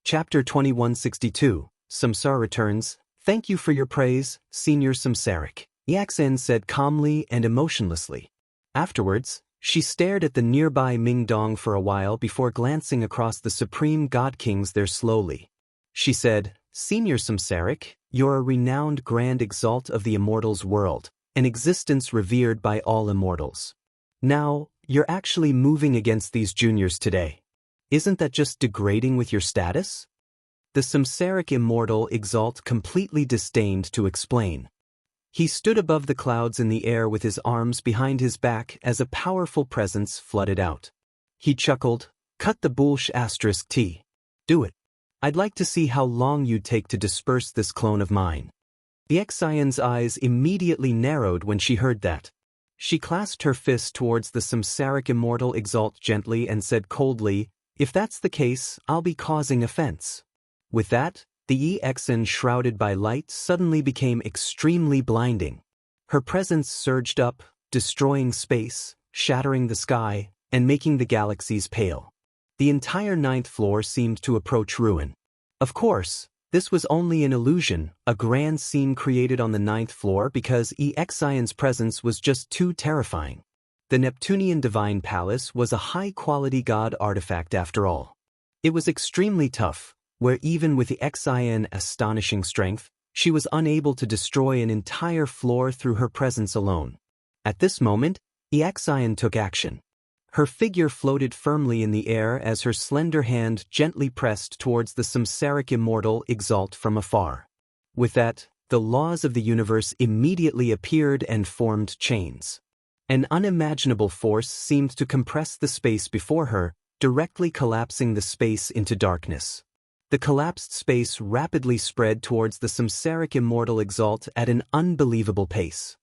Chapter 2162, Samsara returns. Thank you for your praise, Senior Samsaric, Yaxin said calmly and emotionlessly. Afterwards, she stared at the nearby Mingdong for a while before glancing across the supreme god kings there slowly. She said, Senior Samsaric, you're a renowned grand exalt of the immortals world, an existence revered by all immortals. Now, you're actually moving against these juniors today. Isn't that just degrading with your status? The Samsaric immortal exalt completely disdained to explain. He stood above the clouds in the air with his arms behind his back as a powerful presence flooded out. He chuckled, cut the bullsh *T. Do it. I'd like to see how long you'd take to disperse this clone of mine. The Xian's eyes immediately narrowed when she heard that. She clasped her fist towards the Samsaric immortal exalt gently and said coldly, if that's the case, I'll be causing offense. With that, the Xian shrouded by light suddenly became extremely blinding. Her presence surged up, destroying space, shattering the sky, and making the galaxies pale. The entire 9th floor seemed to approach ruin. Of course, this was only an illusion, a grand scene created on the 9th floor because Xian's presence was just too terrifying. The Neptunian Divine Palace was a high-quality god artifact after all. It was extremely tough, where even with the Xian's astonishing strength, she was unable to destroy an entire floor through her presence alone. At this moment, Xian took action. Her figure floated firmly in the air as her slender hand gently pressed towards the Samsaric immortal exalt from afar. With that, the laws of the universe immediately appeared and formed chains. An unimaginable force seemed to compress the space before her, directly collapsing the space into darkness. The collapsed space rapidly spread towards the Samsaric immortal exalt at an unbelievable pace.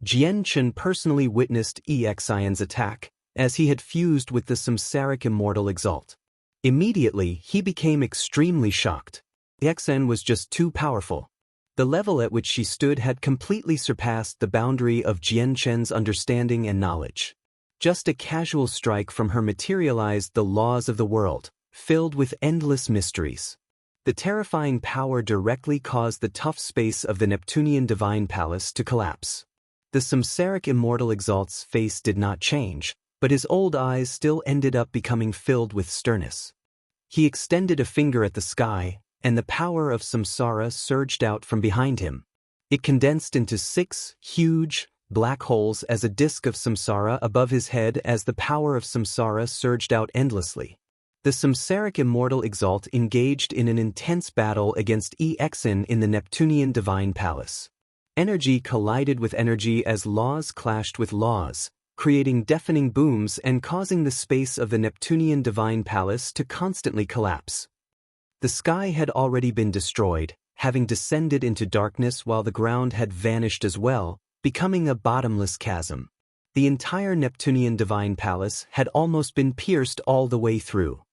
Jian Chen personally witnessed Xian's attack, as he had fused with the Samsaric immortal exalt. Immediately, he became extremely shocked. Xian was just too powerful. The level at which she stood had completely surpassed the boundary of Jian Chen's understanding and knowledge. Just a casual strike from her materialized the laws of the world, filled with endless mysteries. The terrifying power directly caused the tough space of the Neptunian Divine Palace to collapse. The Samsaric immortal exalt's face did not change, but his old eyes still ended up becoming filled with sternness. He extended a finger at the sky, and the power of Samsara surged out from behind him. It condensed into 6 huge, black holes as a disk of Samsara above his head as the power of Samsara surged out endlessly. The Samsaric immortal exalt engaged in an intense battle against Xian in the Neptunian Divine Palace. Energy collided with energy as laws clashed with laws, creating deafening booms and causing the space of the Neptunian Divine Palace to constantly collapse. The sky had already been destroyed, having descended into darkness while the ground had vanished as well, becoming a bottomless chasm. The entire Neptunian Divine Palace had almost been pierced all the way through.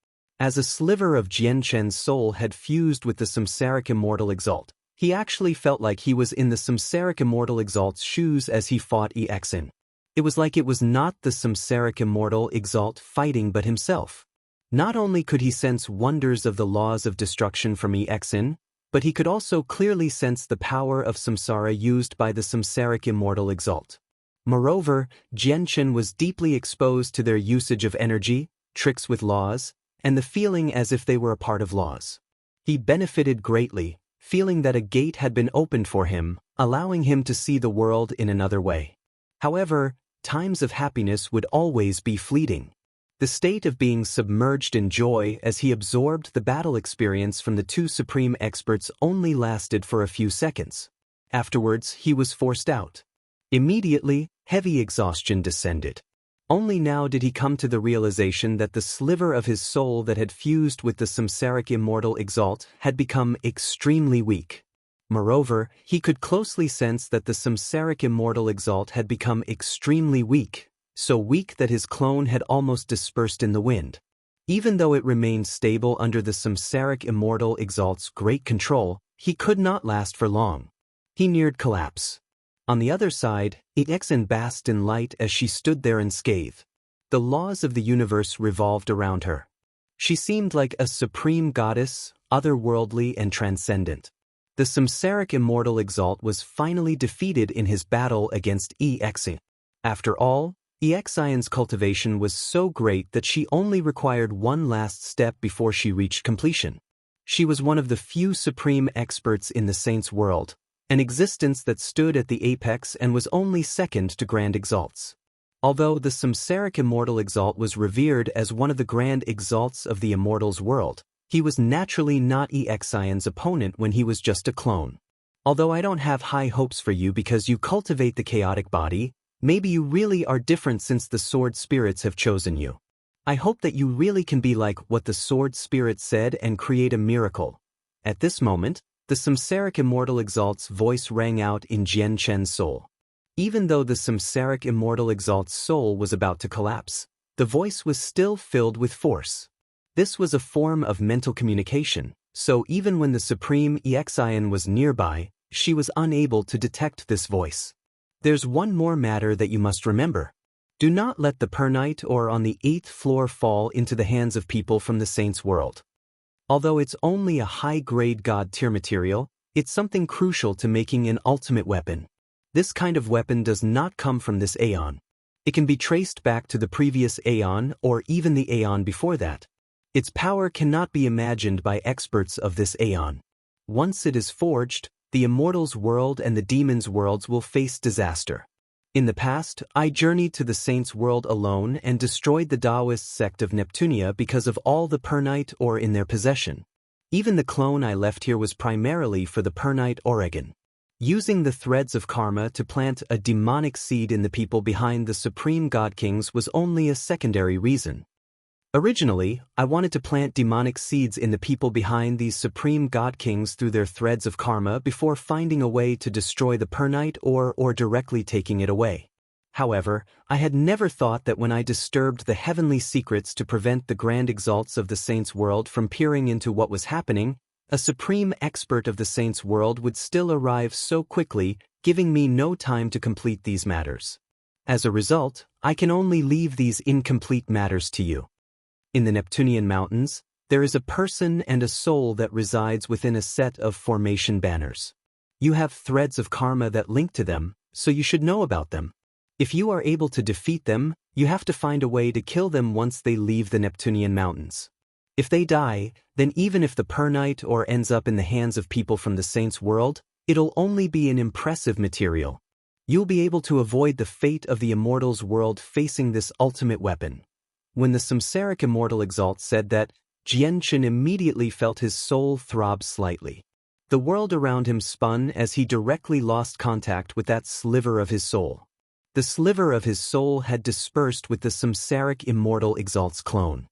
As a sliver of Jian Chen's soul had fused with the Samsaric immortal exalt, he actually felt like he was in the Samsaric immortal exalt's shoes as he fought Xian. It was like it was not the Samsaric immortal exalt fighting but himself. Not only could he sense wonders of the laws of destruction from Xian, but he could also clearly sense the power of samsara used by the Samsaric immortal exalt. Moreover, Jian Chen was deeply exposed to their usage of energy, tricks with laws, and the feeling as if they were a part of laws. He benefited greatly, feeling that a gate had been opened for him, allowing him to see the world in another way. However, times of happiness would always be fleeting. The state of being submerged in joy as he absorbed the battle experience from the 2 supreme experts only lasted for a few seconds. Afterwards, he was forced out. Immediately, heavy exhaustion descended. Only now did he come to the realization that the sliver of his soul that had fused with the Samsaric immortal exalt had become extremely weak. Moreover, he could closely sense that the Samsaric immortal exalt had become extremely weak, so weak that his clone had almost dispersed in the wind. Even though it remained stable under the Samsaric immortal exalt's great control, he could not last for long. He neared collapse. On the other side, Xian basked in light as she stood there unscathed. The laws of the universe revolved around her. She seemed like a supreme goddess, otherworldly and transcendent. The samsaric immortal exalt was finally defeated in his battle against Exian. After all, Exian's cultivation was so great that she only required one last step before she reached completion. She was one of the few supreme experts in the saints' world, an existence that stood at the apex and was only second to grand exalts. Although the samsaric immortal exalt was revered as one of the grand exalts of the immortals' world, he was naturally not Exian's opponent when he was just a clone. Although I don't have high hopes for you because you cultivate the chaotic body, maybe you really are different since the sword spirits have chosen you. I hope that you really can be like what the sword spirit said and create a miracle. At this moment, the samsaric immortal exalt's voice rang out in Jian Chen's soul. Even though the samsaric immortal exalt's soul was about to collapse, the voice was still filled with force. This was a form of mental communication, so even when the supreme Exian was nearby, she was unable to detect this voice. There's one more matter that you must remember. Do not let the pernight ore on the 8th floor fall into the hands of people from the saints' world. Although it's only a high-grade god-tier material, it's something crucial to making an ultimate weapon. This kind of weapon does not come from this aeon. It can be traced back to the previous aeon or even the aeon before that. Its power cannot be imagined by experts of this aeon. Once it is forged, the immortals' world and the demons' worlds will face disaster. In the past, I journeyed to the saints' world alone and destroyed the Taoist sect of Neptunia because of all the pernight ore in their possession. Even the clone I left here was primarily for the pernight Oregon. Using the threads of karma to plant a demonic seed in the people behind the supreme god kings was only a secondary reason. Originally, I wanted to plant demonic seeds in the people behind these supreme god kings through their threads of karma before finding a way to destroy the pernight ore or directly taking it away. However, I had never thought that when I disturbed the heavenly secrets to prevent the grand exalts of the saints' world from peering into what was happening, a supreme expert of the saints' world would still arrive so quickly, giving me no time to complete these matters. As a result, I can only leave these incomplete matters to you. In the Neptunian mountains, there is a person and a soul that resides within a set of formation banners. You have threads of karma that link to them, so you should know about them. If you are able to defeat them, you have to find a way to kill them once they leave the Neptunian mountains. If they die, then even if the pernight ore ends up in the hands of people from the saints' world, it'll only be an impressive material. You'll be able to avoid the fate of the immortals' world facing this ultimate weapon. When the samsaric immortal exalt said that, Jian Chen immediately felt his soul throb slightly. The world around him spun as he directly lost contact with that sliver of his soul. The sliver of his soul had dispersed with the samsaric immortal exalt's clone.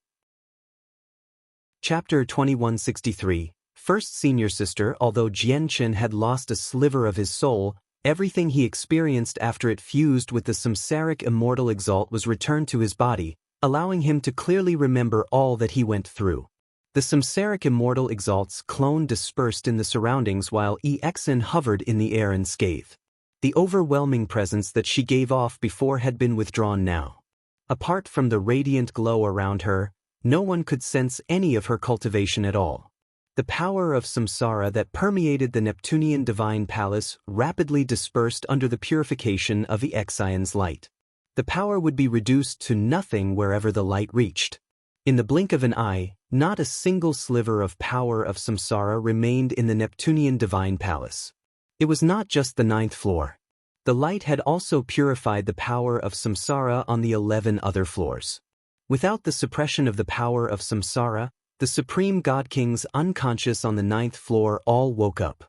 Chapter 2163, First Senior Sister. Although Jian Chen had lost a sliver of his soul, everything he experienced after it fused with the samsaric immortal exalt was returned to his body, allowing him to clearly remember all that he went through. The samsaric immortal exalt's clone dispersed in the surroundings while Exian hovered in the air unscathed. The overwhelming presence that she gave off before had been withdrawn now. Apart from the radiant glow around her, no one could sense any of her cultivation at all. The power of samsara that permeated the Neptunian divine palace rapidly dispersed under the purification of Exian's light. The power would be reduced to nothing wherever the light reached. In the blink of an eye, not a single sliver of power of samsara remained in the Neptunian divine palace. It was not just the 9th floor. The light had also purified the power of samsara on the 11 other floors. Without the suppression of the power of samsara, the supreme god kings unconscious on the 9th floor all woke up.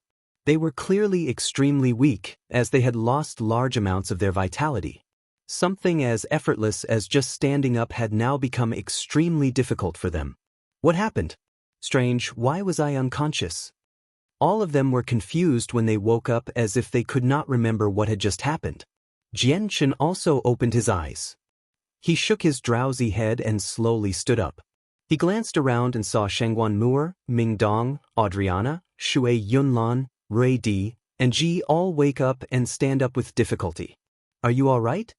They were clearly extremely weak, as they had lost large amounts of their vitality. Something as effortless as just standing up had now become extremely difficult for them. What happened? Strange, why was I unconscious? All of them were confused when they woke up as if they could not remember what had just happened. Jian Chen also opened his eyes. He shook his drowsy head and slowly stood up. He glanced around and saw Shangguan Mu'er, Ming Dong, Adriana, Shui Yunlan, Rui Di, and Ji all wake up and stand up with difficulty. Are you all right?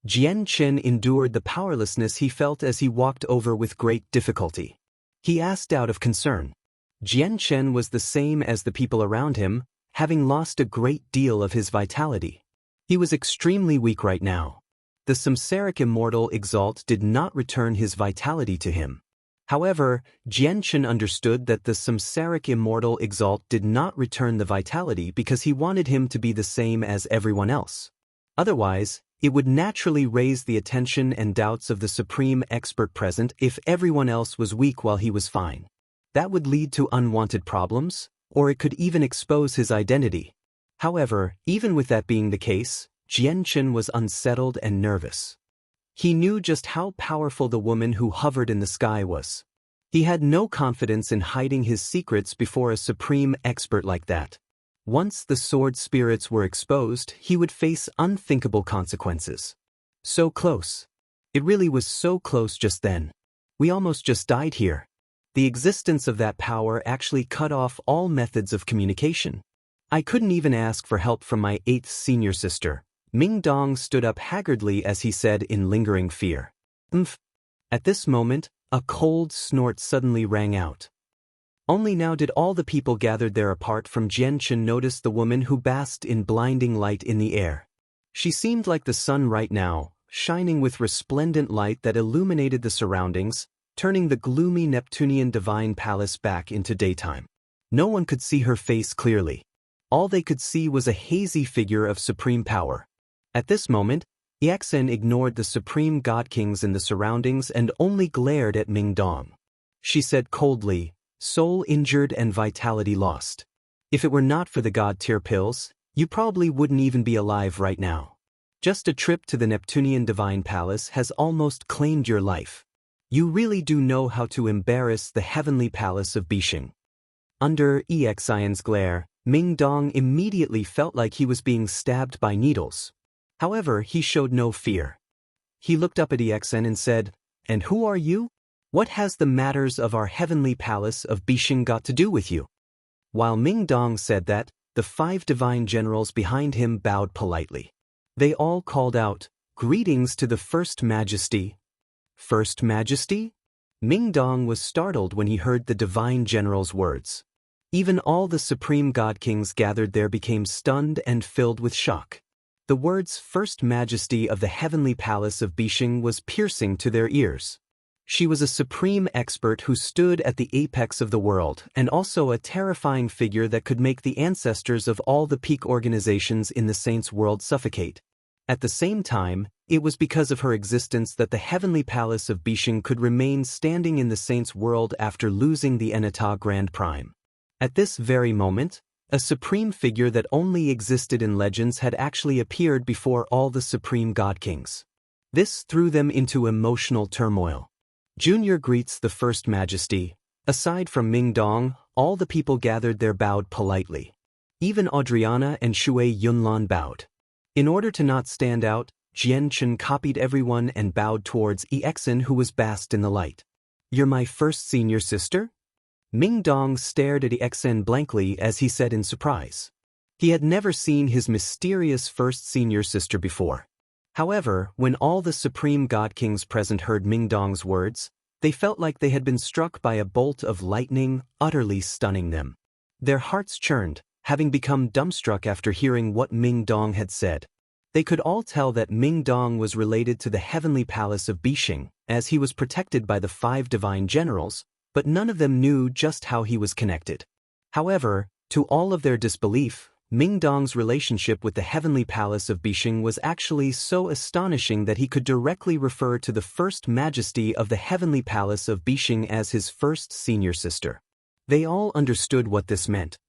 Jian Chen endured the powerlessness he felt as he walked over with great difficulty. He asked out of concern. Jian Chen was the same as the people around him, having lost a great deal of his vitality. He was extremely weak right now. The samsaric immortal exalt did not return his vitality to him. However, Jian Chen understood that the samsaric immortal exalt did not return the vitality because he wanted him to be the same as everyone else. Otherwise, it would naturally raise the attention and doubts of the supreme expert present if everyone else was weak while he was fine. That would lead to unwanted problems, or it could even expose his identity. However, even with that being the case, Jian Chen was unsettled and nervous. He knew just how powerful the woman who hovered in the sky was. He had no confidence in hiding his secrets before a supreme expert like that. Once the sword spirits were exposed, he would face unthinkable consequences. So close. It really was so close just then. We almost just died here. The existence of that power actually cut off all methods of communication. I couldn't even ask for help from my 8th senior sister. Ming Dong stood up haggardly as he said in lingering fear. "Umph." At this moment, a cold snort suddenly rang out. Only now did all the people gathered there apart from Jian Chen notice the woman who basked in blinding light in the air. She seemed like the sun right now, shining with resplendent light that illuminated the surroundings, turning the gloomy Neptunian divine palace back into daytime. No one could see her face clearly. All they could see was a hazy figure of supreme power. At this moment, Yaxen ignored the supreme god kings in the surroundings and only glared at Ming Dong. She said coldly, "Soul injured and vitality lost. If it were not for the god tier pills, you probably wouldn't even be alive right now. Just a trip to the Neptunian divine palace has almost claimed your life. You really do know how to embarrass the heavenly palace of Bishing." Under Exion's glare, Ming Dong immediately felt like he was being stabbed by needles. However, he showed no fear. He looked up at Exen and said, "And who are you? What has the matters of our heavenly palace of Bishing got to do with you?" While Ming Dong said that, the 5 divine generals behind him bowed politely. They all called out, "Greetings to the First Majesty." First Majesty? Ming Dong was startled when he heard the divine general's words. Even all the supreme god kings gathered there became stunned and filled with shock. The words First Majesty of the heavenly palace of Bishing was piercing to their ears. She was a supreme expert who stood at the apex of the world and also a terrifying figure that could make the ancestors of all the peak organizations in the Saints' world suffocate. At the same time, it was because of her existence that the heavenly palace of Bishing could remain standing in the Saints' world after losing the Enata Grand Prime. At this very moment, a supreme figure that only existed in legends had actually appeared before all the supreme god kings. This threw them into emotional turmoil. Junior greets the First Majesty. Aside from Ming Dong, all the people gathered there bowed politely. Even Adriana and Shui Yunlan bowed. In order to not stand out, Jian Chen copied everyone and bowed towards Exen, who was basked in the light. "You're my first senior sister?" Ming Dong stared at Exen blankly as he said in surprise. He had never seen his mysterious first senior sister before. However, when all the supreme god kings present heard Ming Dong's words, they felt like they had been struck by a bolt of lightning, utterly stunning them. Their hearts churned, having become dumbstruck after hearing what Ming Dong had said. They could all tell that Ming Dong was related to the heavenly palace of Bishing, as he was protected by the 5 divine generals, but none of them knew just how he was connected. However, to all of their disbelief, Ming Dong's relationship with the heavenly palace of Bishing was actually so astonishing that he could directly refer to the First Majesty of the heavenly palace of Bishing as his first senior sister. They all understood what this meant.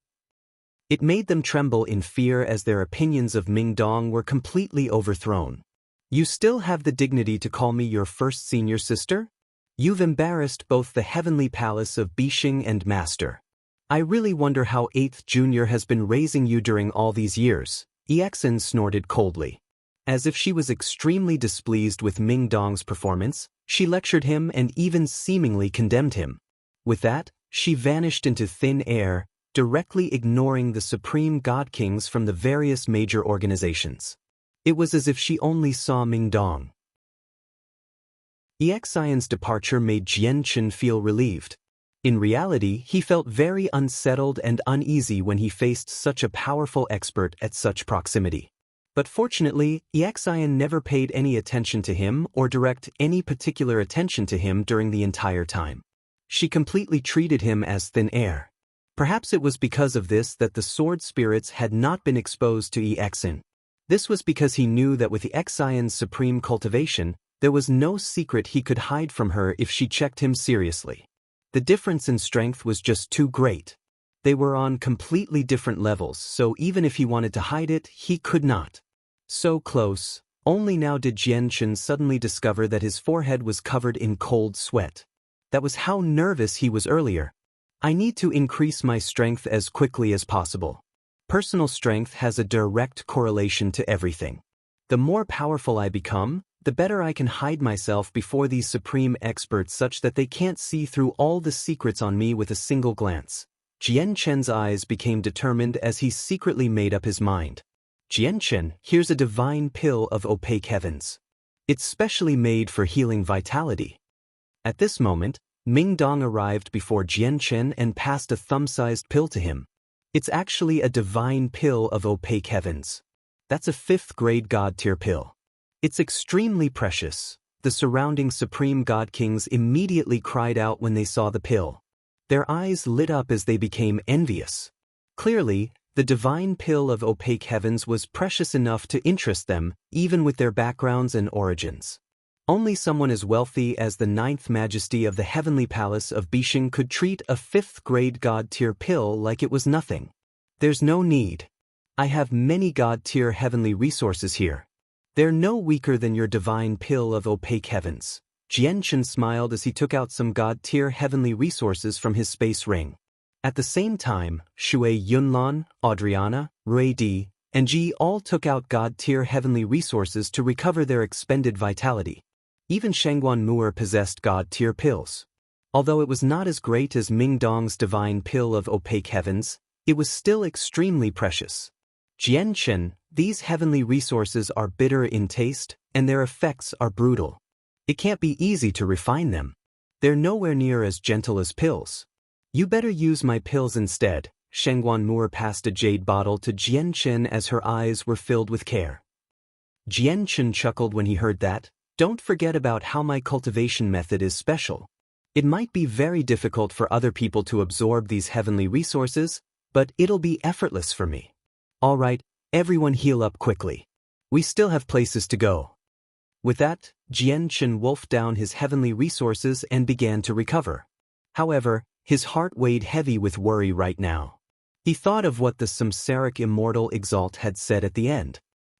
It made them tremble in fear as their opinions of Ming Dong were completely overthrown. "You still have the dignity to call me your first senior sister? You've embarrassed both the heavenly palace of Bishing and Master. I really wonder how 8th Junior has been raising you during all these years," Exen snorted coldly. As if she was extremely displeased with Ming Dong's performance, she lectured him and even seemingly condemned him. With that, she vanished into thin air, directly ignoring the supreme god kings from the various major organizations. It was as if she only saw Ming Dong. Exion's departure made Jian Chen feel relieved. In reality, he felt very unsettled and uneasy when he faced such a powerful expert at such proximity. But fortunately, Exian never paid any attention to him or direct any particular attention to him during the entire time. She completely treated him as thin air. Perhaps it was because of this that the sword spirits had not been exposed to Exian. This was because he knew that with Exian's supreme cultivation, there was no secret he could hide from her if she checked him seriously. The difference in strength was just too great. They were on completely different levels, so even if he wanted to hide it, he could not. So close, only now did Jianchen suddenly discover that his forehead was covered in cold sweat. That was how nervous he was earlier. I need to increase my strength as quickly as possible. Personal strength has a direct correlation to everything. The more powerful I become, the better I can hide myself before these supreme experts such that they can't see through all the secrets on me with a single glance. Jianchen's eyes became determined as he secretly made up his mind. Jianchen, here's a divine pill of opaque heavens. It's specially made for healing vitality. At this moment, Ming Dong arrived before Jianchen and passed a thumb-sized pill to him. It's actually a divine pill of opaque heavens. That's a 5th-grade god-tier pill. It's extremely precious. The surrounding supreme god kings immediately cried out when they saw the pill. Their eyes lit up as they became envious. Clearly, the divine pill of opaque heavens was precious enough to interest them, even with their backgrounds and origins. Only someone as wealthy as the 9th Majesty of the Heavenly Palace of Bishing could treat a 5th-grade god-tier pill like it was nothing. There's no need. I have many god-tier heavenly resources here. They're no weaker than your divine pill of opaque heavens. Jianchen smiled as he took out some god-tier heavenly resources from his space ring. At the same time, Shui Yunlan, Adriana, Rui Di, and Ji all took out god-tier heavenly resources to recover their expended vitality. Even Shangguan Mu'er possessed god-tier pills. Although it was not as great as Ming Dong's divine pill of opaque heavens, it was still extremely precious. Jianchen, these heavenly resources are bitter in taste, and their effects are brutal. It can't be easy to refine them. They're nowhere near as gentle as pills. You better use my pills instead. Shangguan Mu'er passed a jade bottle to Jianchen as her eyes were filled with care. Jianchen chuckled when he heard that. Don't forget about how my cultivation method is special. It might be very difficult for other people to absorb these heavenly resources, but it'll be effortless for me. All right, everyone heal up quickly. We still have places to go. With that, Jianchen wolfed down his heavenly resources and began to recover. However, his heart weighed heavy with worry right now. He thought of what the Samsaric immortal Exalt had said at the end.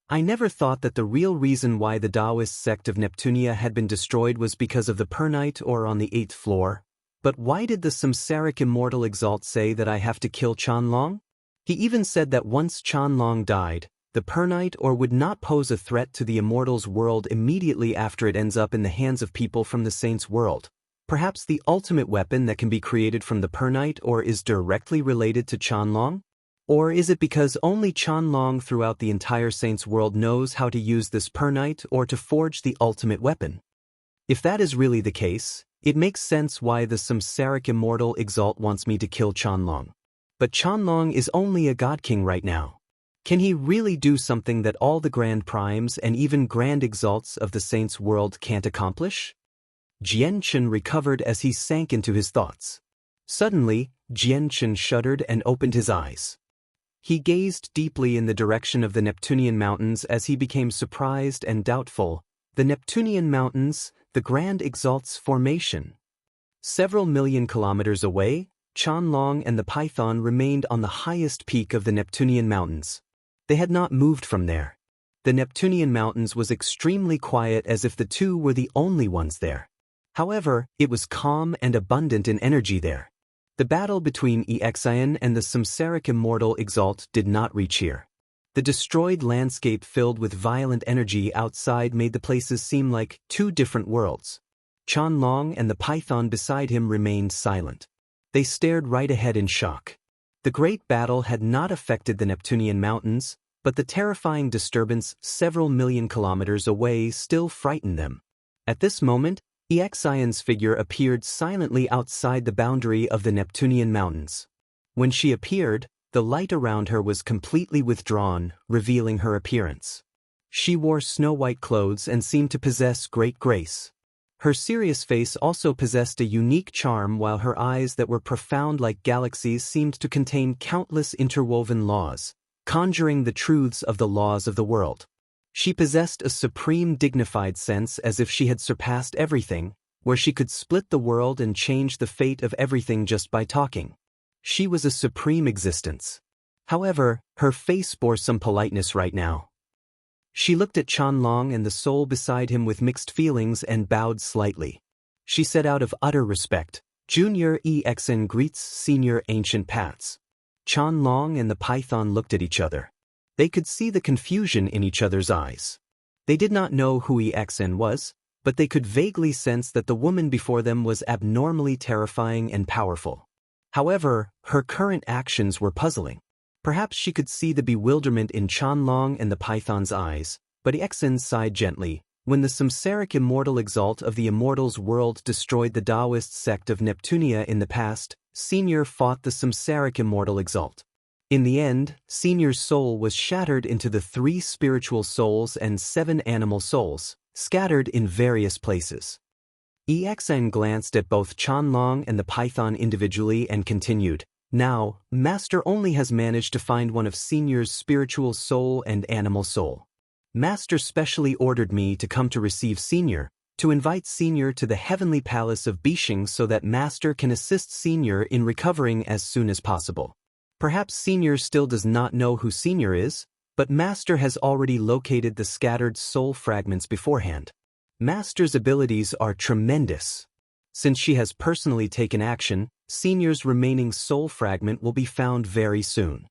I never thought that the real reason why the Taoist sect of Neptunia had been destroyed was because of the Pernite or on the 8th floor. But why did the Samsaric immortal Exalt say that I have to kill Chanlong? He even said that once Chanlong died, the Pernite or would not pose a threat to the immortal's world immediately after it ends up in the hands of people from the saint's world. Perhaps the ultimate weapon that can be created from the Pernite or is directly related to Chanlong? Or is it because only Chanlong throughout the entire saint's world knows how to use this Pernite or to forge the ultimate weapon? If that is really the case, it makes sense why the Samsaric immortal Exalt wants me to kill Chanlong. But Chanlong is only a god king right now. Can he really do something that all the grand primes and even grand exalts of the saint's world can't accomplish? Jianchen recovered as he sank into his thoughts. Suddenly, Jianchen shuddered and opened his eyes. He gazed deeply in the direction of the Neptunian mountains as he became surprised and doubtful. The Neptunian mountains, the grand exalt's formation. Several million kilometers away, Chanlong and the Python remained on the highest peak of the Neptunian mountains. They had not moved from there. The Neptunian mountains was extremely quiet as if the two were the only ones there. However, it was calm and abundant in energy there. The battle between Exian and the Samsaric immortal Exalt did not reach here. The destroyed landscape filled with violent energy outside made the places seem like two different worlds. Chanlong and the Python beside him remained silent. They stared right ahead in shock. The great battle had not affected the Neptunian mountains, but the terrifying disturbance several million kilometers away still frightened them. At this moment, Exion's figure appeared silently outside the boundary of the Neptunian mountains. When she appeared, the light around her was completely withdrawn, revealing her appearance. She wore snow-white clothes and seemed to possess great grace. Her serious face also possessed a unique charm, while her eyes that were profound like galaxies seemed to contain countless interwoven laws, conjuring the truths of the laws of the world. She possessed a supreme dignified sense, as if she had surpassed everything, where she could split the world and change the fate of everything just by talking. She was a supreme existence. However, her face bore some politeness right now. She looked at Chanlong and the soul beside him with mixed feelings and bowed slightly. She said out of utter respect, "Junior Exen greets Senior Ancient Paths." Chanlong and the python looked at each other. They could see the confusion in each other's eyes. They did not know who Exen was, but they could vaguely sense that the woman before them was abnormally terrifying and powerful. However, her current actions were puzzling. Perhaps she could see the bewilderment in Chanlong and the python's eyes, but Exen sighed gently. When the samsaric immortal exalt of the immortals world destroyed the Taoist sect of Neptunia in the past, Senior fought the samsaric immortal exalt. In the end, Senior's soul was shattered into the 3 spiritual souls and 7 animal souls, scattered in various places. Exen glanced at both Chanlong and the python individually and continued, "Now, Master only has managed to find one of Senior's spiritual soul and animal soul. Master specially ordered me to come to receive Senior, to invite Senior to the heavenly palace of Bishing so that Master can assist Senior in recovering as soon as possible. Perhaps Senior still does not know who Senior is, but Master has already located the scattered soul fragments beforehand. Master's abilities are tremendous. Since she has personally taken action, Senior's remaining soul fragment will be found very soon.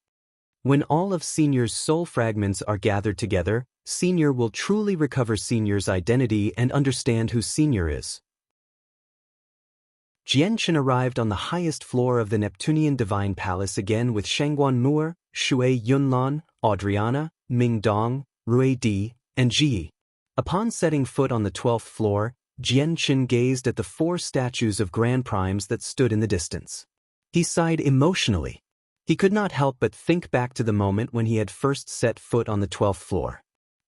When all of Senior's soul fragments are gathered together, Senior will truly recover Senior's identity and understand who Senior is." Jianchen arrived on the highest floor of the Neptunian Divine Palace again with Shangguan Mu'er, Shui Yunlan, Audriana, Ming Dong, Rui Di, and Ji. Upon setting foot on the 12th floor, Jianchen gazed at the 4 statues of Grand Primes that stood in the distance. He sighed emotionally. He could not help but think back to the moment when he had first set foot on the 12th floor.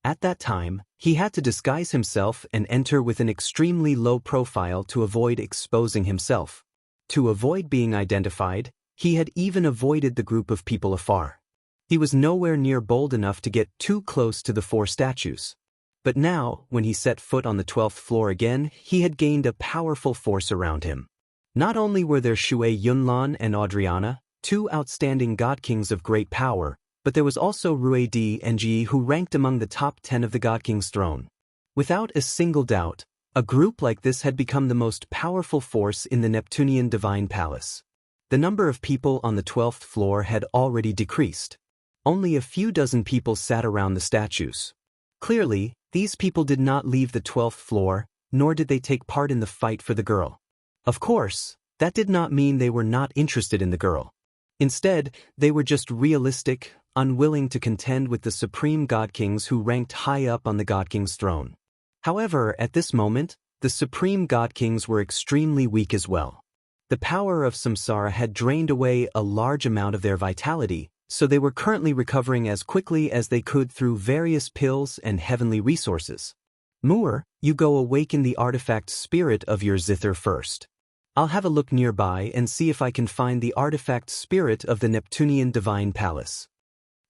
At that time, he had to disguise himself and enter with an extremely low profile to avoid exposing himself. To avoid being identified, he had even avoided the group of people afar. He was nowhere near bold enough to get too close to the 4 statues. But now, when he set foot on the 12th floor again, he had gained a powerful force around him. Not only were there Shui Yunlan and Audriana, 2 outstanding god kings of great power, but there was also Rui Di and Ji, who ranked among the top 10 of the God King's throne. Without a single doubt, a group like this had become the most powerful force in the Neptunian Divine Palace. The number of people on the 12th floor had already decreased. Only a few dozen people sat around the statues. Clearly, these people did not leave the 12th floor, nor did they take part in the fight for the girl. Of course, that did not mean they were not interested in the girl. Instead, they were just realistic, unwilling to contend with the supreme God Kings who ranked high up on the God King's throne. However, at this moment, the supreme God Kings were extremely weak as well. The power of samsara had drained away a large amount of their vitality, so they were currently recovering as quickly as they could through various pills and heavenly resources. Mu'er, you go awaken the artifact spirit of your zither first. I'll have a look nearby and see if I can find the artifact spirit of the Neptunian Divine Palace.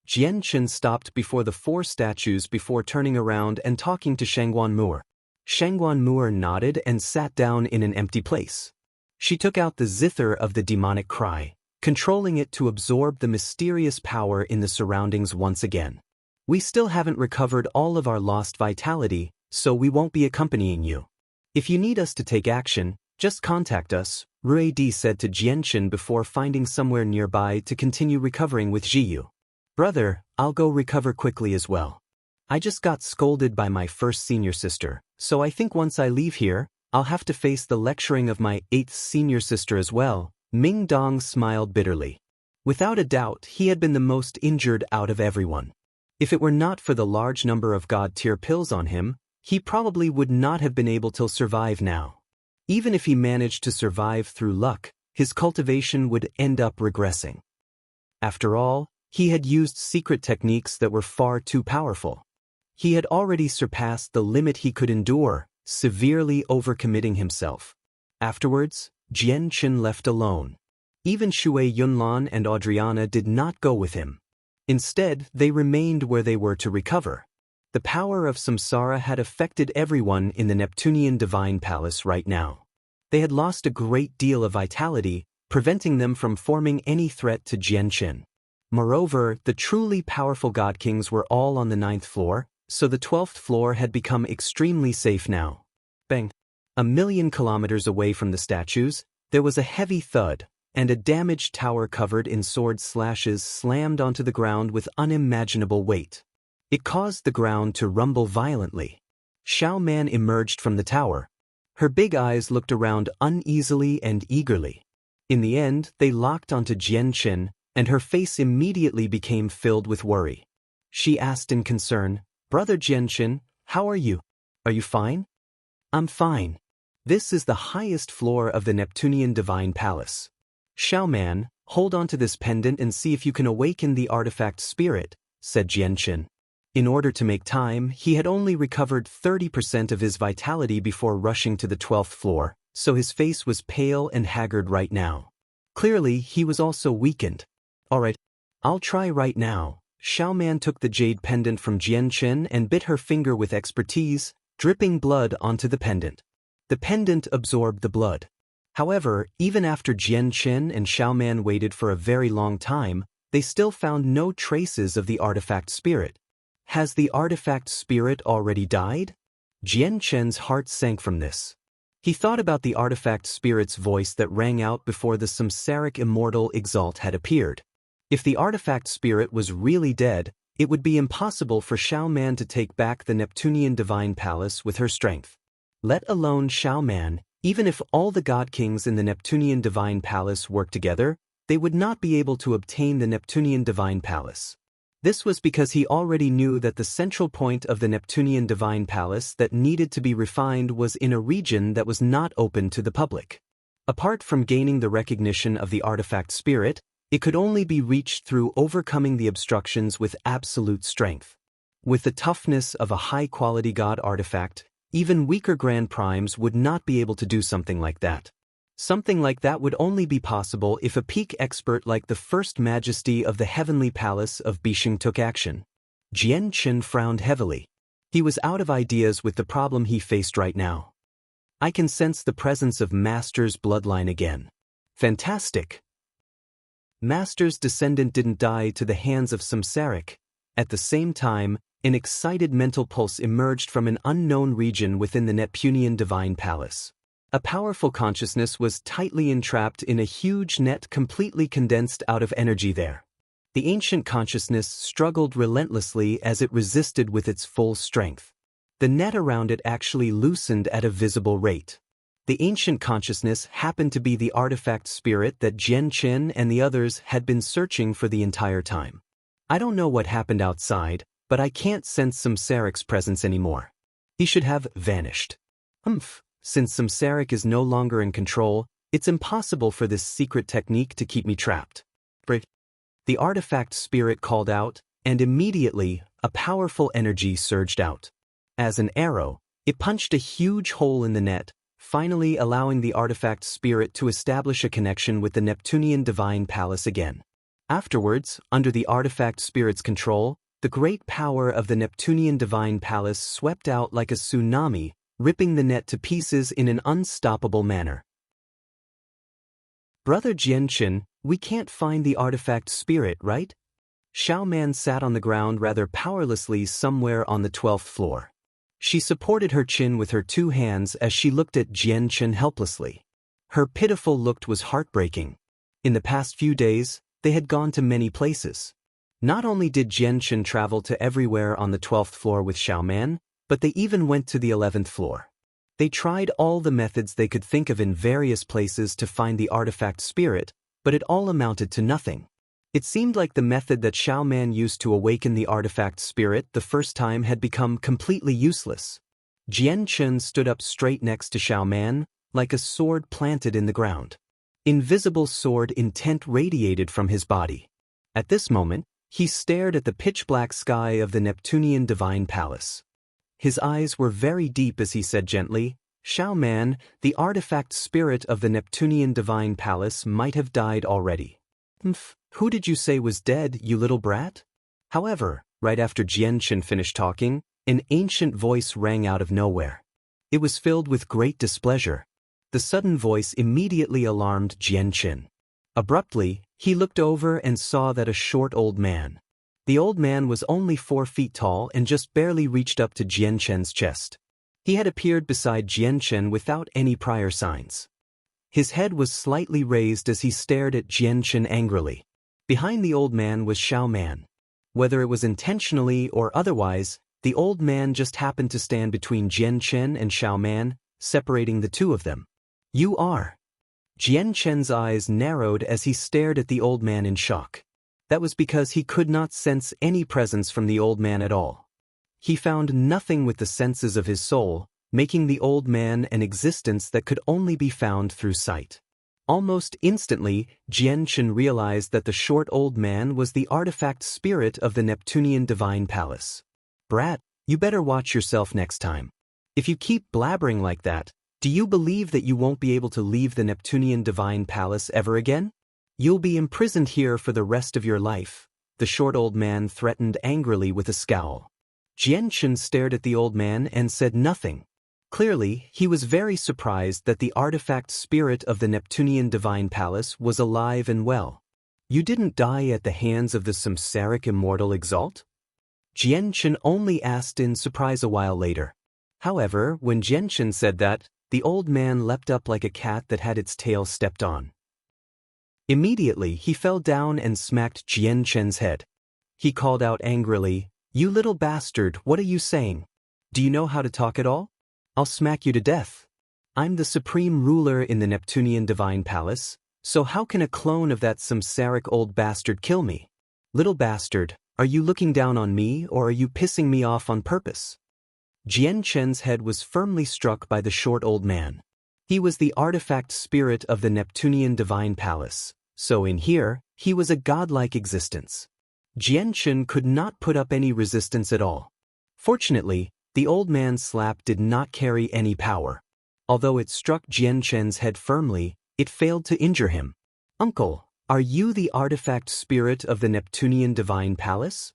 Jianchen stopped before the 4 statues before turning around and talking to Shangguan Mu'er. Shangguan Mu'er nodded and sat down in an empty place. She took out the zither of the demonic cry, controlling it to absorb the mysterious power in the surroundings once again. We still haven't recovered all of our lost vitality, so we won't be accompanying you. If you need us to take action, just contact us, Rui Di said to Jianchen before finding somewhere nearby to continue recovering with Jiyu. Brother, I'll go recover quickly as well. I just got scolded by my first senior sister, so I think once I leave here, I'll have to face the lecturing of my 8th senior sister as well. Ming Dong smiled bitterly. Without a doubt, he had been the most injured out of everyone. If it were not for the large number of God-tier pills on him, he probably would not have been able to survive now. Even if he managed to survive through luck, his cultivation would end up regressing. After all, he had used secret techniques that were far too powerful. He had already surpassed the limit he could endure, severely overcommitting himself. Afterwards, Jian Qin left alone. Even Shui Yunlan and Adriana did not go with him. Instead, they remained where they were to recover. The power of samsara had affected everyone in the Neptunian Divine Palace right now. They had lost a great deal of vitality, preventing them from forming any threat to Jian Qin. Moreover, the truly powerful god kings were all on the 9th floor, so the 12th floor had become extremely safe now. Bang! 1,000,000 kilometers away from the statues, there was a heavy thud, and a damaged tower covered in sword slashes slammed onto the ground with unimaginable weight. It caused the ground to rumble violently. Xiao Man emerged from the tower. Her big eyes looked around uneasily and eagerly. In the end, they locked onto Jian Qin, and her face immediately became filled with worry. She asked in concern, "Brother Jian Qin, how are you? Are you fine?" "I'm fine. This is the highest floor of the Neptunian Divine Palace. Xiao Man, hold on to this pendant and see if you can awaken the artifact spirit," said Jian Qin. In order to make time, he had only recovered 30% of his vitality before rushing to the 12th floor, so his face was pale and haggard right now. Clearly, he was also weakened. "Alright, I'll try right now." Xiao Man took the jade pendant from Jian Qin and bit her finger with expertise, dripping blood onto the pendant. The pendant absorbed the blood. However, even after Jian Qin and Xiao Man waited for a very long time, they still found no traces of the artifact spirit. Has the artifact spirit already died? Jian Qin's heart sank from this. He thought about the artifact spirit's voice that rang out before the samsaric immortal Exalt had appeared. If the artifact spirit was really dead, it would be impossible for Xiao Man to take back the Neptunian Divine Palace with her strength. Let alone Xiao Man, even if all the god kings in the Neptunian Divine Palace worked together, they would not be able to obtain the Neptunian Divine Palace. This was because he already knew that the central point of the Neptunian Divine Palace that needed to be refined was in a region that was not open to the public. Apart from gaining the recognition of the artifact spirit, it could only be reached through overcoming the obstructions with absolute strength. With the toughness of a high-quality god artifact, even weaker Grand Primes would not be able to do something like that. Something like that would only be possible if a peak expert like the First Majesty of the Heavenly Palace of Bishing took action. Jian Qin frowned heavily. He was out of ideas with the problem he faced right now. "I can sense the presence of Master's bloodline again." "Fantastic." Master's descendant didn't die to the hands of samsaric. At the same time, an excited mental pulse emerged from an unknown region within the Neptunian Divine Palace. A powerful consciousness was tightly entrapped in a huge net completely condensed out of energy there. The ancient consciousness struggled relentlessly as it resisted with its full strength. The net around it actually loosened at a visible rate. The ancient consciousness happened to be the artifact spirit that Jian Qin and the others had been searching for the entire time. "I don't know what happened outside, but I can't sense samsaric's presence anymore. He should have vanished." Since samsaric is no longer in control, it's impossible for this secret technique to keep me trapped. The artifact spirit called out, and immediately, a powerful energy surged out. As an arrow, it punched a huge hole in the net, finally allowing the artifact spirit to establish a connection with the Neptunian Divine Palace again. Afterwards, under the artifact spirit's control, the great power of the Neptunian Divine Palace swept out like a tsunami, ripping the net to pieces in an unstoppable manner. "Brother Jian Qin, we can't find the artifact spirit, right?" Xiao Man sat on the ground rather powerlessly somewhere on the 12th floor. She supported her chin with her 2 hands as she looked at Jian Qin helplessly. Her pitiful look was heartbreaking. In the past few days, they had gone to many places. Not only did Jian Qin travel to everywhere on the 12th floor with Xiao Man, but they even went to the 11th floor. They tried all the methods they could think of in various places to find the artifact spirit, but it all amounted to nothing. It seemed like the method that Xiao Man used to awaken the artifact spirit the first time had become completely useless. Jian Qin stood up straight next to Xiao Man, like a sword planted in the ground. Invisible sword intent radiated from his body. At this moment, he stared at the pitch-black sky of the Neptunian divine palace. His eyes were very deep as he said gently, "Shao Man, the artifact spirit of the Neptunian divine palace might have died already." Who did you say was dead, you little brat?" However, right after Jianchen finished talking, an ancient voice rang out of nowhere. It was filled with great displeasure. The sudden voice immediately alarmed Jianchen. Abruptly, he looked over and saw that a short old man. The old man was only 4 feet tall and just barely reached up to Jianchen's chest. He had appeared beside Jianchen without any prior signs. His head was slightly raised as he stared at Jianchen angrily. Behind the old man was Shao Man. Whether it was intentionally or otherwise, the old man just happened to stand between Jianchen and Shao Man, separating the two of them. "You are." Jianchen's eyes narrowed as he stared at the old man in shock. That was because he could not sense any presence from the old man at all. He found nothing with the senses of his soul, making the old man an existence that could only be found through sight. Almost instantly, Jianchen realized that the short old man was the artifact spirit of the Neptunian divine palace. "Brat, you better watch yourself next time. If you keep blabbering like that, do you believe that you won't be able to leave the Neptunian divine palace ever again? You'll be imprisoned here for the rest of your life," the short old man threatened angrily with a scowl. Jianchen stared at the old man and said nothing. Clearly, he was very surprised that the artifact spirit of the Neptunian divine palace was alive and well. "You didn't die at the hands of the samsaric immortal exalt?" Jianchen only asked in surprise a while later. However, when Jianchen said that, the old man leapt up like a cat that had its tail stepped on. Immediately, he fell down and smacked Jianchen's head. He called out angrily, "You little bastard, what are you saying? Do you know how to talk at all? I'll smack you to death. I'm the supreme ruler in the Neptunian divine palace, so how can a clone of that samsaric old bastard kill me? Little bastard, are you looking down on me or are you pissing me off on purpose?" Jianchen's head was firmly struck by the short old man. He was the artifact spirit of the Neptunian divine palace, so in here, he was a godlike existence. Jianchen could not put up any resistance at all. Fortunately, the old man's slap did not carry any power. Although it struck Jianchen's head firmly, it failed to injure him. "Uncle, are you the artifact spirit of the Neptunian divine palace?"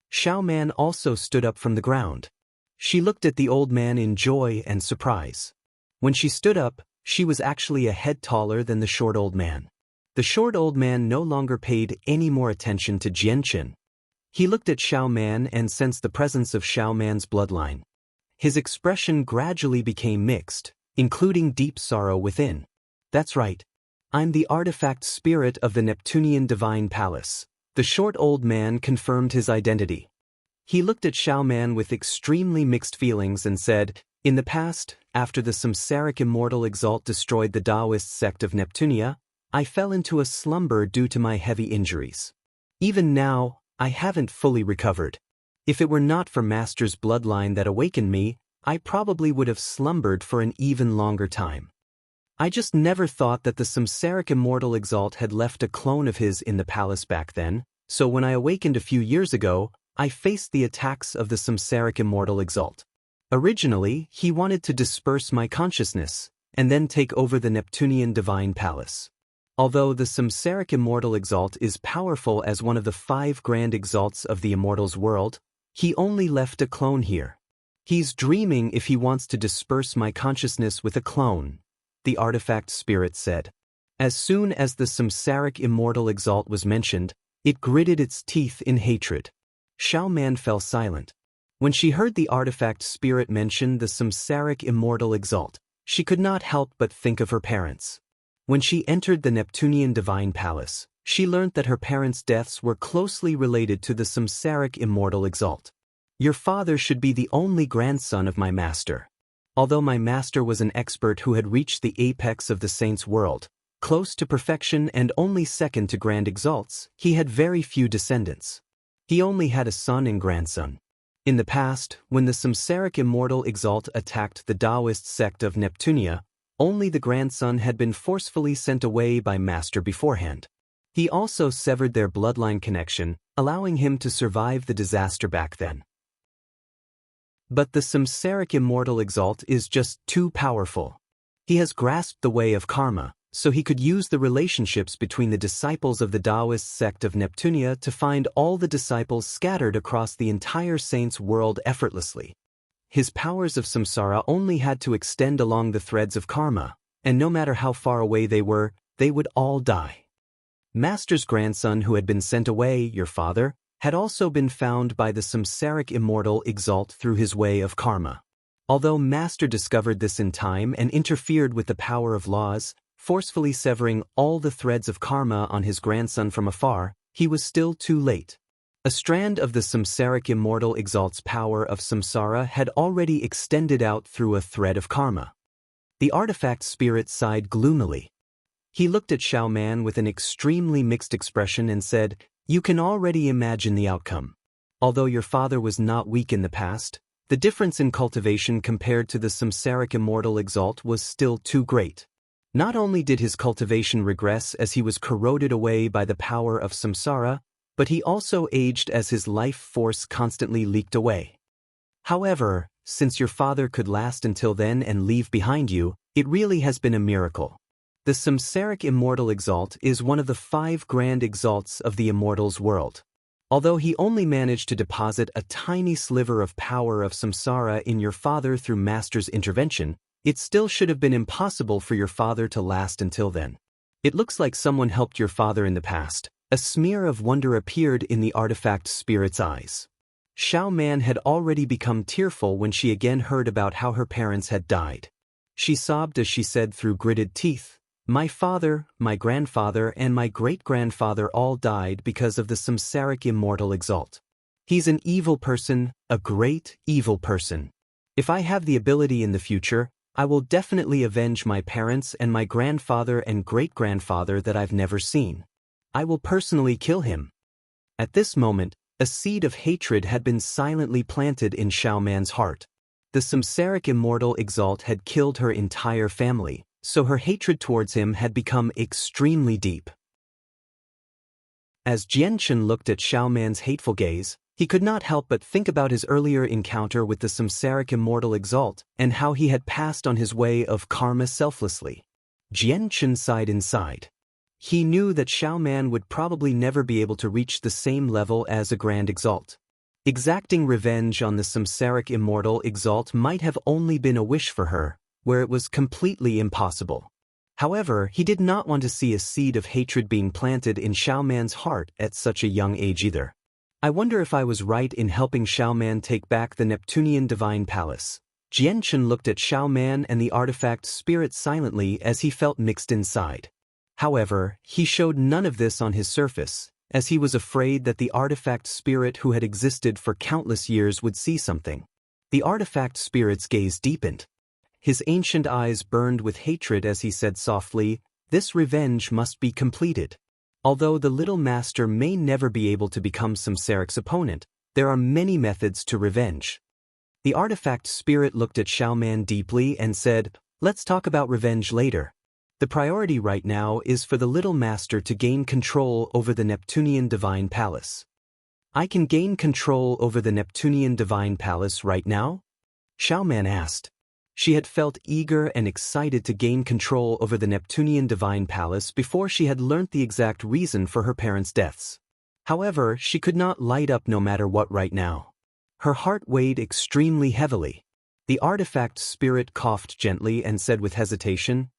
Shao Man also stood up from the ground. She looked at the old man in joy and surprise. When she stood up, she was actually a head taller than the short old man. The short old man no longer paid any more attention to Jianchen. He looked at Shao Man and sensed the presence of Shao Man's bloodline. His expression gradually became mixed, including deep sorrow within. "That's right. I'm the artifact spirit of the Neptunian divine palace." The short old man confirmed his identity. He looked at Shao Man with extremely mixed feelings and said, "In the past, after the samsaric immortal exalt destroyed the Taoist sect of Neptunia, I fell into a slumber due to my heavy injuries. Even now, I haven't fully recovered. If it were not for Master's bloodline that awakened me, I probably would have slumbered for an even longer time. I just never thought that the samsaric immortal exalt had left a clone of his in the palace back then, so when I awakened a few years ago, I faced the attacks of the samsaric immortal exalt. Originally, he wanted to disperse my consciousness, and then take over the Neptunian divine palace. Although the samsaric immortal exalt is powerful as one of the 5 grand exalts of the immortals world, he only left a clone here. He's dreaming if he wants to disperse my consciousness with a clone, the artifact spirit said. As soon as the samsaric immortal exalt was mentioned, it gritted its teeth in hatred. Shao Man fell silent. When she heard the artifact spirit mention the samsaric immortal exalt, she could not help but think of her parents. When she entered the Neptunian divine palace, she learnt that her parents' deaths were closely related to the samsaric immortal exalt. Your father should be the only grandson of my master. Although my master was an expert who had reached the apex of the saints' world, close to perfection and only second to grand exalts, he had very few descendants. He only had a son and grandson. In the past, when the samsaric immortal exalt attacked the Taoist sect of Neptunia, only the grandson had been forcefully sent away by Master beforehand. He also severed their bloodline connection, allowing him to survive the disaster back then. But the samsaric immortal exalt is just too powerful. He has grasped the way of karma, so he could use the relationships between the disciples of the Taoist sect of Neptunia to find all the disciples scattered across the entire saint's world effortlessly. His powers of samsara only had to extend along the threads of karma, and no matter how far away they would all die. Master's grandson who had been sent away, your father, had also been found by the samsaric immortal exalt through his way of karma. Although Master discovered this in time and interfered with the power of laws, forcefully severing all the threads of karma on his grandson from afar, he was still too late. A strand of the samsaric immortal exalt's power of samsara had already extended out through a thread of karma. The artifact spirit sighed gloomily. He looked at Xiao Man with an extremely mixed expression and said, "You can already imagine the outcome. Although your father was not weak in the past, the difference in cultivation compared to the samsaric immortal exalt was still too great. Not only did his cultivation regress as he was corroded away by the power of samsara, but he also aged as his life force constantly leaked away. However, since your father could last until then and leave behind you, it really has been a miracle. The samsaric immortal exalt is one of the 5 grand exalts of the immortals world. Although he only managed to deposit a tiny sliver of power of samsara in your father through Master's intervention, it still should have been impossible for your father to last until then. It looks like someone helped your father in the past." A smear of wonder appeared in the artifact spirit's eyes. Xiao Man had already become tearful when she again heard about how her parents had died. She sobbed as she said through gritted teeth, "My father, my grandfather, and my great-grandfather all died because of the samsaric immortal exalt. He's an evil person, a great evil person. If I have the ability in the future, I will definitely avenge my parents and my grandfather and great-grandfather that I've never seen. I will personally kill him." At this moment, a seed of hatred had been silently planted in Xiao Man's heart. The samsaric immortal exalt had killed her entire family, so her hatred towards him had become extremely deep. As Jianchen looked at Xiao Man's hateful gaze, he could not help but think about his earlier encounter with the samsaric immortal exalt and how he had passed on his way of karma selflessly. Jianchen sighed inside. He knew that Xiao Man would probably never be able to reach the same level as a grand exalt. Exacting revenge on the samsaric immortal exalt might have only been a wish for her, where it was completely impossible. However, he did not want to see a seed of hatred being planted in Xiao Man's heart at such a young age either. I wonder if I was right in helping Xiao Man take back the Neptunian Divine Palace. Jianchen looked at Xiao Man and the artifact spirit silently as he felt mixed inside. However, he showed none of this on his surface, as he was afraid that the artifact spirit who had existed for countless years would see something. The artifact spirit's gaze deepened. His ancient eyes burned with hatred as he said softly, "This revenge must be completed. Although the little master may never be able to become samsaric's opponent, there are many methods to revenge." The artifact spirit looked at Xiao Man deeply and said, "Let's talk about revenge later. The priority right now is for the little master to gain control over the Neptunian Divine Palace." "I can gain control over the Neptunian Divine Palace right now?" Xiao Man asked. She had felt eager and excited to gain control over the Neptunian Divine Palace before she had learnt the exact reason for her parents' deaths. However, she could not light up no matter what right now. Her heart weighed extremely heavily. The artifact spirit coughed gently and said with hesitation,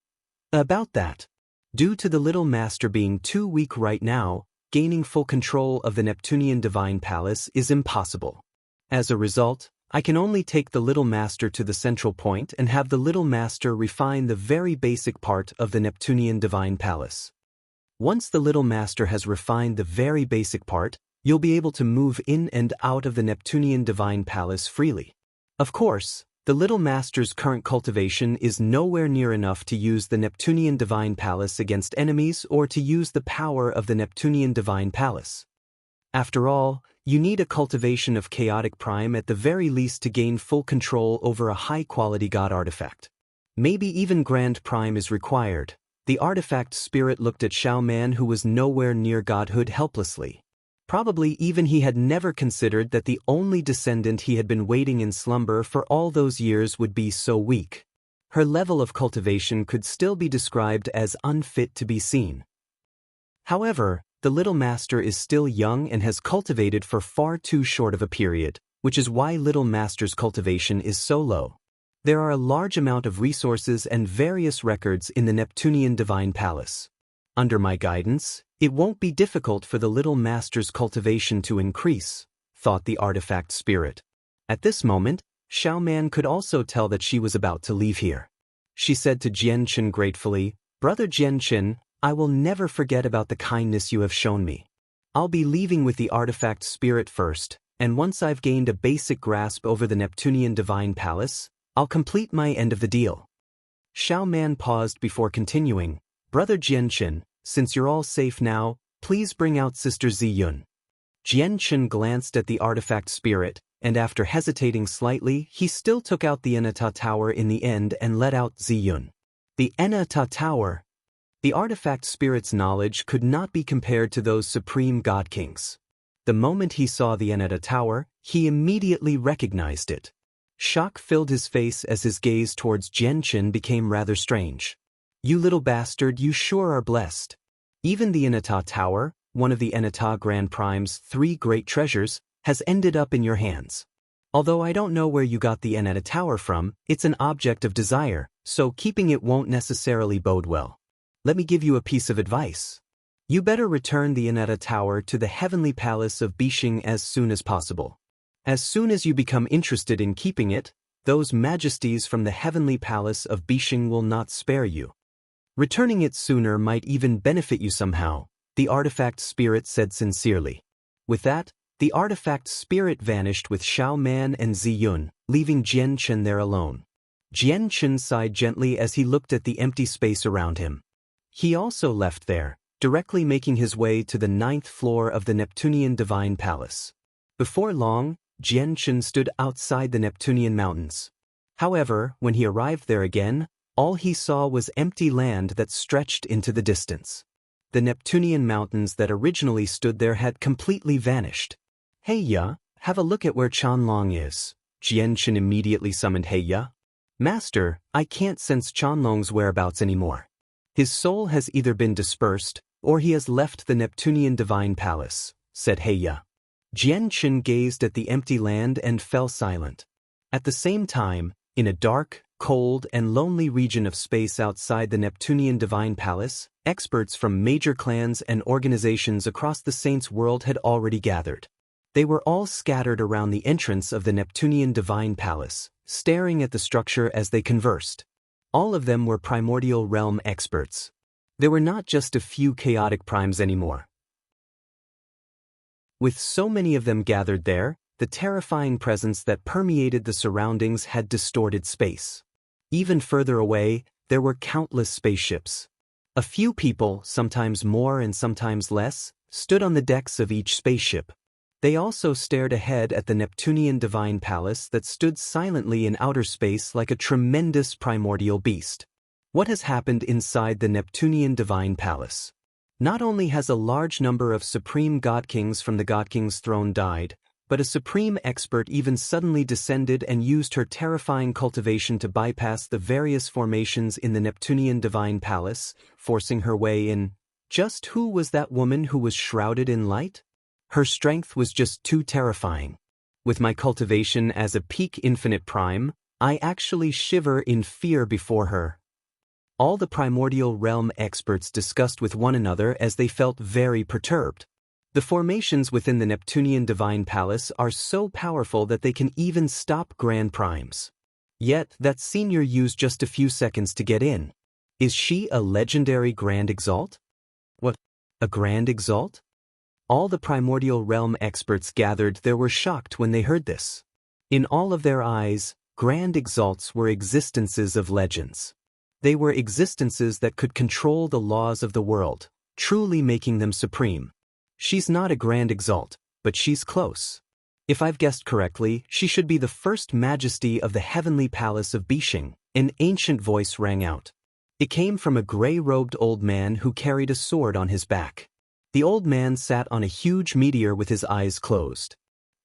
"About that. Due to the little master being too weak right now, gaining full control of the Neptunian Divine Palace is impossible. As a result, I can only take the little master to the central point and have the little master refine the very basic part of the Neptunian Divine Palace. Once the little master has refined the very basic part, you'll be able to move in and out of the Neptunian Divine Palace freely. Of course, the little master's current cultivation is nowhere near enough to use the Neptunian Divine Palace against enemies or to use the power of the Neptunian Divine Palace. After all, you need a cultivation of chaotic prime at the very least to gain full control over a high-quality god artifact. Maybe even Grand Prime is required. The artifact spirit looked at Xiao Man, who was nowhere near godhood, helplessly. Probably even he had never considered that the only descendant he had been waiting in slumber for all those years would be so weak. Her level of cultivation could still be described as unfit to be seen. However, the little master is still young and has cultivated for far too short of a period, which is why little master's cultivation is so low. There are a large amount of resources and various records in the Neptunian Divine Palace. Under my guidance, it won't be difficult for the little master's cultivation to increase, thought the artifact spirit. At this moment, Xiao Man could also tell that she was about to leave here. She said to Jianchen gratefully, "Brother Jianchen, I will never forget about the kindness you have shown me. I'll be leaving with the artifact spirit first, and once I've gained a basic grasp over the Neptunian Divine Palace, I'll complete my end of the deal." Xiao Man paused before continuing, "Brother Jianchen, since you're all safe now, please bring out Sister Ziyun." Jianchen glanced at the artifact spirit, and after hesitating slightly, he still took out the Enata Tower in the end and let out Ziyun. The Enata Tower. The artifact spirit's knowledge could not be compared to those supreme god kings. The moment he saw the Enata Tower, he immediately recognized it. Shock filled his face as his gaze towards Jianchen became rather strange. "You little bastard, you sure are blessed. Even the Enata Tower, one of the Enata Grand Prime's 3 great treasures, has ended up in your hands. Although I don't know where you got the Enata Tower from, it's an object of desire, so keeping it won't necessarily bode well. Let me give you a piece of advice. You better return the Enata Tower to the heavenly palace of Bixing as soon as possible. As soon as you become interested in keeping it, those majesties from the heavenly palace of Bixing will not spare you. Returning it sooner might even benefit you somehow," the artifact spirit said sincerely. With that, the artifact spirit vanished with Xiao Man and Ziyun, leaving Jianchen there alone. Jianchen sighed gently as he looked at the empty space around him. He also left there, directly making his way to the 9th floor of the Neptunian Divine Palace. Before long, Jianchen stood outside the Neptunian mountains. However, when he arrived there again, all he saw was empty land that stretched into the distance. The Neptunian mountains that originally stood there had completely vanished. "Hey ya, have a look at where Chanlong is." Jianchen immediately summoned Hey ya. "Master, I can't sense Chanlong's whereabouts anymore. His soul has either been dispersed, or he has left the Neptunian Divine Palace," said Heya. Jianchen gazed at the empty land and fell silent. At the same time, in a dark, cold, and lonely region of space outside the Neptunian Divine Palace, experts from major clans and organizations across the Saints' world had already gathered. They were all scattered around the entrance of the Neptunian Divine Palace, staring at the structure as they conversed. All of them were primordial realm experts. There were not just a few chaotic primes anymore. With so many of them gathered there, the terrifying presence that permeated the surroundings had distorted space. Even further away, there were countless spaceships. A few people, sometimes more and sometimes less, stood on the decks of each spaceship. They also stared ahead at the Neptunian Divine Palace that stood silently in outer space like a tremendous primordial beast. What has happened inside the Neptunian Divine Palace? Not only has a large number of supreme god kings from the God King's throne died, but a supreme expert even suddenly descended and used her terrifying cultivation to bypass the various formations in the Neptunian Divine Palace, forcing her way in. Just who was that woman who was shrouded in light? Her strength was just too terrifying. With my cultivation as a peak infinite prime, I actually shiver in fear before her. All the primordial realm experts discussed with one another as they felt very perturbed. The formations within the Neptunian Divine Palace are so powerful that they can even stop grand primes. Yet, that senior used just a few seconds to get in. Is she a legendary Grand Exalt? What? A Grand Exalt? All the primordial realm experts gathered there were shocked when they heard this. In all of their eyes, Grand Exalts were existences of legends. They were existences that could control the laws of the world, truly making them supreme. She's not a Grand Exalt, but she's close. If I've guessed correctly, she should be the first majesty of the heavenly palace of Bixing, An ancient voice rang out. It came from a gray-robed old man who carried a sword on his back. The old man sat on a huge meteor with his eyes closed.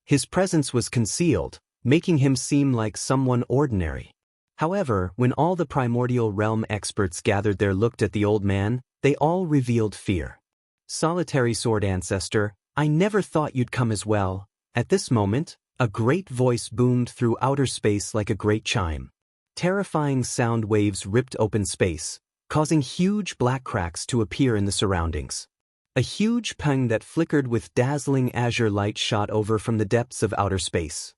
His presence was concealed, making him seem like someone ordinary. However, when all the primordial realm experts gathered there looked at the old man, they all revealed fear. Solitary Sword Ancestor, I never thought you'd come as well. At this moment, a great voice boomed through outer space like a great chime. Terrifying sound waves ripped open space, causing huge black cracks to appear in the surroundings. A huge peng that flickered with dazzling azure light shot over from the depths of outer space.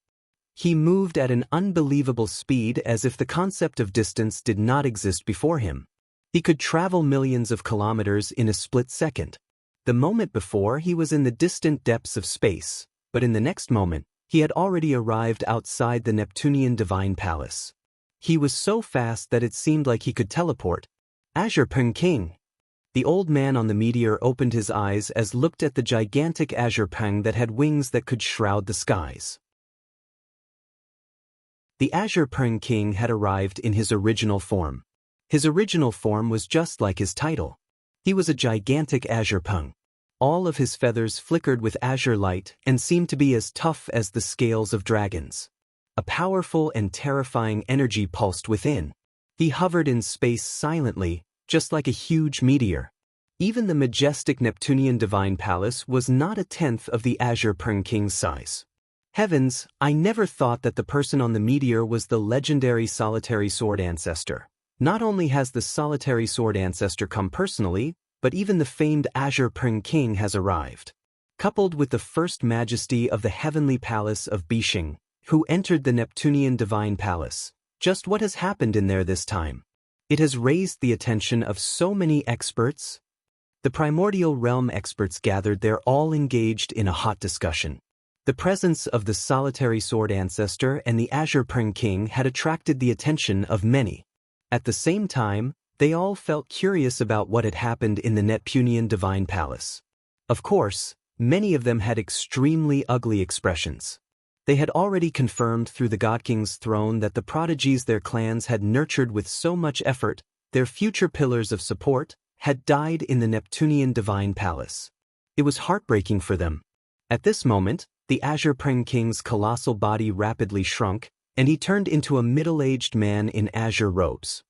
He moved at an unbelievable speed as if the concept of distance did not exist before him. He could travel millions of kilometers in a split second. The moment before, he was in the distant depths of space, but in the next moment, he had already arrived outside the Neptunian Divine Palace. He was so fast that it seemed like he could teleport. Azure Peng King. The old man on the meteor opened his eyes as looked at the gigantic Azure Peng that had wings that could shroud the skies. The Azure Peng King had arrived in his original form. His original form was just like his title. He was a gigantic Azure Peng. All of his feathers flickered with azure light and seemed to be as tough as the scales of dragons. A powerful and terrifying energy pulsed within. He hovered in space silently, just like a huge meteor. Even the majestic Neptunian Divine Palace was not a tenth of the Azure Peng King's size. Heavens, I never thought that the person on the meteor was the legendary Solitary Sword Ancestor. Not only has the Solitary Sword Ancestor come personally, but even the famed Azure Peng King has arrived. Coupled with the first majesty of the heavenly palace of Bishing, who entered the Neptunian Divine Palace. Just what has happened in there this time? It has raised the attention of so many experts. The primordial realm experts gathered there all engaged in a hot discussion. The presence of the Solitary Sword Ancestor and the Azure Peng King had attracted the attention of many. At the same time, they all felt curious about what had happened in the Neptunian Divine Palace. Of course, many of them had extremely ugly expressions. They had already confirmed through the God King's throne that the prodigies their clans had nurtured with so much effort, their future pillars of support, had died in the Neptunian Divine Palace. It was heartbreaking for them. At this moment, the Azure Peng King's colossal body rapidly shrunk, and he turned into a middle-aged man in azure robes.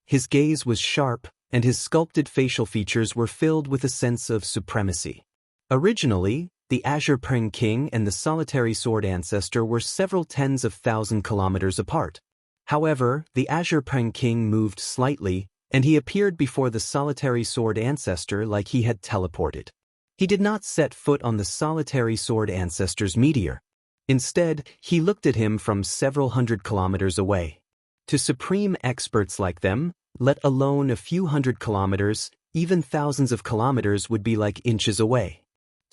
His gaze was sharp, and his sculpted facial features were filled with a sense of supremacy. Originally, the Azure Peng King and the Solitary Sword Ancestor were several tens of thousand kilometers apart. However, the Azure Peng King moved slightly, and he appeared before the Solitary Sword Ancestor like he had teleported. He did not set foot on the Solitary Sword Ancestor's meteor. Instead, he looked at him from several hundred kilometers away. To supreme experts like them, let alone a few hundred kilometers, even thousands of kilometers would be like inches away.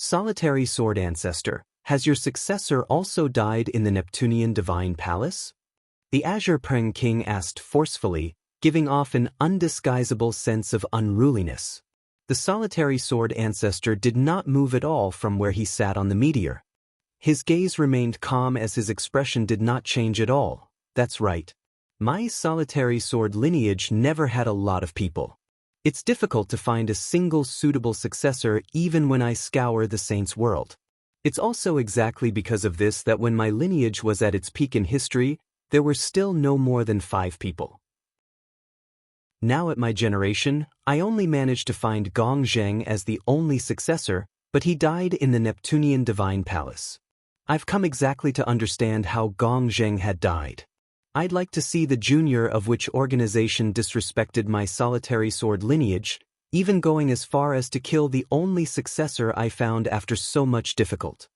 Solitary Sword Ancestor, has your successor also died in the Neptunian Divine Palace? The Azure Peng King asked forcefully, giving off an undisguisable sense of unruliness. The Solitary Sword Ancestor did not move at all from where he sat on the meteor. His gaze remained calm as his expression did not change at all. That's right. My Solitary Sword lineage never had a lot of people. It's difficult to find a single suitable successor even when I scour the Saints' world. It's also exactly because of this that when my lineage was at its peak in history, there were still no more than 5 people. Now at my generation, I only managed to find Gong Zheng as the only successor, but he died in the Neptunian Divine Palace. I've come exactly to understand how Gong Zheng had died. I'd like to see the junior of which organization disrespected my Solitary Sword lineage, even going as far as to kill the only successor I found after so much difficult.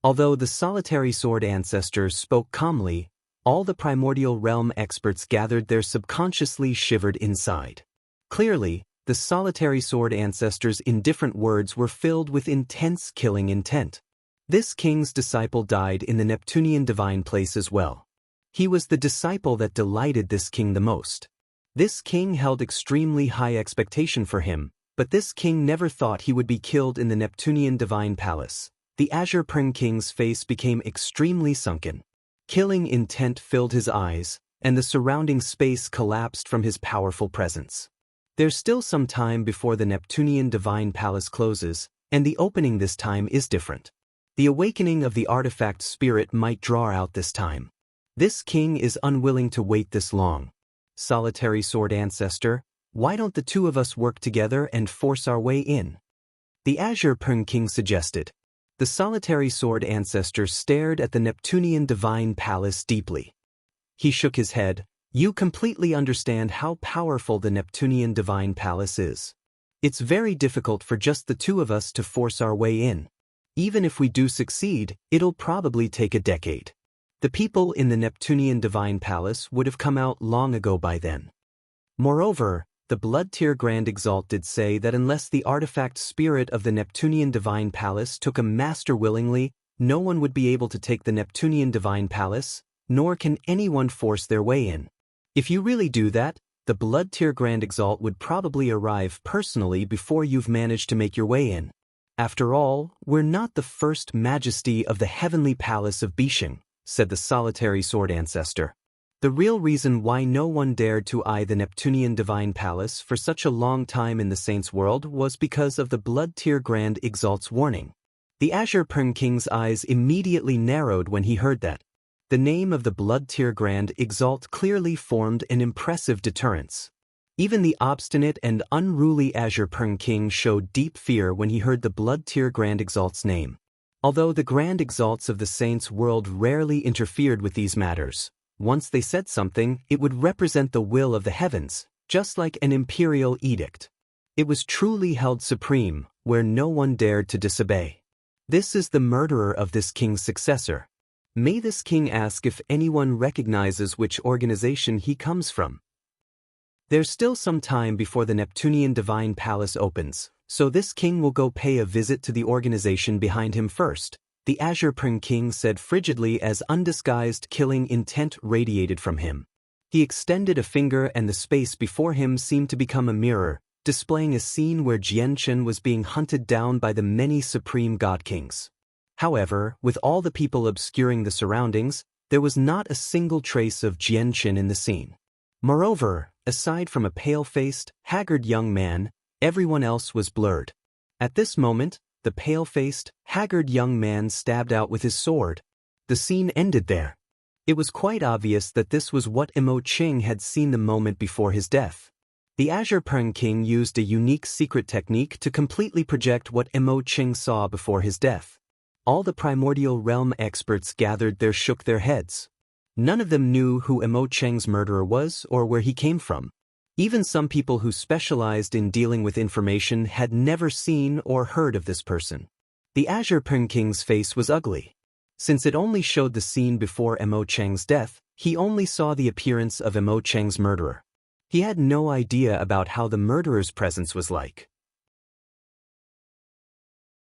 Although the Solitary Sword Ancestor spoke calmly, all the primordial realm experts gathered there subconsciously shivered inside. Clearly, the Solitary Sword Ancestor's indifferent words were filled with intense killing intent. This king's disciple died in the Neptunian Divine Place as well. He was the disciple that delighted this king the most. This king held extremely high expectation for him, but this king never thought he would be killed in the Neptunian Divine Palace. The Azure Peng King's face became extremely sunken. Killing intent filled his eyes, and the surrounding space collapsed from his powerful presence. There's still some time before the Neptunian Divine Palace closes, and the opening this time is different. The awakening of the artifact spirit might draw out this time. This king is unwilling to wait this long. Solitary Sword Ancestor, why don't the two of us work together and force our way in? The Azure Pung King suggested. The Solitary Sword Ancestor stared at the Neptunian Divine Palace deeply. He shook his head. You completely understand how powerful the Neptunian Divine Palace is. It's very difficult for just the two of us to force our way in. Even if we do succeed, it'll probably take a decade. The people in the Neptunian Divine Palace would have come out long ago by then. Moreover, the Blood Tier Grand Exalt did say that unless the artifact spirit of the Neptunian Divine Palace took a master willingly, no one would be able to take the Neptunian Divine Palace, nor can anyone force their way in. If you really do that, the Blood Tier Grand Exalt would probably arrive personally before you've managed to make your way in. After all, we're not the first majesty of the heavenly palace of Bishing, said the Solitary Sword Ancestor. The real reason why no one dared to eye the Neptunian Divine Palace for such a long time in the Saints' world was because of the Blood Tier Grand Exalt's warning. The Azure Pung King's eyes immediately narrowed when he heard that. The name of the Blood Tier Grand Exalt clearly formed an impressive deterrence. Even the obstinate and unruly Azure Pung King showed deep fear when he heard the Blood Tier Grand Exalt's name. Although the Grand Exalts of the Saints' world rarely interfered with these matters, once they said something, it would represent the will of the heavens, just like an imperial edict. It was truly held supreme, where no one dared to disobey. This is the murderer of this king's successor. May this king ask if anyone recognizes which organization he comes from. There's still some time before the Neptunian Divine Palace opens, so this king will go pay a visit to the organization behind him first, the Azure Pung King said frigidly as undisguised killing intent radiated from him. He extended a finger and the space before him seemed to become a mirror, displaying a scene where Jianchen was being hunted down by the many supreme god kings. However, with all the people obscuring the surroundings, there was not a single trace of Jianchen in the scene. Moreover, aside from a pale-faced, haggard young man, everyone else was blurred. At this moment, the pale-faced, haggard young man stabbed out with his sword. The scene ended there. It was quite obvious that this was what Emo Ching had seen the moment before his death. The Azure Pung King used a unique secret technique to completely project what Emo Ching saw before his death. All the primordial realm experts gathered there shook their heads. None of them knew who Emo Cheng's murderer was or where he came from. Even some people who specialized in dealing with information had never seen or heard of this person. The Azure Pung King's face was ugly. Since it only showed the scene before Emo Cheng's death, he only saw the appearance of Emo Cheng's murderer. He had no idea about how the murderer's presence was like.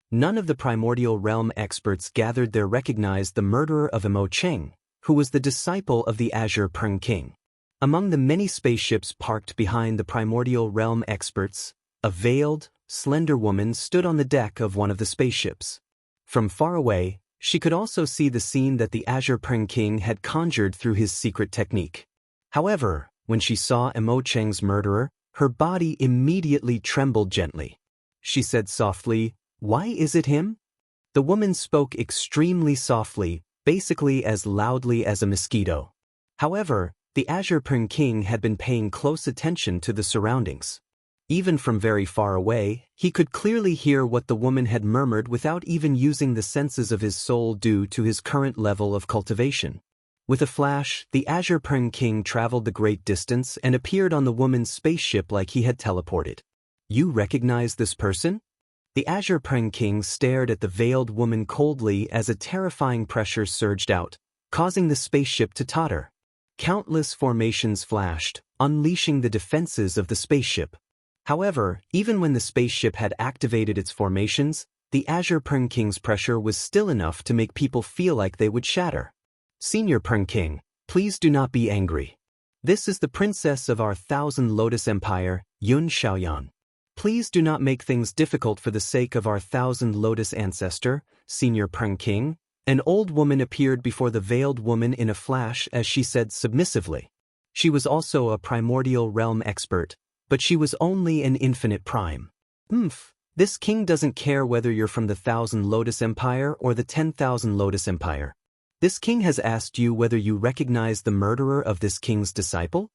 None of the primordial realm experts gathered there recognized the murderer of Emo Cheng, who was the disciple of the Azure Pung King. Among the many spaceships parked behind the primordial realm experts, a veiled, slender woman stood on the deck of one of the spaceships. From far away, she could also see the scene that the Azure Pung King had conjured through his secret technique. However, when she saw Emo Cheng's murderer, her body immediately trembled gently. She said softly, "Why is it him?" The woman spoke extremely softly, basically as loudly as a mosquito. However, the Azure Pung King had been paying close attention to the surroundings. Even from very far away, he could clearly hear what the woman had murmured without even using the senses of his soul due to his current level of cultivation. With a flash, the Azure Pung King traveled the great distance and appeared on the woman's spaceship like he had teleported. "You recognize this person?" The Azure Pung King stared at the veiled woman coldly as a terrifying pressure surged out, causing the spaceship to totter. Countless formations flashed, unleashing the defenses of the spaceship. However, even when the spaceship had activated its formations, the Azure Pung King's pressure was still enough to make people feel like they would shatter. "Senior Pung King, please do not be angry. This is the princess of our Thousand Lotus Empire, Yun Xiaoyan. Please do not make things difficult for the sake of our Thousand Lotus ancestor, Senior Pung King," An old woman appeared before the veiled woman in a flash as she said submissively. She was also a primordial realm expert, but she was only an infinite prime. This king doesn't care whether you're from the 1,000 Lotus Empire or the 10,000 Lotus Empire. This king has asked you whether you recognize the murderer of this king's disciple?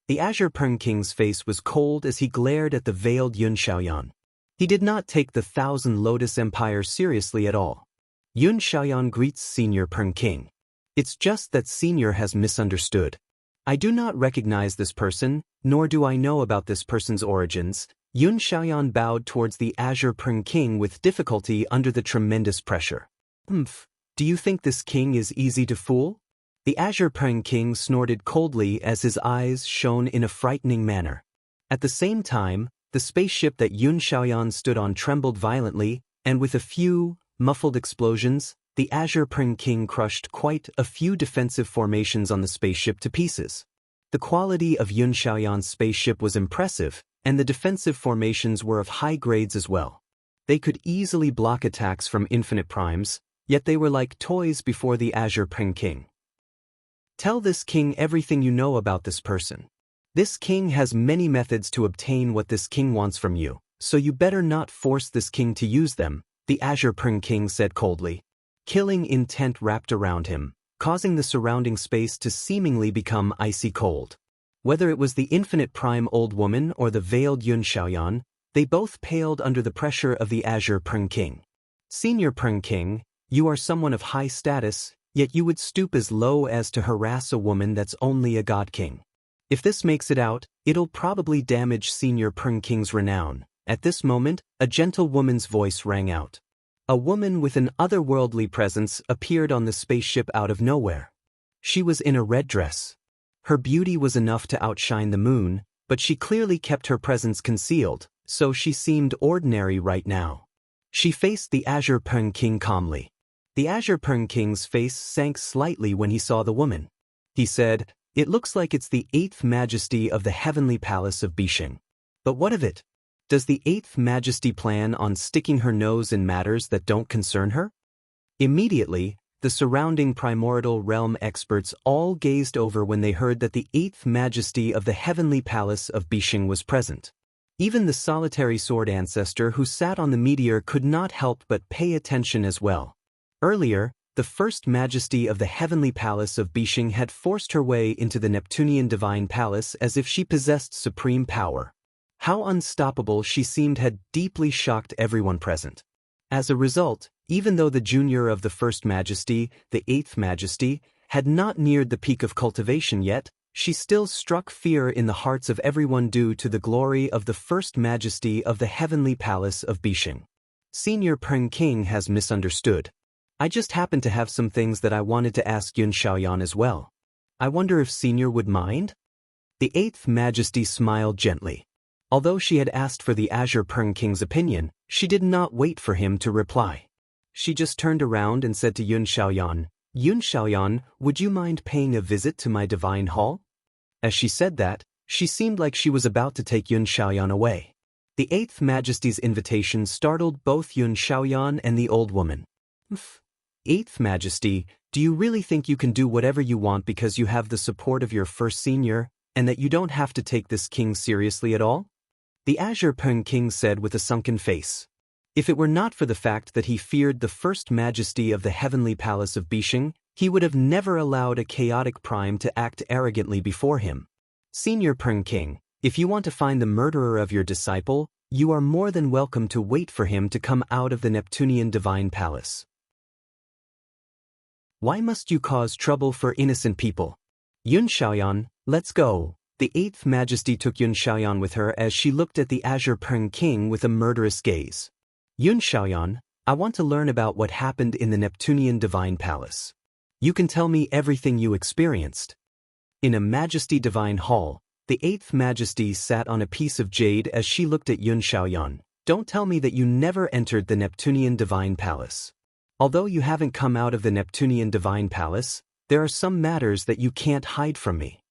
The Azure Peng King's face was cold as he glared at the veiled Yun Xiaoyan. He did not take the 1,000 Lotus Empire seriously at all. Yun Xiaoyan greets Senior Peng King. It's just that Senior has misunderstood. I do not recognize this person, nor do I know about this person's origins. Yun Xiaoyan bowed towards the Azure Peng King with difficulty under the tremendous pressure. Do you think this king is easy to fool? The Azure Peng King snorted coldly as his eyes shone in a frightening manner. At the same time, the spaceship that Yun Xiaoyan stood on trembled violently, and with a few muffled explosions, the Azure Peng King crushed quite a few defensive formations on the spaceship to pieces. The quality of Yun Xiaoyan's spaceship was impressive, and the defensive formations were of high grades as well. They could easily block attacks from infinite primes, yet they were like toys before the Azure Peng King. Tell this king everything you know about this person. This king has many methods to obtain what this king wants from you, so you better not force this king to use them, the Azure Peng King said coldly. Killing intent wrapped around him, causing the surrounding space to seemingly become icy cold. Whether it was the infinite prime old woman or the veiled Yun Xiaoyan, they both paled under the pressure of the Azure Peng King. Senior Peng King, you are someone of high status, yet you would stoop as low as to harass a woman that's only a god king. If this makes it out, it'll probably damage Senior Peng King's renown. At this moment, a gentle woman's voice rang out. A woman with an otherworldly presence appeared on the spaceship out of nowhere. She was in a red dress. Her beauty was enough to outshine the moon, but she clearly kept her presence concealed, so she seemed ordinary right now. She faced the Azure Peng King calmly. The Azure Peng King's face sank slightly when he saw the woman. He said, "It looks like it's the 8th Majesty of the Heavenly Palace of Bixing. But what of it? Does the 8th Majesty plan on sticking her nose in matters that don't concern her?" Immediately, the surrounding primordial realm experts all gazed over when they heard that the 8th Majesty of the Heavenly Palace of Bixing was present. Even the solitary sword ancestor who sat on the meteor could not help but pay attention as well. Earlier, the First Majesty of the Heavenly Palace of Bixing had forced her way into the Neptunian Divine Palace as if she possessed supreme power. How unstoppable she seemed had deeply shocked everyone present. As a result, even though the junior of the First Majesty, the 8th Majesty, had not neared the peak of cultivation yet, she still struck fear in the hearts of everyone due to the glory of the First Majesty of the Heavenly Palace of Bixing. Senior Peng King has misunderstood. I just happened to have some things that I wanted to ask Yun Xiaoyan as well. I wonder if Senior would mind? The 8th Majesty smiled gently. Although she had asked for the Azure Peng King's opinion, she did not wait for him to reply. She just turned around and said to Yun Xiaoyan, "Yun Xiaoyan, would you mind paying a visit to my divine hall?" As she said that, she seemed like she was about to take Yun Xiaoyan away. The 8th Majesty's invitation startled both Yun Xiaoyan and the old woman. 8th Majesty, do you really think you can do whatever you want because you have the support of your first senior, and that you don't have to take this king seriously at all? The Azure Peng King said with a sunken face. If it were not for the fact that he feared the First Majesty of the Heavenly Palace of Bixing, he would have never allowed a chaotic prime to act arrogantly before him. Senior Peng King, if you want to find the murderer of your disciple, you are more than welcome to wait for him to come out of the Neptunian Divine Palace. Why must you cause trouble for innocent people? Yun Xiaoyan, let's go. The 8th Majesty took Yun Xiaoyan with her as she looked at the Azure Peng King with a murderous gaze. Yun Xiaoyan, I want to learn about what happened in the Neptunian Divine Palace. You can tell me everything you experienced. In a Majesty Divine Hall, the 8th Majesty sat on a piece of jade as she looked at Yun Xiaoyan. Don't tell me that you never entered the Neptunian Divine Palace. Although you haven't come out of the Neptunian Divine Palace, there are some matters that you can't hide from me.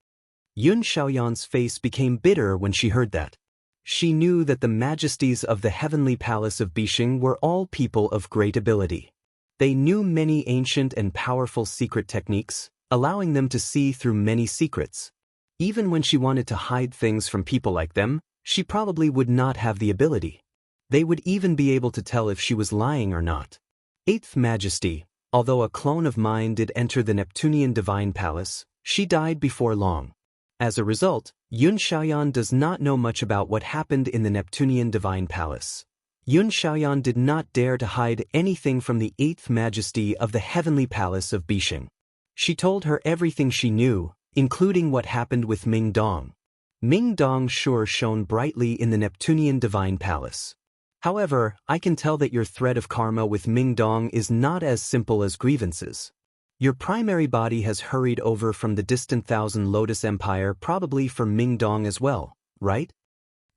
Yun Xiaoyan's face became bitter when she heard that. She knew that the majesties of the Heavenly Palace of Bixing were all people of great ability. They knew many ancient and powerful secret techniques, allowing them to see through many secrets. Even when she wanted to hide things from people like them, she probably would not have the ability. They would even be able to tell if she was lying or not. Eighth Majesty, although a clone of mine did enter the Neptunian Divine Palace, she died before long. As a result, Yun Xiaoyan does not know much about what happened in the Neptunian Divine Palace. Yun Xiaoyan did not dare to hide anything from the Eighth Majesty of the Heavenly Palace of Bishing. She told her everything she knew, including what happened with Ming Dong. Ming Dong sure shone brightly in the Neptunian Divine Palace. However, I can tell that your thread of karma with Ming Dong is not as simple as grievances. Your primary body has hurried over from the distant Thousand Lotus Empire, probably for Ming Dong as well, right?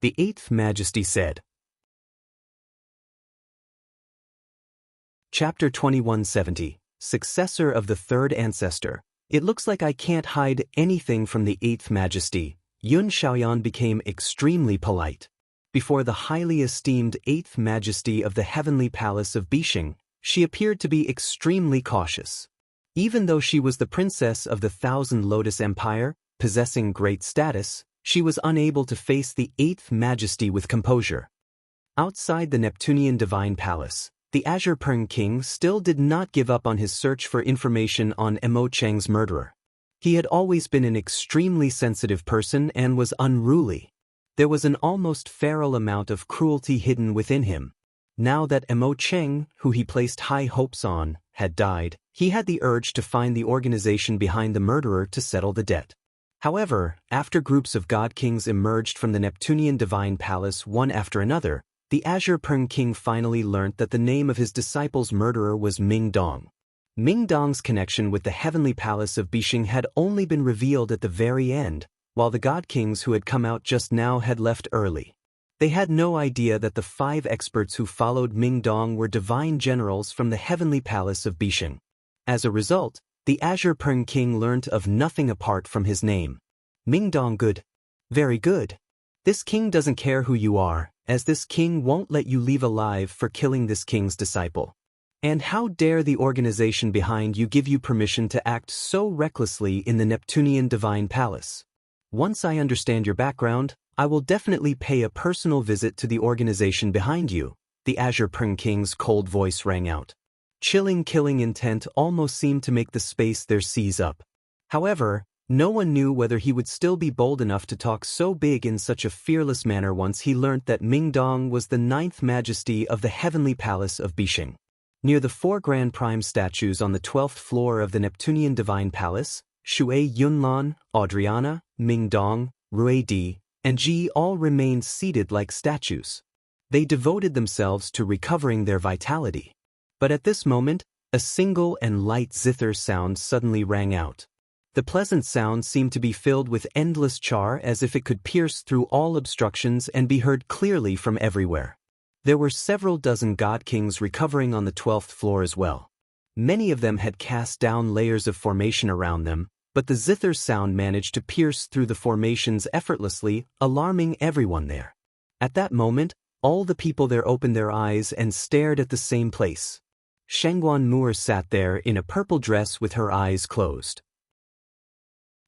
The Eighth Majesty said. Chapter 2170, Successor of the Third Ancestor. It looks like I can't hide anything from the Eighth Majesty. Yun Xiaoyan became extremely polite. Before the highly esteemed Eighth Majesty of the Heavenly Palace of Bishing, she appeared to be extremely cautious. Even though she was the princess of the Thousand Lotus Empire, possessing great status, she was unable to face the Eighth Majesty with composure. Outside the Neptunian Divine Palace, the Azure Peng King still did not give up on his search for information on Emo Cheng's murderer. He had always been an extremely sensitive person and was unruly. There was an almost feral amount of cruelty hidden within him. Now that Emo Cheng, who he placed high hopes on, had died, he had the urge to find the organization behind the murderer to settle the debt. However, after groups of god kings emerged from the Neptunian Divine Palace one after another, the Azure Peng King finally learnt that the name of his disciple's murderer was Ming Dong. Ming Dong's connection with the Heavenly Palace of Bishing had only been revealed at the very end, while the god kings who had come out just now had left early. They had no idea that the 5 experts who followed Ming Dong were divine generals from the Heavenly Palace of Bishing. As a result, the Azure Peng King learnt of nothing apart from his name. Ming Dong good. Very good. This king doesn't care who you are, as this king won't let you leave alive for killing this king's disciple. And how dare the organization behind you give you permission to act so recklessly in the Neptunian Divine Palace? Once I understand your background, I will definitely pay a personal visit to the organization behind you, the Azure Peng King's cold voice rang out. Chilling killing intent almost seemed to make the space there seize up. However, no one knew whether he would still be bold enough to talk so big in such a fearless manner once he learnt that Ming Dong was the 9th Majesty of the Heavenly Palace of Bishing. Near the 4 Grand Prime statues on the 12th floor of the Neptunian Divine Palace, Shui Yunlan, Audriana, Ming Dong, Rui Di, and Ji all remained seated like statues. They devoted themselves to recovering their vitality. But at this moment, a single and light zither sound suddenly rang out. The pleasant sound seemed to be filled with endless char, as if it could pierce through all obstructions and be heard clearly from everywhere. There were several dozen god kings recovering on the 12th floor as well. Many of them had cast down layers of formation around them, but the zither sound managed to pierce through the formations effortlessly, alarming everyone there. At that moment, all the people there opened their eyes and stared at the same place. Shengguan Mu'er sat there in a purple dress with her eyes closed.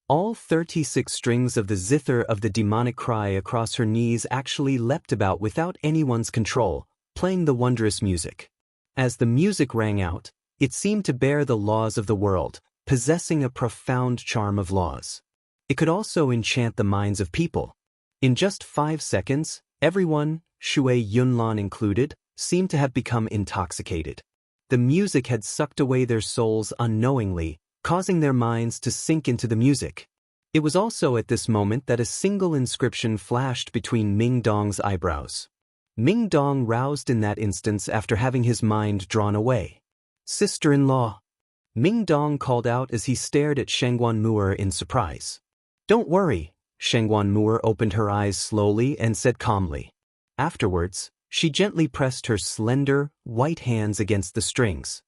All 36 strings of the zither of the demonic cry across her knees actually leapt about without anyone's control, playing the wondrous music. As the music rang out, it seemed to bear the laws of the world, possessing a profound charm of laws. It could also enchant the minds of people. In just 5 seconds, everyone, Shui Yunlan included, seemed to have become intoxicated. The music had sucked away their souls unknowingly, causing their minds to sink into the music. It was also at this moment that a single inscription flashed between Ming Dong's eyebrows. Ming Dong roused in that instance after having his mind drawn away. Sister-in-law. Ming Dong called out as he stared at Shengguan Mu'er in surprise. Don't worry. Shengguan Mu'er opened her eyes slowly and said calmly. Afterwards, she gently pressed her slender, white hands against the strings.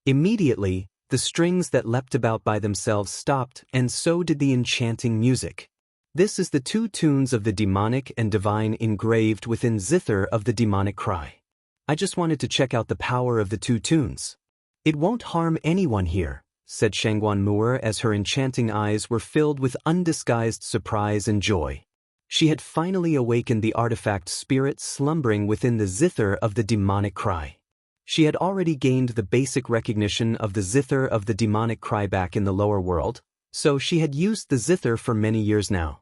Immediately, the strings that leapt about by themselves stopped, and so did the enchanting music. This is the 2 tunes of the demonic and divine engraved within zither of the demonic cry. I just wanted to check out the power of the 2 tunes. "It won't harm anyone here," said Shangguan Mu'er as her enchanting eyes were filled with undisguised surprise and joy. She had finally awakened the artifact spirit slumbering within the zither of the demonic cry. She had already gained the basic recognition of the zither of the demonic cry back in the lower world, so she had used the zither for many years now.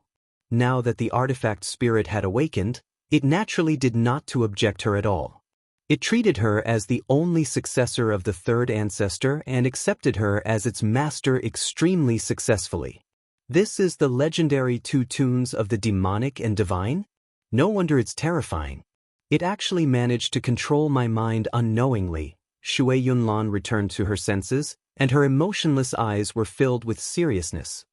Now that the artifact spirit had awakened, it naturally did not to object her at all. It treated her as the only successor of the third ancestor and accepted her as its master extremely successfully. This is the legendary two tunes of the demonic and divine? No wonder it's terrifying. It actually managed to control my mind unknowingly. Shui Yunlan returned to her senses, and her emotionless eyes were filled with seriousness.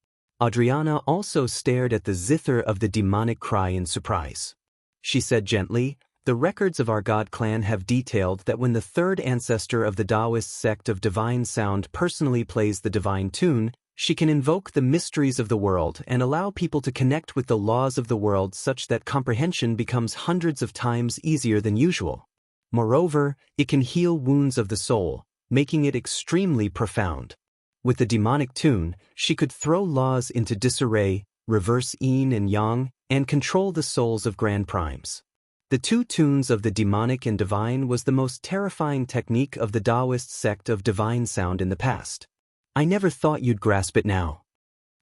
Adriana also stared at the zither of the demonic cry in surprise. She said gently, "The records of our God clan have detailed that when the third ancestor of the Taoist sect of divine sound personally plays the divine tune, she can invoke the mysteries of the world and allow people to connect with the laws of the world such that comprehension becomes hundreds of times easier than usual. Moreover, it can heal wounds of the soul, making it extremely profound. With the demonic tune, she could throw laws into disarray, reverse yin and yang, and control the souls of grand primes. The two tunes of the demonic and divine was the most terrifying technique of the Taoist sect of divine sound in the past. I never thought you'd grasp it now."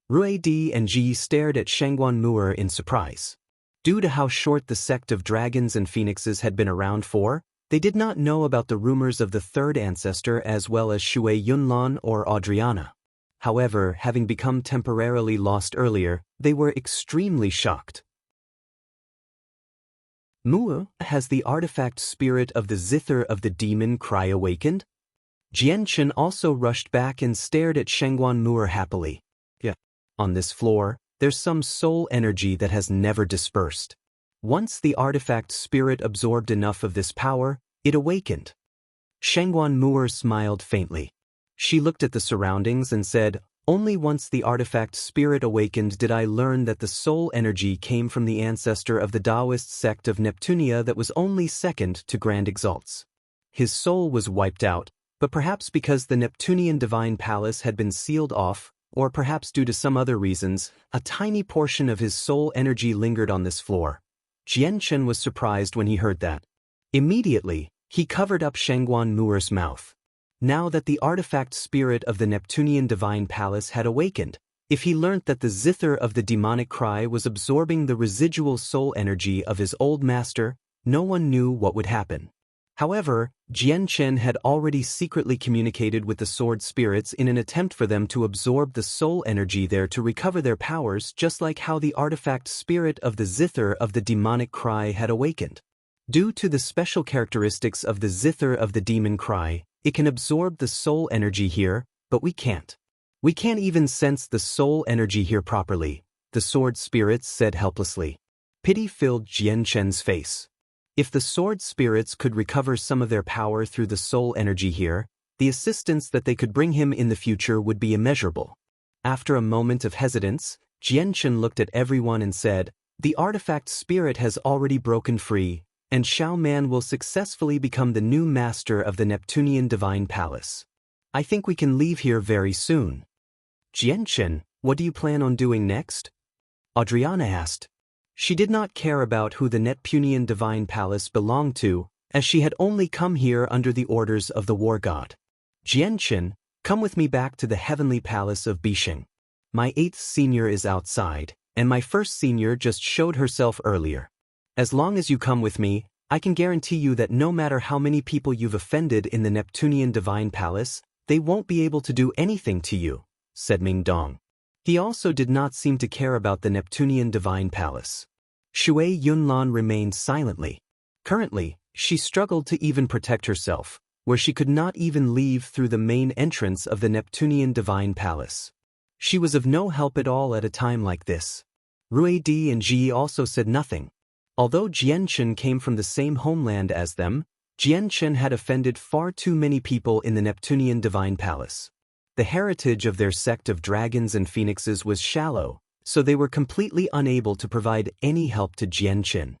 Rui Di and Ji stared at Shangguan Mu'er in surprise. Due to how short the sect of dragons and phoenixes had been around for, they did not know about the rumors of the third ancestor as well as Shui Yunlan or Adriana. However, having become temporarily lost earlier, they were extremely shocked. "Mu'er, has the artifact spirit of the zither of the demon cry awakened?" Jianchen also rushed back and stared at Shangguan Mu'er happily. "Yeah. On this floor, there's some soul energy that has never dispersed. Once the artifact spirit absorbed enough of this power, it awakened." Shangguan Mu'er smiled faintly. She looked at the surroundings and said, "Only once the artifact spirit awakened did I learn that the soul energy came from the ancestor of the Taoist sect of Neptunia that was only second to Grand Exalts. His soul was wiped out, but perhaps because the Neptunian divine palace had been sealed off, or perhaps due to some other reasons, a tiny portion of his soul energy lingered on this floor." Jianchen was surprised when he heard that. Immediately, he covered up Shangguan Mu'er's mouth. Now that the artifact spirit of the Neptunian divine palace had awakened, if he learnt that the zither of the demonic cry was absorbing the residual soul energy of his old master, no one knew what would happen. However, Jianchen had already secretly communicated with the sword spirits in an attempt for them to absorb the soul energy there to recover their powers, just like how the artifact spirit of the zither of the demonic cry had awakened. Due to the special characteristics of the zither of the demon cry, it can absorb the soul energy here, but we can't. We can't even sense the soul energy here properly, the sword spirits said helplessly. Pity filled Jianchen's face. If the sword spirits could recover some of their power through the soul energy here, the assistance that they could bring him in the future would be immeasurable. After a moment of hesitance, Jianchen looked at everyone and said, "The artifact spirit has already broken free, and Xiao Man will successfully become the new master of the Neptunian Divine Palace. I think we can leave here very soon." "Jianchen, what do you plan on doing next?" Adriana asked. She did not care about who the Neptunian Divine Palace belonged to, as she had only come here under the orders of the war god. "Jianchen, come with me back to the heavenly palace of Bisheng. My 8th senior is outside, and my 1st senior just showed herself earlier. As long as you come with me, I can guarantee you that no matter how many people you've offended in the Neptunian Divine Palace, they won't be able to do anything to you," said Ming Dong. He also did not seem to care about the Neptunian Divine Palace. Shui Yunlan remained silently. Currently, she struggled to even protect herself, where she could not even leave through the main entrance of the Neptunian Divine Palace. She was of no help at all at a time like this. Rui Di and Ji also said nothing. Although Jianchen came from the same homeland as them, Jianchen had offended far too many people in the Neptunian Divine Palace. The heritage of their sect of dragons and phoenixes was shallow, so they were completely unable to provide any help to Jianchen.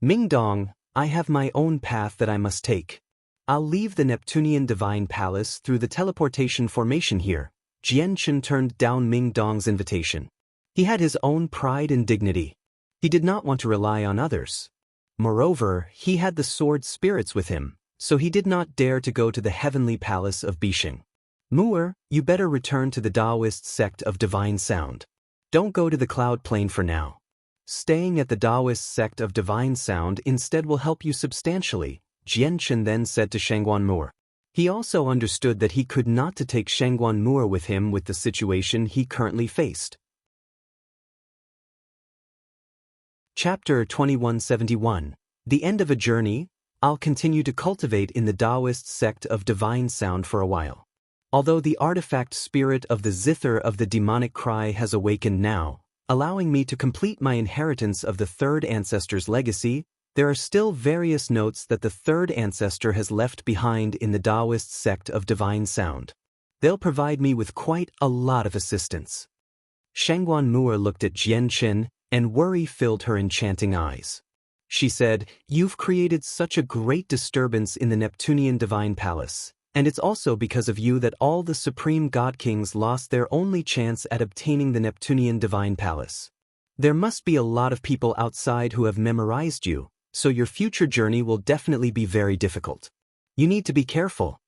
"Ming Dong, I have my own path that I must take. I'll leave the Neptunian Divine Palace through the teleportation formation here. Jianchen turned down Ming Dong's invitation. He had his own pride and dignity. He did not want to rely on others. Moreover, he had the sword spirits with him, so he did not dare to go to the heavenly palace of Bishing. Mu'er, you better return to the Taoist sect of Divine Sound. Don't go to the cloud plane for now. Staying at the Taoist sect of Divine Sound instead will help you substantially, Jianchen then said to Shangguan Mu'er. He also understood that he could not to take Shangguan Mu'er with him with the situation he currently faced. Chapter 2171. The End of a Journey. I'll continue to cultivate in the Taoist sect of Divine Sound for a while. Although the artifact spirit of the zither of the demonic cry has awakened now, allowing me to complete my inheritance of the third ancestor's legacy, there are still various notes that the third ancestor has left behind in the Taoist sect of Divine Sound. They'll provide me with quite a lot of assistance. Shangguan Mu'er looked at Jianchen, and worry filled her enchanting eyes. She said, "You've created such a great disturbance in the Neptunian Divine Palace, and it's also because of you that all the Supreme God Kings lost their only chance at obtaining the Neptunian Divine Palace. There must be a lot of people outside who have memorized you, so your future journey will definitely be very difficult. You need to be careful."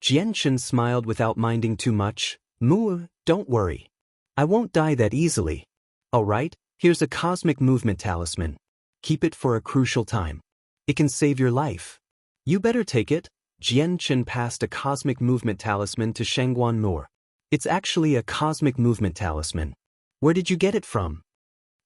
Jianchen smiled without minding too much. "Mu'er, don't worry. I won't die that easily. All right, here's a cosmic movement talisman. Keep it for a crucial time. It can save your life. You better take it." Jianchen passed a cosmic movement talisman to Shangguan Mu'er. "It's actually a cosmic movement talisman. Where did you get it from?"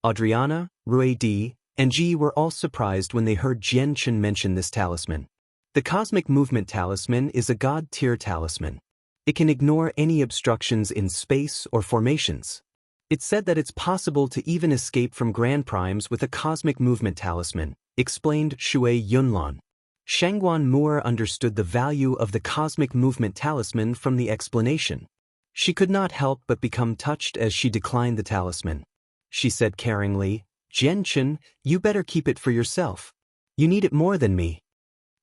Adriana, Ruedi, and Ji were all surprised when they heard Jianchen mention this talisman. The cosmic movement talisman is a god-tier talisman. It can ignore any obstructions in space or formations. It's said that it's possible to even escape from grand primes with a cosmic movement talisman, explained Shui Yunlan. Shangguan Mu'er understood the value of the cosmic movement talisman from the explanation. She could not help but become touched as she declined the talisman. She said caringly, "Jianchen, you better keep it for yourself. You need it more than me.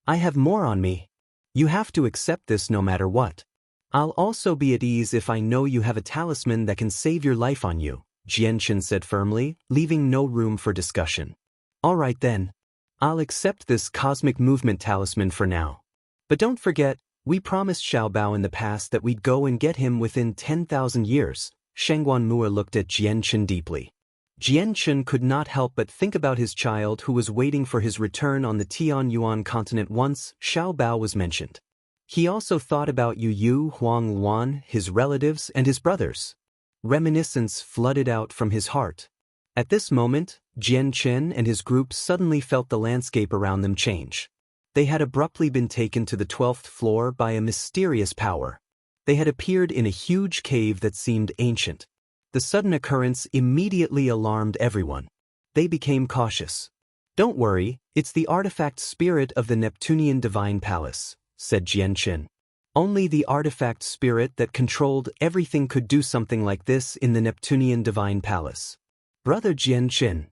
I have more on me. You have to accept this no matter what. I'll also be at ease if I know you have a talisman that can save your life on you," Jianchen said firmly, leaving no room for discussion. "All right then. I'll accept this cosmic movement talisman for now. But don't forget, we promised Xiaobao in the past that we'd go and get him within 10,000 years. Shangguan Mu'er looked at Jianchen deeply. Jianchen could not help but think about his child who was waiting for his return on the Tianyuan continent once Xiaobao was mentioned. He also thought about Yu Huangluan, his relatives, and his brothers. Reminiscence flooded out from his heart. At this moment, Jianchen and his group suddenly felt the landscape around them change. They had abruptly been taken to the 12th floor by a mysterious power. They had appeared in a huge cave that seemed ancient. The sudden occurrence immediately alarmed everyone. They became cautious. "Don't worry, it's the artifact spirit of the Neptunian Divine Palace," said Jianchen. "Only the artifact spirit that controlled everything could do something like this in the Neptunian Divine Palace. Brother Jianchen."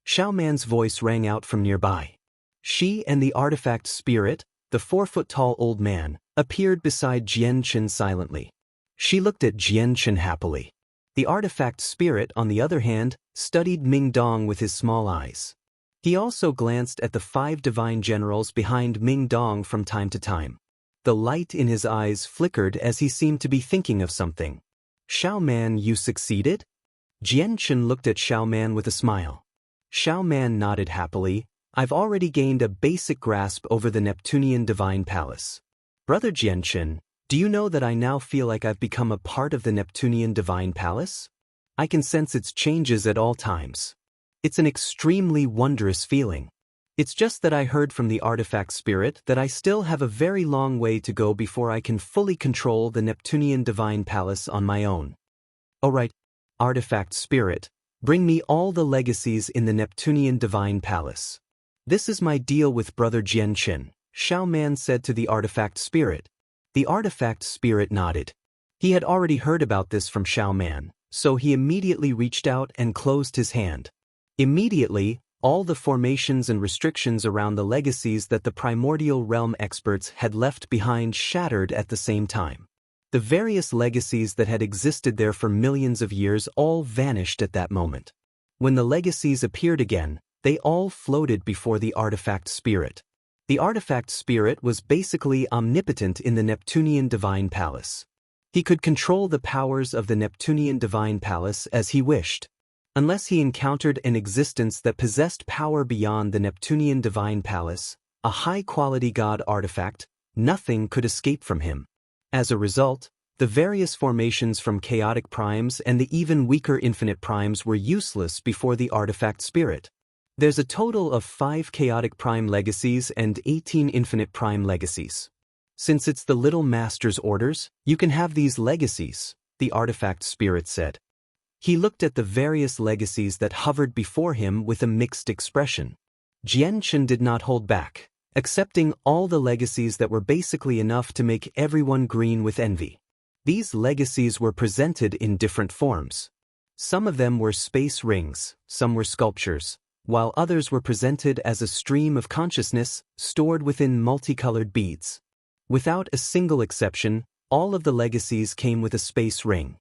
Xiaoman's voice rang out from nearby. She and the artifact spirit, the 4-foot-tall old man, appeared beside Jianchen silently. She looked at Jianchen happily. The artifact spirit, on the other hand, studied Ming Dong with his small eyes. He also glanced at the 5 divine generals behind Ming Dong from time to time. The light in his eyes flickered as he seemed to be thinking of something. "Xiaoman, you succeeded?" Jianchen looked at Xiaoman with a smile. Xiaoman nodded happily. "I've already gained a basic grasp over the Neptunian Divine Palace. Brother Jianchen, do you know that I now feel like I've become a part of the Neptunian Divine Palace? I can sense its changes at all times. It's an extremely wondrous feeling. It's just that I heard from the artifact spirit that I still have a very long way to go before I can fully control the Neptunian Divine Palace on my own." "All right, artifact spirit, bring me all the legacies in the Neptunian Divine Palace. This is my deal with Brother Jianchen," Xiaoman said to the artifact spirit. The artifact spirit nodded. He had already heard about this from Xiaoman, so he immediately reached out and closed his hand. Immediately, all the formations and restrictions around the legacies that the primordial realm experts had left behind shattered at the same time. The various legacies that had existed there for millions of years all vanished at that moment. When the legacies appeared again, they all floated before the artifact spirit. The artifact spirit was basically omnipotent in the Neptunian Divine Palace. He could control the powers of the Neptunian Divine Palace as he wished. Unless he encountered an existence that possessed power beyond the Neptunian Divine Palace, a high-quality god artifact, nothing could escape from him. As a result, the various formations from chaotic primes and the even weaker infinite primes were useless before the artifact spirit. There's a total of 5 chaotic prime legacies and 18 infinite prime legacies. Since it's the Little Master's orders, you can have these legacies, the artifact spirit said. He looked at the various legacies that hovered before him with a mixed expression. Jianchen did not hold back, accepting all the legacies that were basically enough to make everyone green with envy. These legacies were presented in different forms. Some of them were space rings, some were sculptures, while others were presented as a stream of consciousness stored within multicolored beads. Without a single exception, all of the legacies came with a space ring.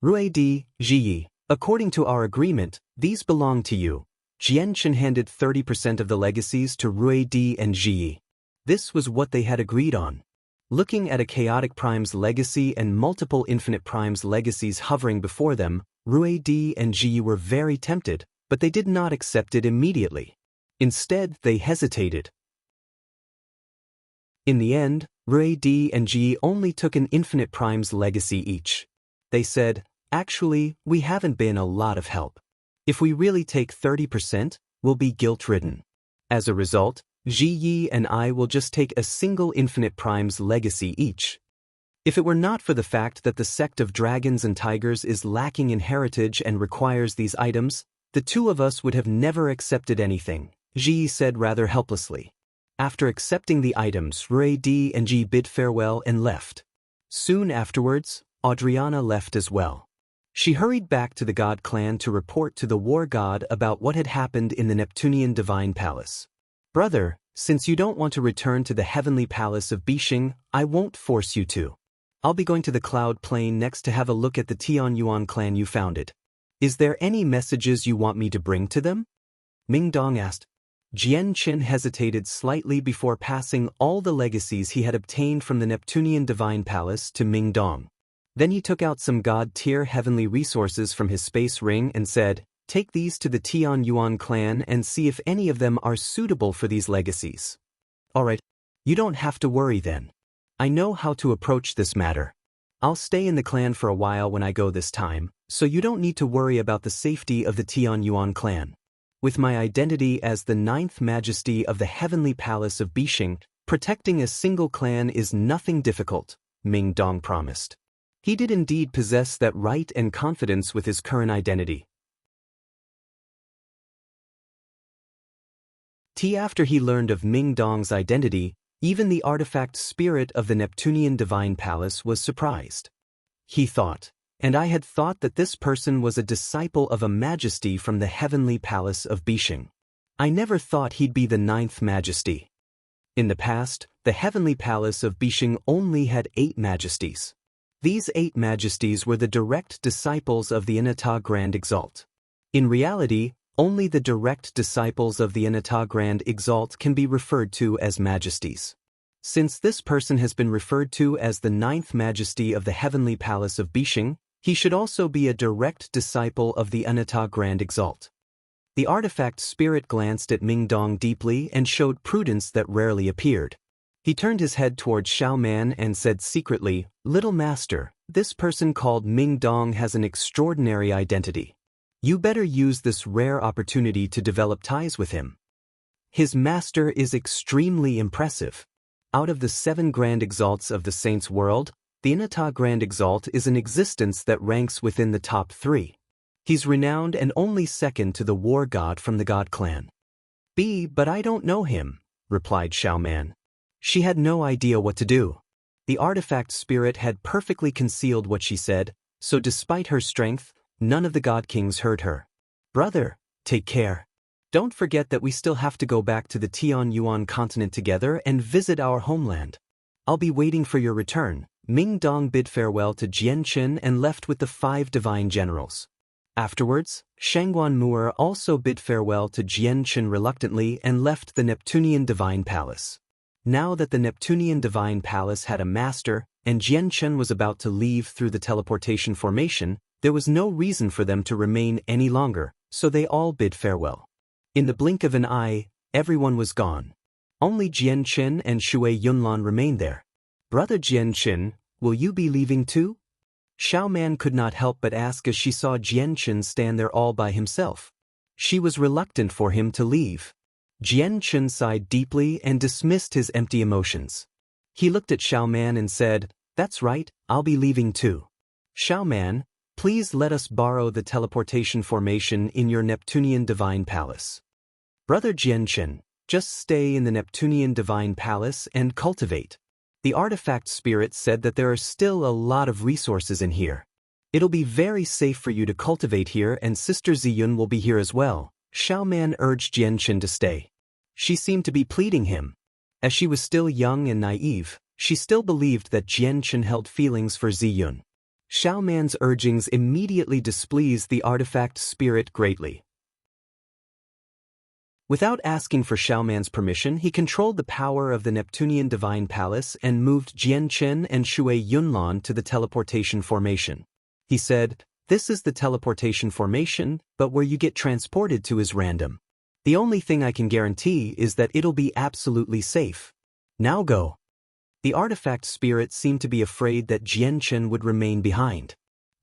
Ruidi, Ji, according to our agreement, these belong to you. Jianchen handed 30% of the legacies to Ruidi and Ji. This was what they had agreed on. Looking at a chaotic prime's legacy and multiple infinite prime's legacies hovering before them, Ruidi and Ji were very tempted, but they did not accept it immediately. Instead, they hesitated. In the end, Ruidi and Ji only took an infinite prime's legacy each. They said, "Actually, we haven't been a lot of help. If we really take 30%, we'll be guilt-ridden. As a result, Ji Yi and I will just take a single infinite prime's legacy each." If it were not for the fact that the sect of dragons and tigers is lacking in heritage and requires these items, the two of us would have never accepted anything, Ji said rather helplessly. After accepting the items, Ruidi and Ji bid farewell and left. Soon afterwards, Adriana left as well. She hurried back to the God clan to report to the war god about what had happened in the Neptunian Divine Palace. "Brother, since you don't want to return to the heavenly palace of Bishing, I won't force you to. I'll be going to the cloud plain next to have a look at the Tianyuan clan you founded. Is there any messages you want me to bring to them?" Ming Dong asked. Jianchen hesitated slightly before passing all the legacies he had obtained from the Neptunian Divine Palace to Ming Dong. Then he took out some god-tier heavenly resources from his space ring and said, "Take these to the Tianyuan clan and see if any of them are suitable for these legacies." "Alright, you don't have to worry then. I know how to approach this matter. I'll stay in the clan for a while when I go this time, so you don't need to worry about the safety of the Tianyuan clan. With my identity as the 9th Majesty of the Heavenly Palace of Bishing, protecting a single clan is nothing difficult," Ming Dong promised. He did indeed possess that right and confidence with his current identity. After he learned of Ming Dong's identity, even the artifact spirit of the Neptunian Divine Palace was surprised. He thought, "And I had thought that this person was a disciple of a majesty from the heavenly palace of Bishing. I never thought he'd be the 9th majesty." In the past, the heavenly palace of Bishing only had 8 majesties. These 8 majesties were the direct disciples of the Anata Grand Exalt. In reality, only the direct disciples of the Anata Grand Exalt can be referred to as majesties. Since this person has been referred to as the 9th majesty of the heavenly palace of Bishing, he should also be a direct disciple of the Anata Grand Exalt. The artifact spirit glanced at Ming Dong deeply and showed prudence that rarely appeared. He turned his head towards Xiao Man and said secretly, "Little Master, this person called Ming Dong has an extraordinary identity. You better use this rare opportunity to develop ties with him. His master is extremely impressive. Out of the 7 Grand Exalts of the Saints' world, the Anata Grand Exalt is an existence that ranks within the top 3. He's renowned and only second to the war god from the God clan." "But I don't know him," replied Xiao Man. She had no idea what to do. The artifact spirit had perfectly concealed what she said, so despite her strength, none of the God Kings heard her. "Brother, take care. Don't forget that we still have to go back to the Tian Yuan continent together and visit our homeland. I'll be waiting for your return." Ming Dong bid farewell to Jian Qin and left with the 5 divine generals. Afterwards, Shangguan Mu'er also bid farewell to Jian Qin reluctantly and left the Neptunian divine palace. Now that the Neptunian divine palace had a master, and Jian Qin was about to leave through the teleportation formation, there was no reason for them to remain any longer, so they all bid farewell. In the blink of an eye, everyone was gone. Only Jian Qin and Shui Yunlan remained there. "Brother Jian Qin, will you be leaving too?" Xiao Man could not help but ask as she saw Jian Qin stand there all by himself. She was reluctant for him to leave. Jian Qin sighed deeply and dismissed his empty emotions. He looked at Xiao Man and said, "That's right, I'll be leaving too. Xiao Man, please let us borrow the teleportation formation in your Neptunian divine palace." "Brother Jian Qin, just stay in the Neptunian divine palace and cultivate. The artifact spirit said that there are still a lot of resources in here. It'll be very safe for you to cultivate here, and Sister Ziyun will be here as well." Xiao Man urged Jian Qin to stay. She seemed to be pleading him. As she was still young and naive, she still believed that Jian Qin held feelings for Ziyun. Xiao Man's urgings immediately displeased the artifact spirit greatly. Without asking for Xiao Man's permission, he controlled the power of the Neptunian divine palace and moved Jian Qin and Shui Yunlan to the teleportation formation. He said, "This is the teleportation formation, but where you get transported to is random. The only thing I can guarantee is that it'll be absolutely safe. Now go." The artifact spirit seemed to be afraid that Jian Qin would remain behind.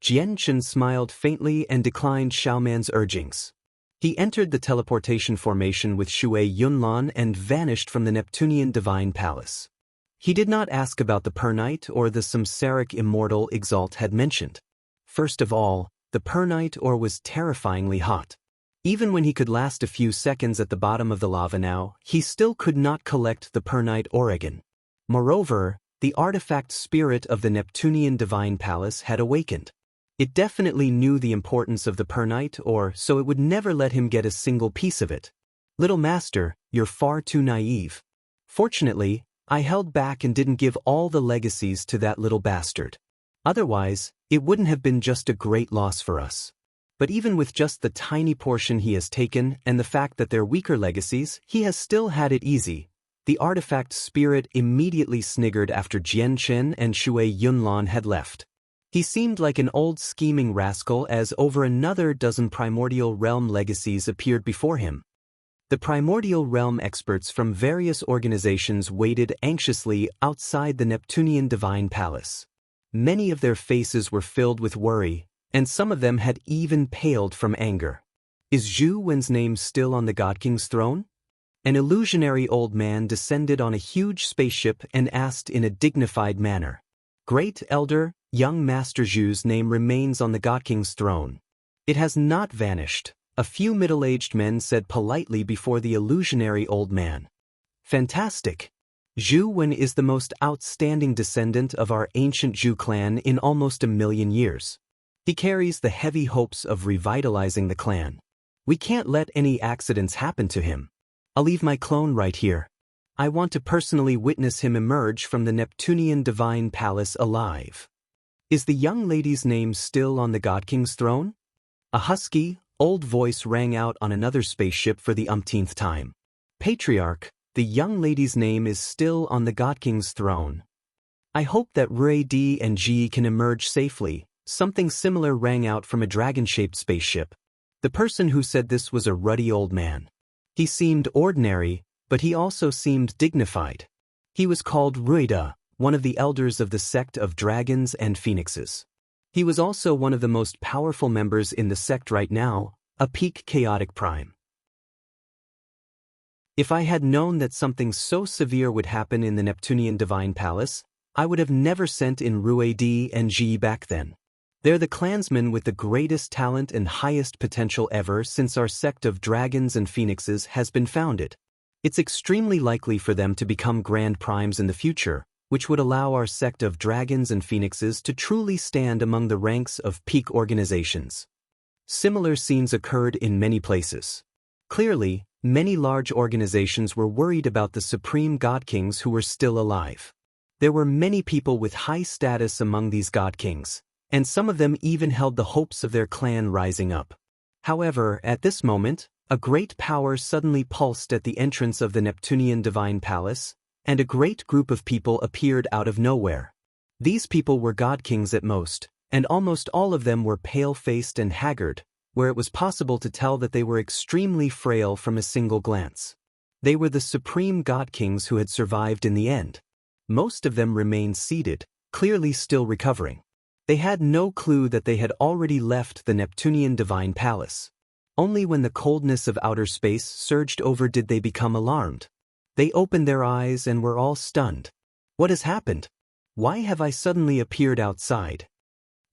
Jian Qin smiled faintly and declined Xiao Man's urgings. He entered the teleportation formation with Shui Yunlan and vanished from the Neptunian divine palace. He did not ask about the Pernite or the samsaric immortal Exalt had mentioned. First of all, the Pernite ore was terrifyingly hot. Even when he could last a few seconds at the bottom of the lava now, he still could not collect the Pernite ore again. Moreover, the artifact spirit of the Neptunian divine palace had awakened. It definitely knew the importance of the Pernite ore, so it would never let him get a single piece of it. "Little master, you're far too naive. Fortunately, I held back and didn't give all the legacies to that little bastard. Otherwise, it wouldn't have been just a great loss for us. But even with just the tiny portion he has taken and the fact that they're weaker legacies, he has still had it easy." The artifact spirit immediately sniggered after Jian Qin and Shui Yunlan had left. He seemed like an old scheming rascal as over another dozen primordial realm legacies appeared before him. The primordial realm experts from various organizations waited anxiously outside the Neptunian divine palace. Many of their faces were filled with worry, and some of them had even paled from anger. "Is Zhu Wen's name still on the God King's throne?" An illusionary old man descended on a huge spaceship and asked in a dignified manner. "Great Elder, young Master Zhu's name remains on the God King's throne. It has not vanished," a few middle-aged men said politely before the illusionary old man. "Fantastic! Zhu Wen is the most outstanding descendant of our ancient Zhu clan in almost 1,000,000 years. He carries the heavy hopes of revitalizing the clan. We can't let any accidents happen to him. I'll leave my clone right here. I want to personally witness him emerge from the Neptunian divine palace alive. Is the young lady's name still on the God King's throne?" A husky, old voice rang out on another spaceship for the umpteenth time. "Patriarch, the young lady's name is still on the God King's throne. I hope that Rui Di and Ji can emerge safely." Something similar rang out from a dragon-shaped spaceship. The person who said this was a ruddy old man. He seemed ordinary, but he also seemed dignified. He was called Ruida, one of the elders of the sect of dragons and phoenixes. He was also one of the most powerful members in the sect right now, a peak chaotic prime. If I had known that something so severe would happen in the Neptunian divine palace, I would have never sent in Ruedi and Ji back then. They're the clansmen with the greatest talent and highest potential ever since our sect of dragons and phoenixes has been founded. It's extremely likely for them to become grand primes in the future, which would allow our sect of dragons and phoenixes to truly stand among the ranks of peak organizations. Similar scenes occurred in many places. Clearly, many large organizations were worried about the supreme god kings who were still alive. There were many people with high status among these god kings, and some of them even held the hopes of their clan rising up. However, at this moment, a great power suddenly pulsed at the entrance of the Neptunian divine palace, and a great group of people appeared out of nowhere. These people were god kings at most, and almost all of them were pale-faced and haggard, where it was possible to tell that they were extremely frail from a single glance. They were the supreme god kings who had survived in the end. Most of them remained seated, clearly still recovering. They had no clue that they had already left the Neptunian divine palace. Only when the coldness of outer space surged over did they become alarmed. They opened their eyes and were all stunned. What has happened? Why have I suddenly appeared outside?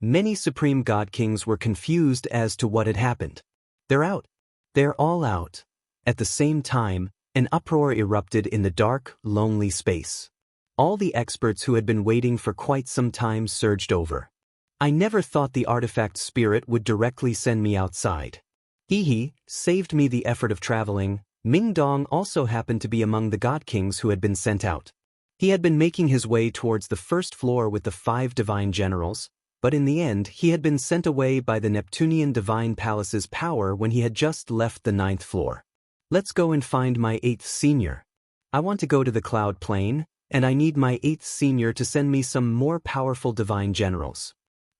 Many supreme god kings were confused as to what had happened. They're out. They're all out. At the same time, an uproar erupted in the dark, lonely space. All the experts who had been waiting for quite some time surged over. I never thought the artifact spirit would directly send me outside. He saved me the effort of traveling. Ming Dong also happened to be among the god kings who had been sent out. He had been making his way towards the first floor with the 5 divine generals, but in the end he had been sent away by the Neptunian divine palace's power when he had just left the 9th floor. Let's go and find my 8th senior. I want to go to the cloud plane, and I need my 8th senior to send me some more powerful divine generals.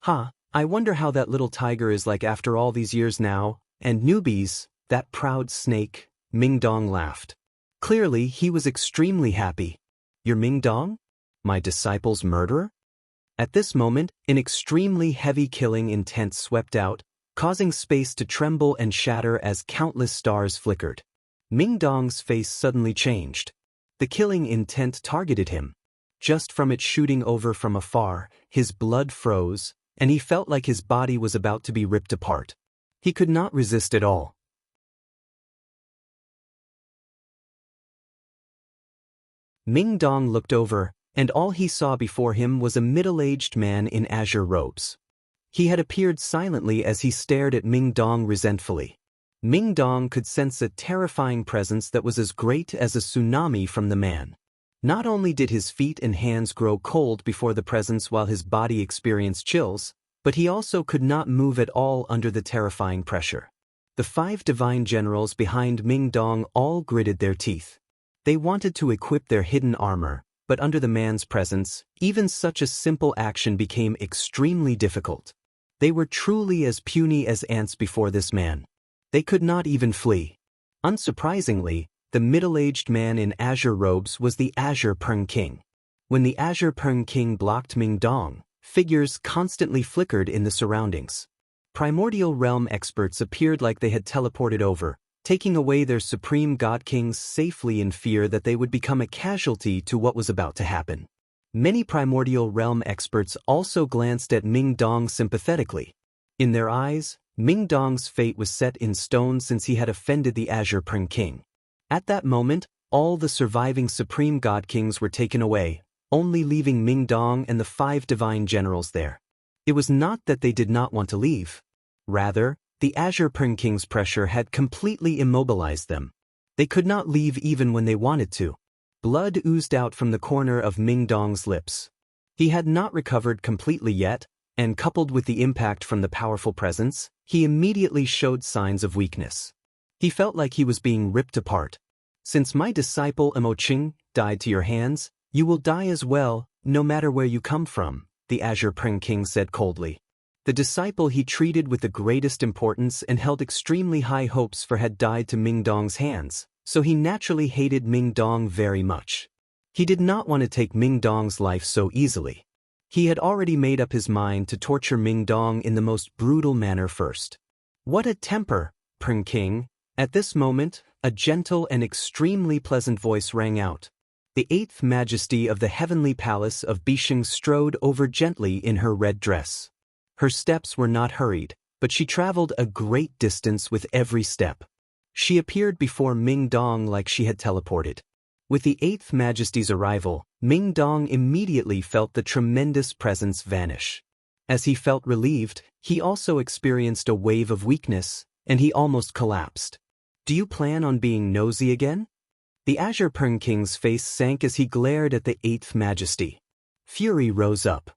I wonder how that little tiger is like after all these years now, and newbies, that proud snake. Ming Dong laughed. Clearly he was extremely happy. You're Ming Dong? My disciple's murderer? At this moment, an extremely heavy killing intent swept out, causing space to tremble and shatter as countless stars flickered. Ming Dong's face suddenly changed. The killing intent targeted him. Just from it shooting over from afar, his blood froze, and he felt like his body was about to be ripped apart. He could not resist at all. Ming Dong looked over, and all he saw before him was a middle-aged man in azure robes. He had appeared silently as he stared at Ming Dong resentfully. Ming Dong could sense a terrifying presence that was as great as a tsunami from the man. Not only did his feet and hands grow cold before the presence while his body experienced chills, but he also could not move at all under the terrifying pressure. The 5 divine generals behind Ming Dong all gritted their teeth. They wanted to equip their hidden armor, but under the man's presence, even such a simple action became extremely difficult. They were truly as puny as ants before this man. They could not even flee. Unsurprisingly, the middle-aged man in azure robes was the Azure Peng King. When the Azure Peng King blocked Ming Dong, figures constantly flickered in the surroundings. Primordial realm experts appeared like they had teleported over, taking away their supreme god kings safely in fear that they would become a casualty to what was about to happen. Many primordial realm experts also glanced at Ming Dong sympathetically. In their eyes, Ming Dong's fate was set in stone since he had offended the Azure Peng King. At that moment, all the surviving supreme god kings were taken away, only leaving Ming Dong and the 5 divine generals there. It was not that they did not want to leave. Rather, the Azure Peng King's pressure had completely immobilized them. They could not leave even when they wanted to. Blood oozed out from the corner of Ming Dong's lips. He had not recovered completely yet, and coupled with the impact from the powerful presence, he immediately showed signs of weakness. He felt like he was being ripped apart. Since my disciple Emo Ching died to your hands, you will die as well, no matter where you come from, the Azure Peng King said coldly. The disciple he treated with the greatest importance and held extremely high hopes for had died to Ming Dong's hands, so he naturally hated Ming Dong very much. He did not want to take Ming Dong's life so easily. He had already made up his mind to torture Ming Dong in the most brutal manner first. What a temper, Peng King! At this moment, a gentle and extremely pleasant voice rang out. The 8th Majesty of the Heavenly Palace of Bisheng strode over gently in her red dress. Her steps were not hurried, but she traveled a great distance with every step. She appeared before Ming Dong like she had teleported. With the 8th Majesty's arrival, Ming Dong immediately felt the tremendous presence vanish. As he felt relieved, he also experienced a wave of weakness, and he almost collapsed. Do you plan on being nosy again? The Azure Pern King's face sank as he glared at the 8th Majesty. Fury rose up.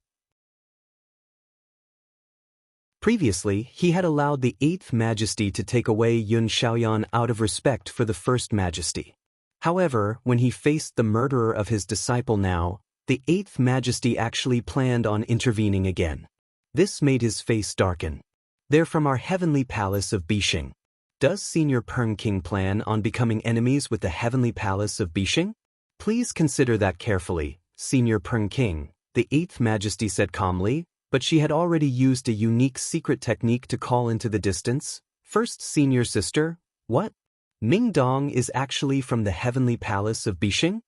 Previously, he had allowed the 8th Majesty to take away Yun Xiaoyan out of respect for the 1st Majesty. However, when he faced the murderer of his disciple now, the 8th Majesty actually planned on intervening again. This made his face darken. They're from our heavenly palace of Bixing. Does Senior Pern King plan on becoming enemies with the heavenly palace of Bixing? Please consider that carefully, Senior Pern King, the 8th Majesty said calmly, but she had already used a unique secret technique to call into the distance. First Senior Sister, what? Ming Dong is actually from the heavenly palace of Bixing?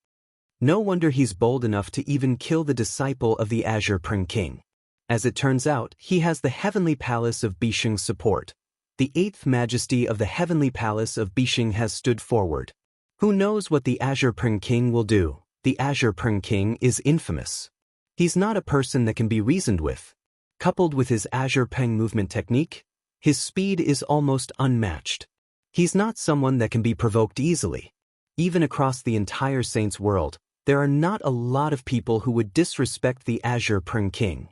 No wonder he's bold enough to even kill the disciple of the Azure Pern King. As it turns out, he has the heavenly palace of Bixing's support. The 8th Majesty of the heavenly palace of Bixing has stood forward. Who knows what the Azure Pern King will do? The Azure Pern King is infamous. He's not a person that can be reasoned with. Coupled with his Azure Peng movement technique, his speed is almost unmatched. He's not someone that can be provoked easily. Even across the entire Saints world, there are not a lot of people who would disrespect the Azure Pern King.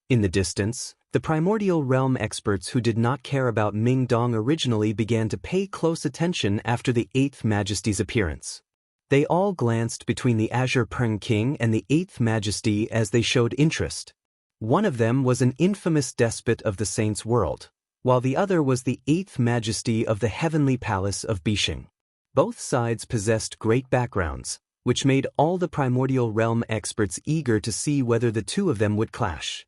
In the distance, the primordial realm experts who did not care about Ming Dong originally began to pay close attention after the 8th Majesty's appearance. They all glanced between the Azure Pern King and the 8th Majesty as they showed interest. One of them was an infamous despot of the Saints' world, while the other was the 8th Majesty of the heavenly palace of Bixing. Both sides possessed great backgrounds, which made all the primordial realm experts eager to see whether the two of them would clash.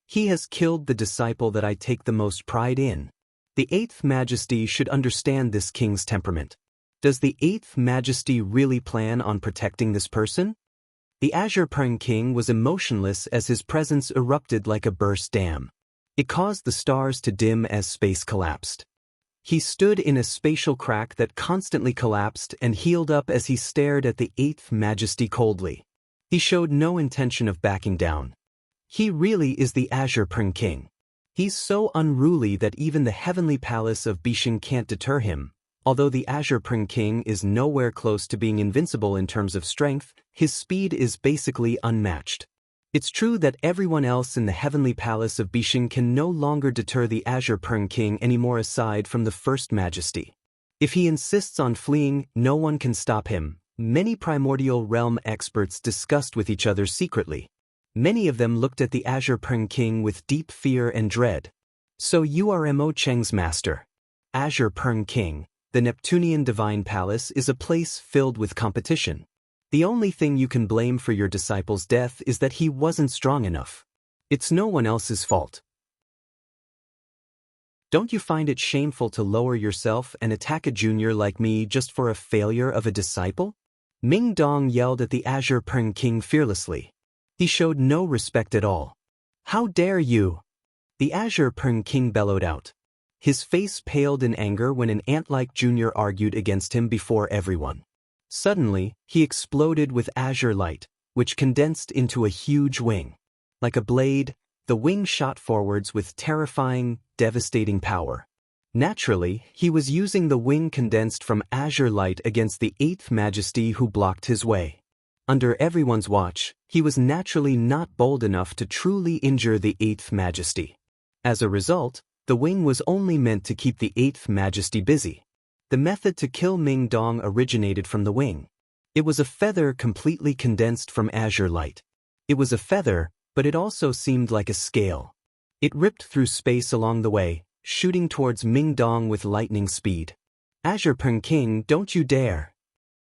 He has killed the disciple that I take the most pride in. The 8th Majesty should understand this king's temperament. Does the 8th Majesty really plan on protecting this person? The Azure Pern King was emotionless as his presence erupted like a burst dam. It caused the stars to dim as space collapsed. He stood in a spatial crack that constantly collapsed and healed up as he stared at the 8th Majesty coldly. He showed no intention of backing down. He really is the Azure Pern King. He's so unruly that even the heavenly palace of Bixing can't deter him. Although the Azure Pern King is nowhere close to being invincible in terms of strength, his speed is basically unmatched. It's true that everyone else in the heavenly palace of Bixing can no longer deter the Azure Pern King anymore aside from the 1st Majesty. If he insists on fleeing, no one can stop him. Many primordial realm experts discussed with each other secretly. Many of them looked at the Azure Pern King with deep fear and dread. So you are Mo Cheng's master. Azure Pern King, the Neptunian Divine Palace is a place filled with competition. The only thing you can blame for your disciple's death is that he wasn't strong enough. It's no one else's fault. Don't you find it shameful to lower yourself and attack a junior like me just for a failure of a disciple? Ming Dong yelled at the Azure Pern King fearlessly. He showed no respect at all. How dare you? The Azure Pern King bellowed out. His face paled in anger when an ant-like junior argued against him before everyone. Suddenly, he exploded with azure light, which condensed into a huge wing. Like a blade, the wing shot forwards with terrifying, devastating power. Naturally, he was using the wing condensed from azure light against the 8th Majesty who blocked his way. Under everyone's watch, he was naturally not bold enough to truly injure the 8th Majesty. As a result, the wing was only meant to keep the 8th Majesty busy. The method to kill Ming Dong originated from the wing. It was a feather completely condensed from azure light. It was a feather, but it also seemed like a scale. It ripped through space along the way, shooting towards Ming Dong with lightning speed. Azure Pern King, don't you dare!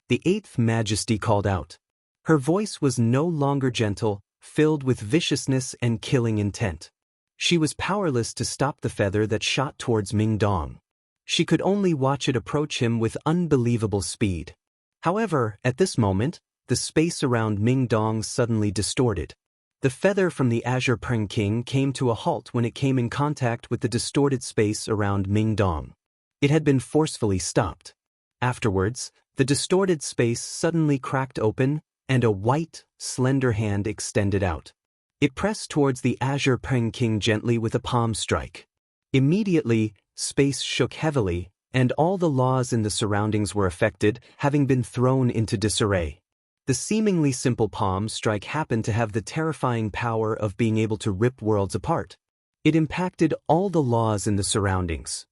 The 8th Majesty called out. Her voice was no longer gentle, filled with viciousness and killing intent. She was powerless to stop the feather that shot towards Ming Dong. She could only watch it approach him with unbelievable speed. However, at this moment, the space around Ming Dong suddenly distorted. The feather from the Azure Pern King came to a halt when it came in contact with the distorted space around Ming Dong. It had been forcefully stopped. Afterwards, the distorted space suddenly cracked open, and a white, slender hand extended out. It pressed towards the Azure Pern King gently with a palm strike. Immediately, space shook heavily, and all the laws in the surroundings were affected, having been thrown into disarray. The seemingly simple palm strike happened to have the terrifying power of being able to rip worlds apart. It impacted all the laws in the surroundings.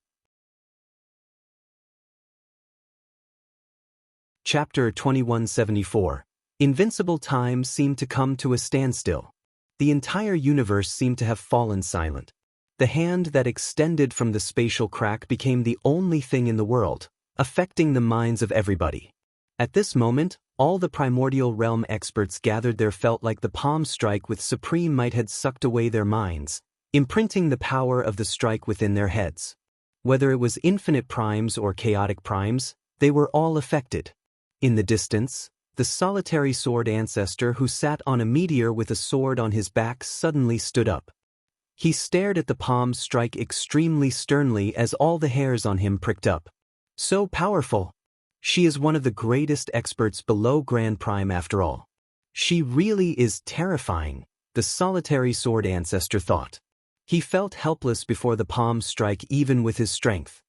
Chapter 2174. Invincible time seemed to come to a standstill. The entire universe seemed to have fallen silent. The hand that extended from the spatial crack became the only thing in the world, affecting the minds of everybody. At this moment, all the primordial realm experts gathered there felt like the palm strike with supreme might had sucked away their minds, imprinting the power of the strike within their heads. Whether it was infinite primes or chaotic primes, they were all affected. In the distance, the solitary sword ancestor who sat on a meteor with a sword on his back suddenly stood up. He stared at the palm strike extremely sternly as all the hairs on him pricked up. So powerful. She is one of the greatest experts below Grand Prime after all. She really is terrifying, the solitary sword ancestor thought. He felt helpless before the palm strike even with his strength.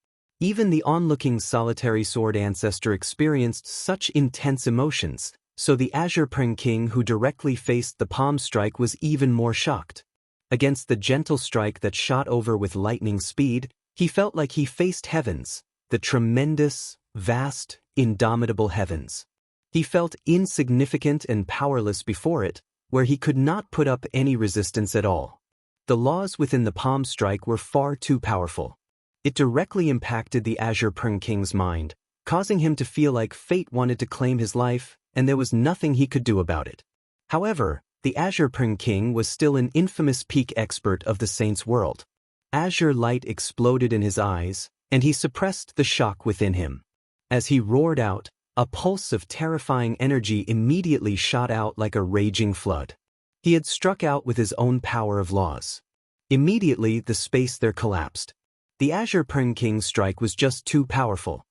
Even the onlooking solitary sword ancestor experienced such intense emotions, so the Azure Pring King who directly faced the palm strike was even more shocked. Against the gentle strike that shot over with lightning speed, he felt like he faced heavens, the tremendous, vast, indomitable heavens. He felt insignificant and powerless before it, where he could not put up any resistance at all. The laws within the palm strike were far too powerful. It directly impacted the Azure Pring King's mind, causing him to feel like fate wanted to claim his life, and there was nothing he could do about it. However, the Azure Pring King was still an infamous peak expert of the Saints' world. Azure light exploded in his eyes, and he suppressed the shock within him. As he roared out, a pulse of terrifying energy immediately shot out like a raging flood. He had struck out with his own power of laws. Immediately the space there collapsed. The Azure Pring King's strike was just too powerful.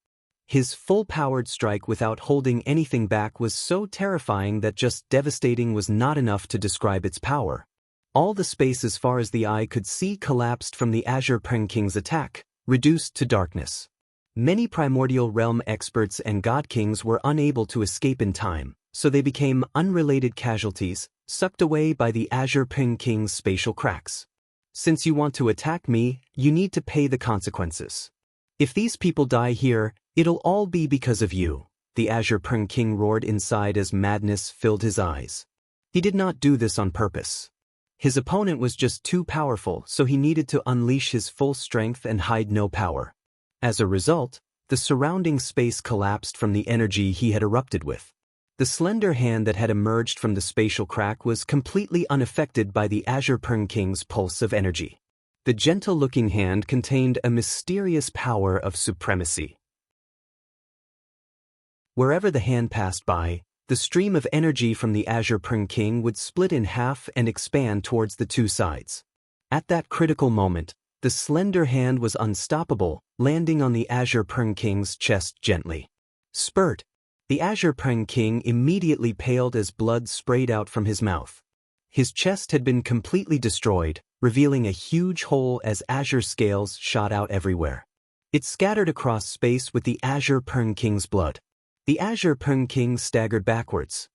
His full-powered strike without holding anything back was so terrifying that just devastating was not enough to describe its power. All the space as far as the eye could see collapsed from the Azure Pring King's attack, reduced to darkness. Many primordial realm experts and god kings were unable to escape in time, so they became unrelated casualties, sucked away by the Azure Pring King's spatial cracks. Since you want to attack me, you need to pay the consequences. If these people die here, it'll all be because of you, the Azure Pring King roared inside as madness filled his eyes. He did not do this on purpose. His opponent was just too powerful, so he needed to unleash his full strength and hide no power. As a result, the surrounding space collapsed from the energy he had erupted with. The slender hand that had emerged from the spatial crack was completely unaffected by the Azure Pring King's pulse of energy. The gentle-looking hand contained a mysterious power of supremacy. Wherever the hand passed by, the stream of energy from the Azure Pring King would split in half and expand towards the two sides. At that critical moment, the slender hand was unstoppable, landing on the Azure Pring King's chest gently. Spurt! The Azure Pring King immediately paled as blood sprayed out from his mouth. His chest had been completely destroyed, revealing a huge hole as azure scales shot out everywhere. It scattered across space with the Azure Pring King's blood. The Azure Pring King staggered backwards.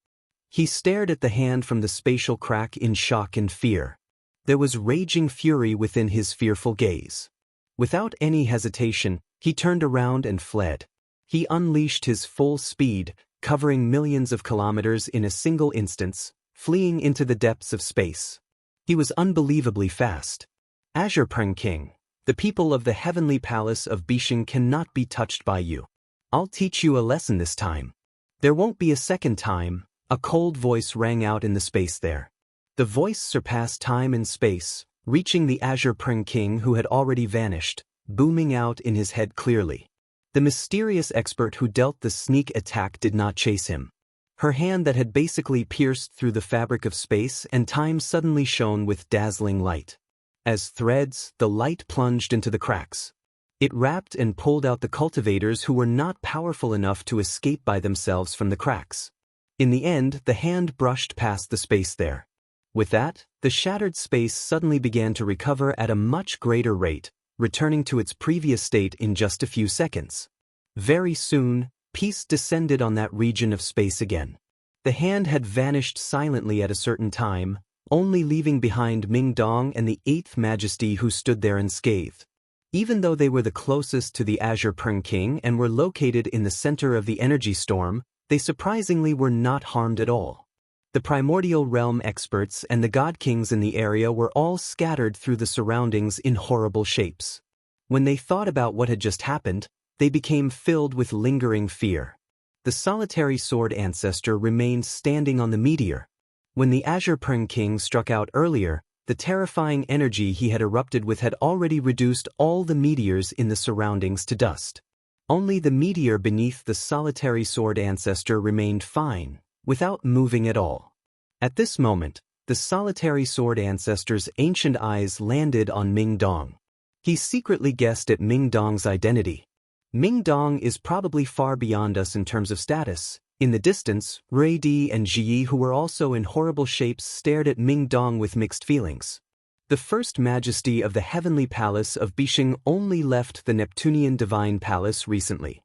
He stared at the hand from the spatial crack in shock and fear. There was raging fury within his fearful gaze. Without any hesitation, he turned around and fled. He unleashed his full speed, covering millions of kilometers in a single instance, fleeing into the depths of space. He was unbelievably fast. Azure Pring King, the people of the heavenly palace of Bishan cannot be touched by you. I'll teach you a lesson this time. There won't be a second time, a cold voice rang out in the space there. The voice surpassed time and space, reaching the Azure Pring King who had already vanished, booming out in his head clearly. The mysterious expert who dealt the sneak attack did not chase him. Her hand that had basically pierced through the fabric of space and time suddenly shone with dazzling light. As threads, the light plunged into the cracks. It wrapped and pulled out the cultivators who were not powerful enough to escape by themselves from the cracks. In the end, the hand brushed past the space there. With that, the shattered space suddenly began to recover at a much greater rate, returning to its previous state in just a few seconds. Very soon, peace descended on that region of space again. The hand had vanished silently at a certain time, only leaving behind Ming Dong and the Eighth Majesty who stood there unscathed. Even though they were the closest to the Azure Pern King and were located in the center of the energy storm, they surprisingly were not harmed at all. The primordial realm experts and the god kings in the area were all scattered through the surroundings in horrible shapes. When they thought about what had just happened, they became filled with lingering fear. The solitary sword ancestor remained standing on the meteor. When the Azure Pern King struck out earlier, the terrifying energy he had erupted with had already reduced all the meteors in the surroundings to dust. Only the meteor beneath the solitary sword ancestor remained fine, without moving at all. At this moment, the solitary sword ancestor's ancient eyes landed on Ming Dong. He secretly guessed at Ming Dong's identity. Ming Dong is probably far beyond us in terms of status. In the distance, Rui Di and Ji, who were also in horrible shapes, stared at Ming Dong with mixed feelings. The First Majesty of the Heavenly Palace of Bishing only left the Neptunian Divine Palace recently.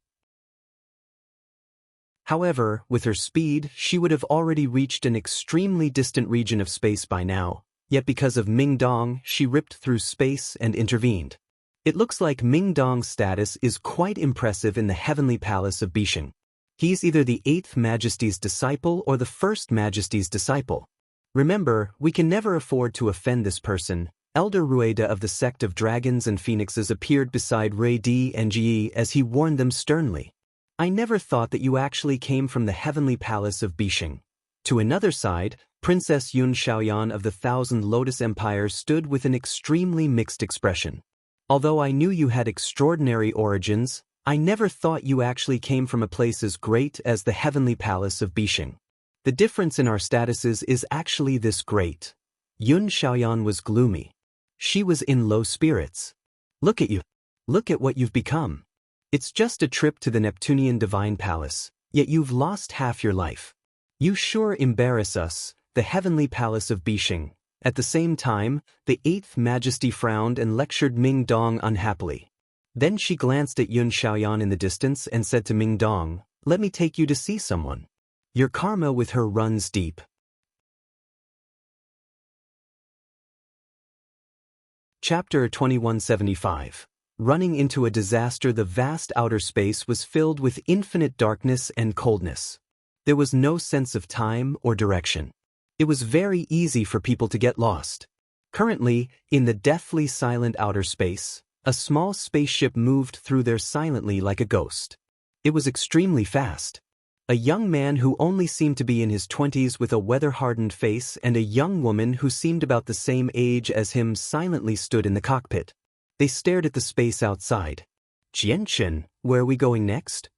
However, with her speed, she would have already reached an extremely distant region of space by now, yet because of Ming Dong, she ripped through space and intervened. It looks like Ming Dong's status is quite impressive in the Heavenly Palace of Bishing. He's either the Eighth Majesty's disciple or the First Majesty's disciple. Remember, we can never afford to offend this person. Elder Rueda of the sect of dragons and phoenixes appeared beside Rui Di and Ji as he warned them sternly. I never thought that you actually came from the Heavenly Palace of Bishing. To another side, Princess Yun Xiaoyan of the Thousand Lotus Empire stood with an extremely mixed expression. Although I knew you had extraordinary origins, I never thought you actually came from a place as great as the Heavenly Palace of Bishing. The difference in our statuses is actually this great. Yun Xiaoyan was gloomy. She was in low spirits. Look at you. Look at what you've become. It's just a trip to the Neptunian Divine Palace, yet you've lost half your life. You sure embarrass us, the Heavenly Palace of Bishing. At the same time, the Eighth Majesty frowned and lectured Ming Dong unhappily. Then she glanced at Yun Xiaoyan in the distance and said to Ming Dong, "Let me take you to see someone. Your karma with her runs deep." Chapter 2175. Running into a disaster. The vast outer space was filled with infinite darkness and coldness. There was no sense of time or direction. It was very easy for people to get lost. Currently, in the deathly silent outer space, a small spaceship moved through there silently like a ghost. It was extremely fast. A young man who only seemed to be in his 20s with a weather-hardened face and a young woman who seemed about the same age as him silently stood in the cockpit. They stared at the space outside. "Jianchen, where are we going next?"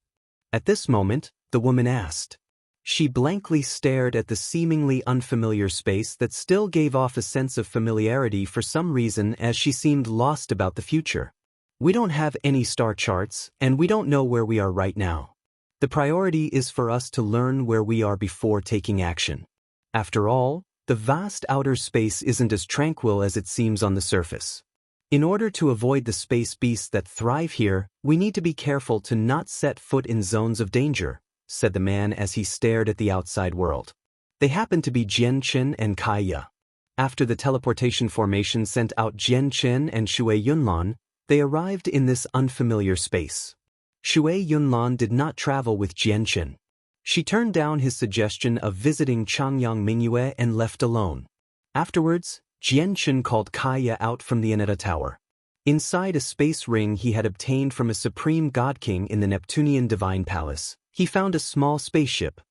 At this moment, the woman asked. She blankly stared at the seemingly unfamiliar space that still gave off a sense of familiarity for some reason, as she seemed lost about the future. "We don't have any star charts, and we don't know where we are right now. The priority is for us to learn where we are before taking action. After all, the vast outer space isn't as tranquil as it seems on the surface. In order to avoid the space beasts that thrive here, we need to be careful to not set foot in zones of danger," said the man as he stared at the outside world. They happened to be Jianchen and Kaya. After the teleportation formation sent out Jianchen and Shui Yunlan, they arrived in this unfamiliar space. Shui Yunlan did not travel with Jianchen. She turned down his suggestion of visiting Changyang Mingyue and left alone. Afterwards, Jianchen called Kaya out from the Aneta Tower. Inside a space ring he had obtained from a supreme god king in the Neptunian Divine Palace, he found a small spaceship.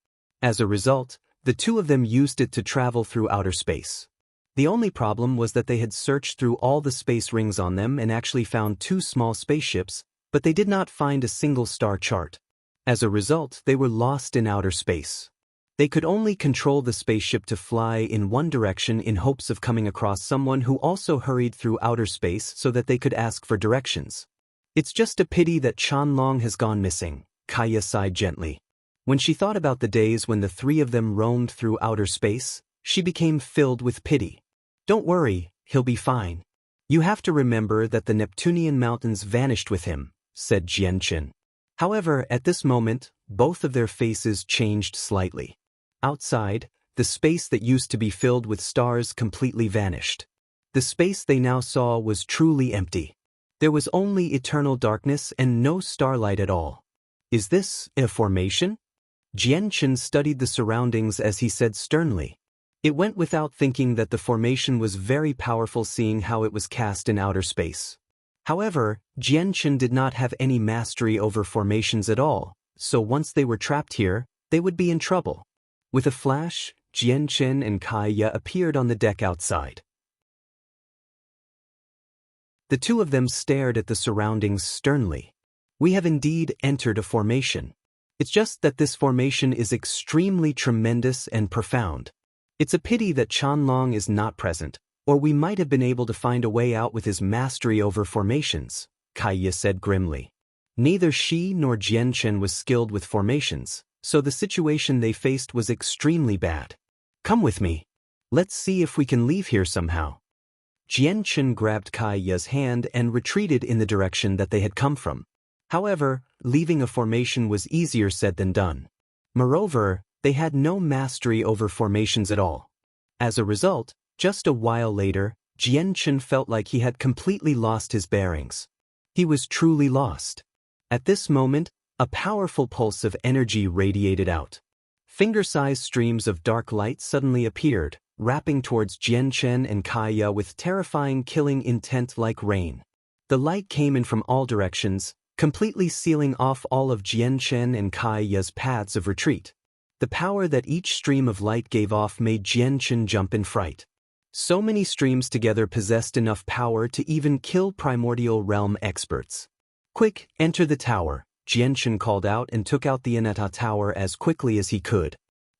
As a result, the two of them used it to travel through outer space. The only problem was that they had searched through all the space rings on them and actually found two small spaceships, but they did not find a single star chart. As a result, they were lost in outer space. They could only control the spaceship to fly in one direction in hopes of coming across someone who also hurried through outer space so that they could ask for directions. "It's just a pity that Chanlong has gone missing," Kaya sighed gently. When she thought about the days when the three of them roamed through outer space, she became filled with pity. "Don't worry, he'll be fine. You have to remember that the Neptunian mountains vanished with him, said Jianchen. However, at this moment, both of their faces changed slightly. Outside, the space that used to be filled with stars completely vanished. The space they now saw was truly empty. There was only eternal darkness and no starlight at all. Is this a formation? Jianchen studied the surroundings as he said sternly. It went without thinking that the formation was very powerful seeing how it was cast in outer space. However, Jianchen did not have any mastery over formations at all, so once they were trapped here, they would be in trouble. With a flash, Jianchen and Kaiya appeared on the deck outside. The two of them stared at the surroundings sternly. We have indeed entered a formation. It's just that this formation is extremely tremendous and profound. It's a pity that Chanlong is not present, or we might have been able to find a way out with his mastery over formations, Kaiya said grimly. Neither she nor Jianchen was skilled with formations, so the situation they faced was extremely bad. Come with me. Let's see if we can leave here somehow. Jianchen grabbed Kaiya's hand and retreated in the direction that they had come from. However, leaving a formation was easier said than done. Moreover, they had no mastery over formations at all. As a result, just a while later, Jianchen felt like he had completely lost his bearings. He was truly lost. At this moment, a powerful pulse of energy radiated out. Finger-sized streams of dark light suddenly appeared, wrapping towards Jianchen and Kaiya with terrifying killing intent like rain. The light came in from all directions, completely sealing off all of Jianchen and Kaiya's paths of retreat. The power that each stream of light gave off made Jianchen jump in fright. So many streams together possessed enough power to even kill primordial realm experts. Quick, enter the tower, Jianchen called out and took out the Aneta tower as quickly as he could.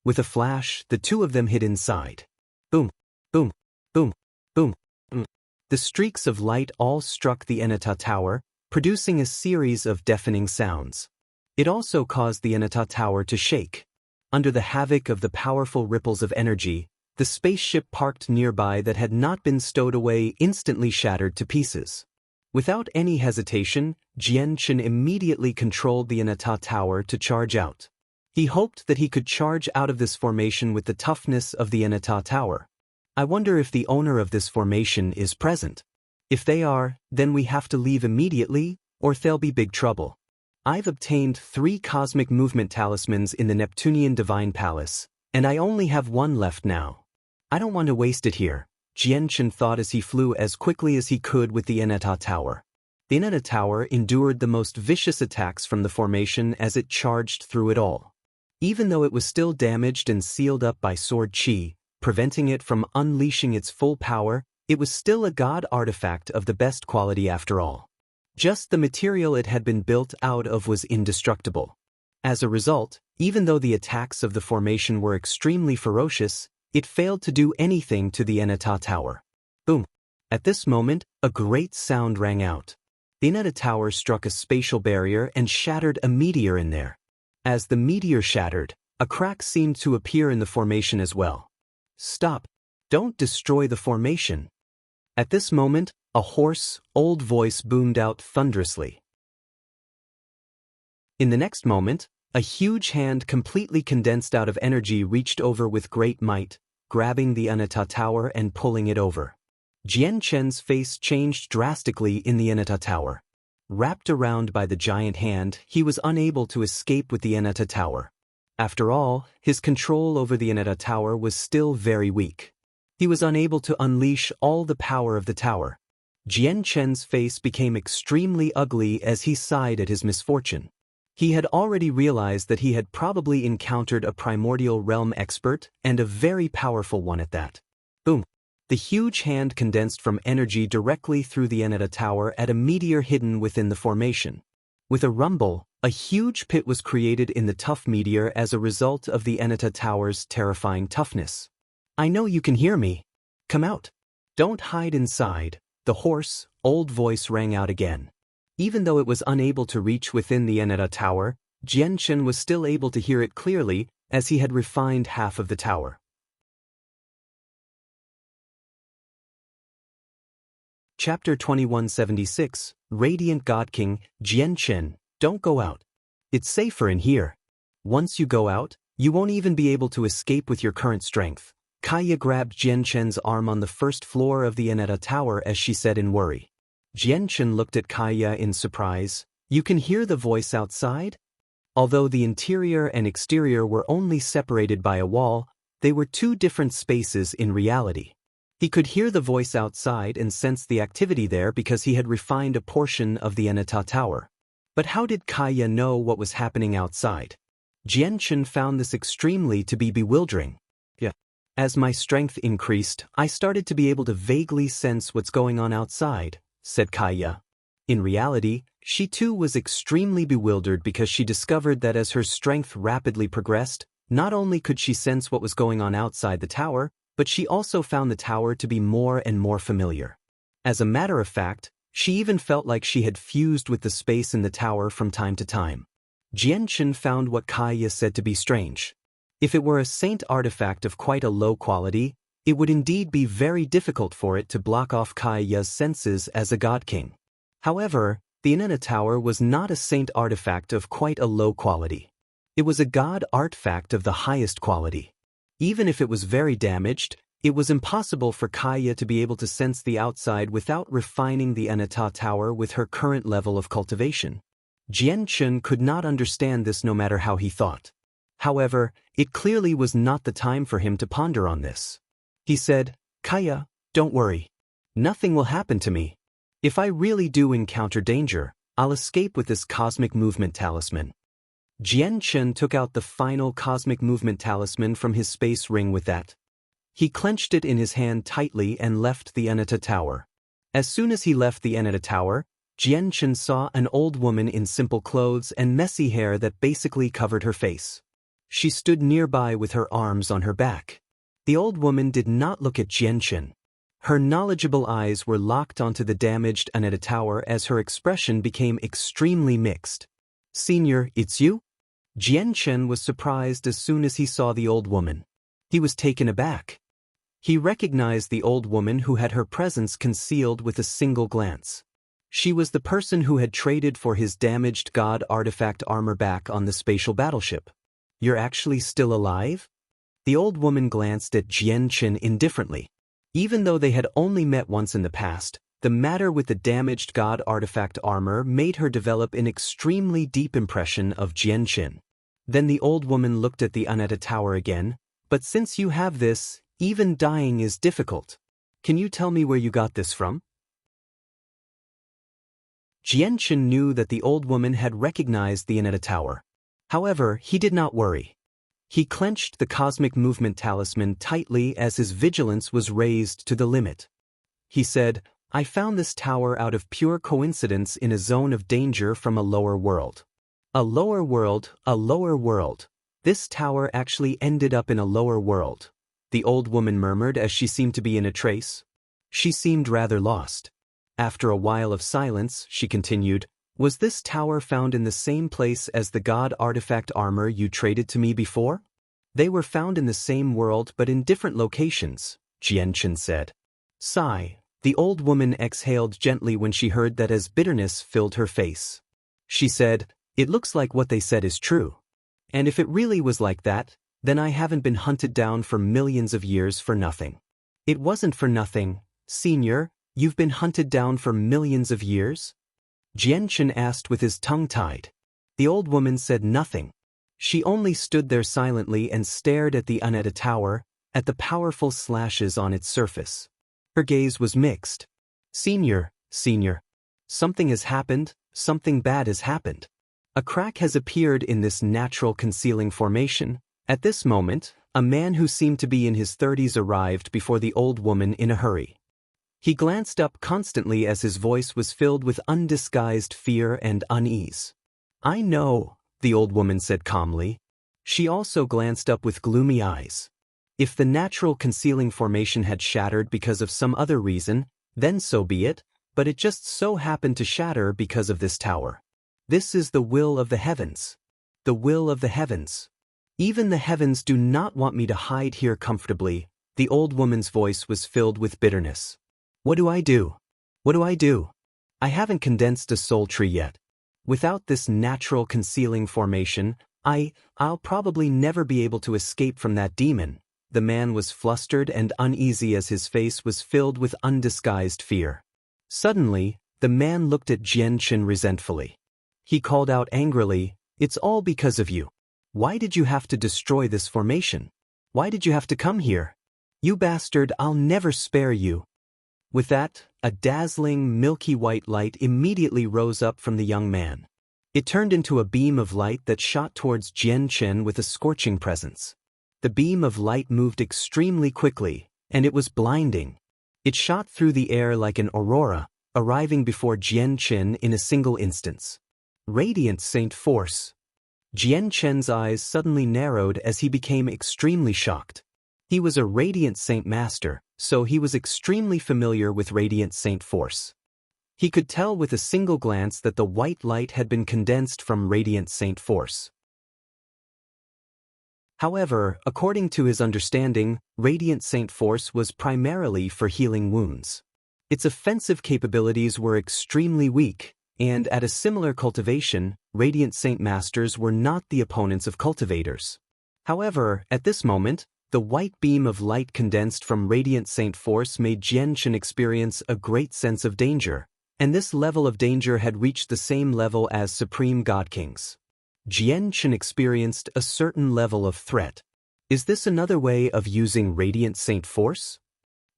With a flash, the two of them hid inside. Boom, boom, boom, boom, boom. The streaks of light all struck the Aneta tower, producing a series of deafening sounds. It also caused the Aneta tower to shake. Under the havoc of the powerful ripples of energy, the spaceship parked nearby that had not been stowed away instantly shattered to pieces. Without any hesitation, Jianchen immediately controlled the Aneta tower to charge out. He hoped that he could charge out of this formation with the toughness of the Aneta tower. I wonder if the owner of this formation is present. If they are, then we have to leave immediately, or there'll be big trouble. I've obtained 3 cosmic movement talismans in the Neptunian Divine Palace, and I only have 1 left now. I don't want to waste it here, Jianchen thought as he flew as quickly as he could with the Aneta tower. The Aneta tower endured the most vicious attacks from the formation as it charged through it all. Even though it was still damaged and sealed up by sword chi, preventing it from unleashing its full power, it was still a god artifact of the best quality after all. Just the material it had been built out of was indestructible. As a result, even though the attacks of the formation were extremely ferocious, it failed to do anything to the Aneta tower. Boom! At this moment, a great sound rang out. The Aneta tower struck a spatial barrier and shattered a meteor in there. As the meteor shattered, a crack seemed to appear in the formation as well. Stop! Don't destroy the formation! At this moment, a hoarse, old voice boomed out thunderously. In the next moment, a huge hand completely condensed out of energy reached over with great might, grabbing the Aneta tower and pulling it over. Jianchen's face changed drastically in the Aneta tower. Wrapped around by the giant hand, he was unable to escape with the Aneta tower. After all, his control over the Aneta tower was still very weak. He was unable to unleash all the power of the tower. Jianchen's face became extremely ugly as he sighed at his misfortune. He had already realized that he had probably encountered a primordial realm expert, and a very powerful one at that. Boom! The huge hand condensed from energy directly through the Aneta tower at a meteor hidden within the formation. With a rumble, a huge pit was created in the tough meteor as a result of the Aneta tower's terrifying toughness. I know you can hear me. Come out. Don't hide inside, the hoarse, old voice rang out again. Even though it was unable to reach within the Aneta tower, Jianchen was still able to hear it clearly, as he had refined half of the tower. Chapter 2176, Radiant God King, Jianchen, don't go out. It's safer in here. Once you go out, you won't even be able to escape with your current strength. Kaya grabbed Jianchen's arm on the first floor of the Aneta Tower as she said in worry. Jianchen looked at Kaya in surprise. You can hear the voice outside? Although the interior and exterior were only separated by a wall, they were two different spaces in reality. He could hear the voice outside and sense the activity there because he had refined a portion of the Aneta Tower. But how did Kaya know what was happening outside? Jianchen found this extremely to be bewildering. As my strength increased, I started to be able to vaguely sense what's going on outside, said Kaya. In reality, she too was extremely bewildered because she discovered that as her strength rapidly progressed, not only could she sense what was going on outside the tower, but she also found the tower to be more and more familiar. As a matter of fact, she even felt like she had fused with the space in the tower from time to time. Jianchen found what Kaya said to be strange. If it were a saint artifact of quite a low quality, it would indeed be very difficult for it to block off Kaya's senses as a god king. However, the Aneta Tower was not a saint artifact of quite a low quality. It was a god artifact of the highest quality. Even if it was very damaged, it was impossible for Kaya to be able to sense the outside without refining the Aneta Tower with her current level of cultivation. Jianchen could not understand this no matter how he thought. However, it clearly was not the time for him to ponder on this. He said, Kaya, don't worry. Nothing will happen to me. If I really do encounter danger, I'll escape with this cosmic movement talisman. Jianchen took out the final cosmic movement talisman from his space ring with that. He clenched it in his hand tightly and left the Aneta Tower. As soon as he left the Aneta Tower, Jianchen saw an old woman in simple clothes and messy hair that basically covered her face. She stood nearby with her arms on her back. The old woman did not look at Jianchen. Her knowledgeable eyes were locked onto the damaged Aneta Tower as her expression became extremely mixed. Senior, it's you? Jianchen was surprised as soon as he saw the old woman. He was taken aback. He recognized the old woman who had her presence concealed with a single glance. She was the person who had traded for his damaged god artifact armor back on the spatial battleship. You're actually still alive? The old woman glanced at Jianchen indifferently. Even though they had only met once in the past, the matter with the damaged god artifact armor made her develop an extremely deep impression of Jianchen. Then the old woman looked at the Aneta Tower again. But since you have this, even dying is difficult. Can you tell me where you got this from? Jianchen knew that the old woman had recognized the Aneta Tower. However, he did not worry. He clenched the cosmic movement talisman tightly as his vigilance was raised to the limit. He said, I found this tower out of pure coincidence in a zone of danger from a lower world. A lower world, a lower world. This tower actually ended up in a lower world, the old woman murmured as she seemed to be in a trace. She seemed rather lost. After a while of silence, she continued, was this tower found in the same place as the god artifact armor you traded to me before? They were found in the same world but in different locations, Jianchen said. Sigh, the old woman exhaled gently when she heard that as bitterness filled her face. She said, it looks like what they said is true. And if it really was like that, then I haven't been hunted down for millions of years for nothing. It wasn't for nothing, Senior, you've been hunted down for millions of years? Jianchen asked with his tongue tied. The old woman said nothing. She only stood there silently and stared at the Aneta Tower, at the powerful slashes on its surface. Her gaze was mixed. Senior, something has happened, something bad has happened. A crack has appeared in this natural concealing formation. At this moment, a man who seemed to be in his 30s arrived before the old woman in a hurry. He glanced up constantly as his voice was filled with undisguised fear and unease. I know, the old woman said calmly. She also glanced up with gloomy eyes. If the natural concealing formation had shattered because of some other reason, then so be it, but it just so happened to shatter because of this tower. This is the will of the heavens. The will of the heavens. Even the heavens do not want me to hide here comfortably. The old woman's voice was filled with bitterness. What do I do? What do I do? I haven't condensed a soul tree yet. Without this natural concealing formation, I'll probably never be able to escape from that demon. The man was flustered and uneasy as his face was filled with undisguised fear. Suddenly, the man looked at Jianchen resentfully. He called out angrily, "It's all because of you. Why did you have to destroy this formation? Why did you have to come here? You bastard, I'll never spare you." With that, a dazzling, milky white light immediately rose up from the young man. It turned into a beam of light that shot towards Jianchen with a scorching presence. The beam of light moved extremely quickly, and it was blinding. It shot through the air like an aurora, arriving before Jianchen in a single instance. Radiant Saint Force. Jianchen's eyes suddenly narrowed as he became extremely shocked. He was a Radiant Saint Master, so he was extremely familiar with Radiant Saint Force. He could tell with a single glance that the white light had been condensed from Radiant Saint Force. However, according to his understanding, Radiant Saint Force was primarily for healing wounds. Its offensive capabilities were extremely weak, and at a similar cultivation, Radiant Saint Masters were not the opponents of cultivators. However, at this moment, the white beam of light condensed from Radiant Saint Force made Jianchen experience a great sense of danger, and this level of danger had reached the same level as Supreme God Kings. Jianchen experienced a certain level of threat. Is this another way of using Radiant Saint Force?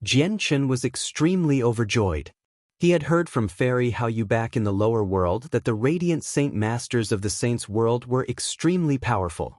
Jianchen was extremely overjoyed. He had heard from Fairy Hao Yu back in the lower world that the Radiant Saint Masters of the Saints world were extremely powerful.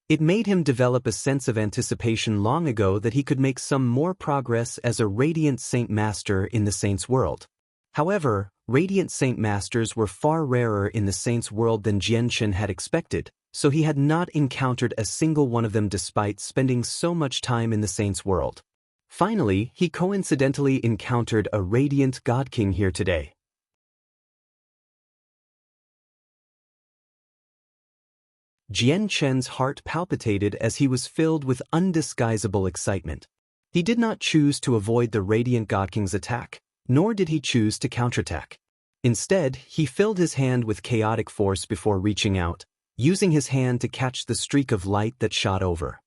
It made him develop a sense of anticipation long ago that he could make some more progress as a Radiant Saint Master in the Saints world. However, Radiant Saint Masters were far rarer in the Saints world than Jianchen had expected, so he had not encountered a single one of them despite spending so much time in the Saints world. Finally, he coincidentally encountered a Radiant God King here today. Jianchen's heart palpitated as he was filled with undisguisable excitement. He did not choose to avoid the Radiant God King's attack, nor did he choose to counterattack. Instead, he filled his hand with chaotic force before reaching out, using his hand to catch the streak of light that shot over.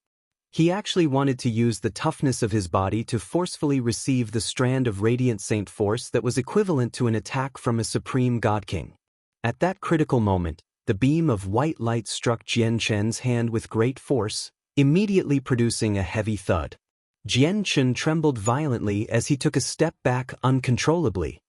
He actually wanted to use the toughness of his body to forcefully receive the strand of Radiant Saint Force that was equivalent to an attack from a Supreme God King. At that critical moment, the beam of white light struck Jianchen's hand with great force, immediately producing a heavy thud. Jianchen trembled violently as he took a step back uncontrollably.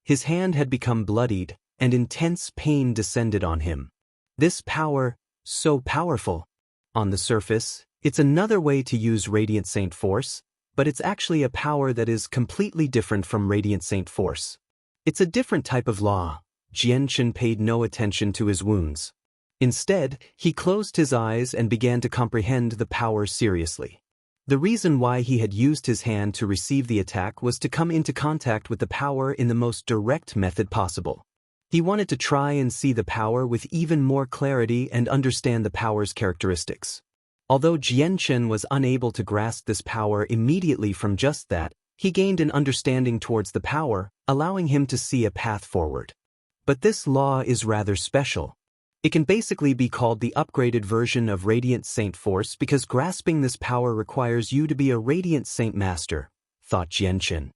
His hand had become bloodied, and intense pain descended on him. This power, so powerful. On the surface, it's another way to use Radiant Saint Force, but it's actually a power that is completely different from Radiant Saint Force. It's a different type of law. Jianchen paid no attention to his wounds. Instead, he closed his eyes and began to comprehend the power seriously. The reason why he had used his hand to receive the attack was to come into contact with the power in the most direct method possible. He wanted to try and see the power with even more clarity and understand the power's characteristics. Although Jianchen was unable to grasp this power immediately from just that, he gained an understanding towards the power, allowing him to see a path forward. But this law is rather special. It can basically be called the upgraded version of Radiant Saint Force because grasping this power requires you to be a Radiant Saint Master, thought Jianchen.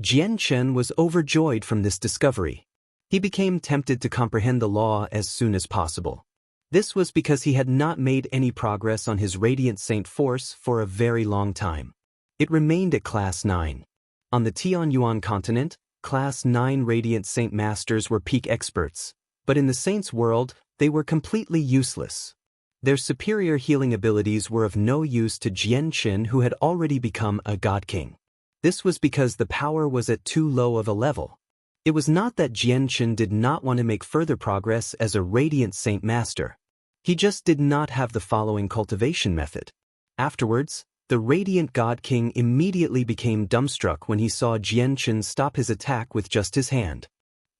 Jianchen was overjoyed from this discovery. He became tempted to comprehend the law as soon as possible. This was because he had not made any progress on his Radiant Saint Force for a very long time. It remained at Class 9. On the Tianyuan continent, Class 9 Radiant Saint Masters were peak experts, but in the Saints world, they were completely useless. Their superior healing abilities were of no use to Jianchen, who had already become a God King. This was because the power was at too low of a level. It was not that Jianchen did not want to make further progress as a Radiant Saint Master. He just did not have the following cultivation method. Afterwards, the Radiant God King immediately became dumbstruck when he saw Jianchen stop his attack with just his hand.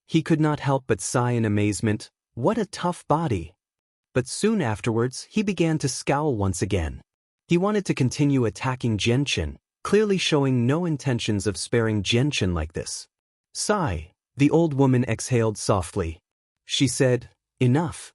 He could not help but sigh in amazement. What a tough body. But soon afterwards, he began to scowl once again. He wanted to continue attacking Jianchen, clearly showing no intentions of sparing Jianchen like this. Sigh, The old woman exhaled softly. She said, "Enough."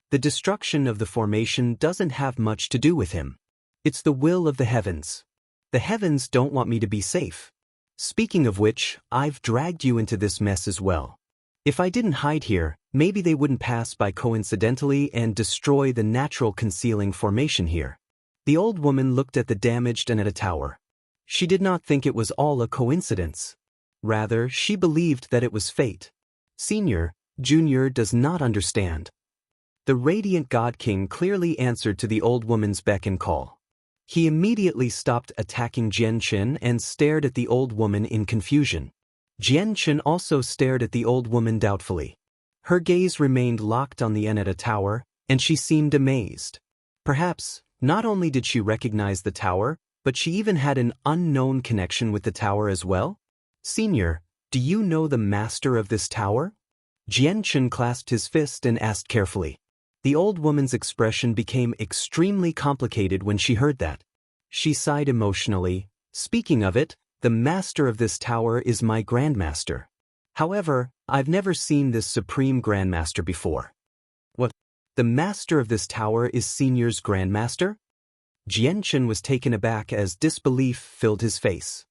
The destruction of the formation doesn't have much to do with him. It's the will of the heavens. The heavens don't want me to be safe. Speaking of which, I've dragged you into this mess as well. If I didn't hide here, maybe they wouldn't pass by coincidentally and destroy the natural concealing formation here. The old woman looked at the damaged Aneta tower. She did not think it was all a coincidence. Rather, she believed that it was fate. Senior, Junior does not understand. The radiant God King clearly answered to the old woman's beck and call. He immediately stopped attacking Jian Chen and stared at the old woman in confusion. Jian Chen also stared at the old woman doubtfully. Her gaze remained locked on the Aneta tower, and she seemed amazed. Perhaps, not only did she recognize the tower, but she even had an unknown connection with the tower as well? Senior, do you know the master of this tower? Jian Chen clasped his fist and asked carefully. The old woman's expression became extremely complicated when she heard that. She sighed emotionally. Speaking of it, the master of this tower is my grandmaster. However, I've never seen this supreme grandmaster before. What? The master of this tower is Senior's grandmaster? Jian Chen was taken aback as disbelief filled his face.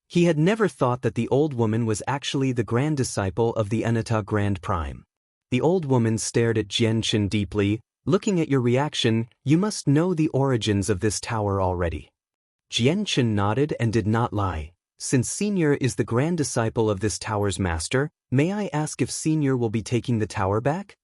He had never thought that the old woman was actually the grand disciple of the Aneta Grand Prime. The old woman stared at Jian Chen deeply. Looking at your reaction, you must know the origins of this tower already. Jian Chen nodded and did not lie. Since Senior is the grand disciple of this tower's master, may I ask if Senior will be taking the tower back?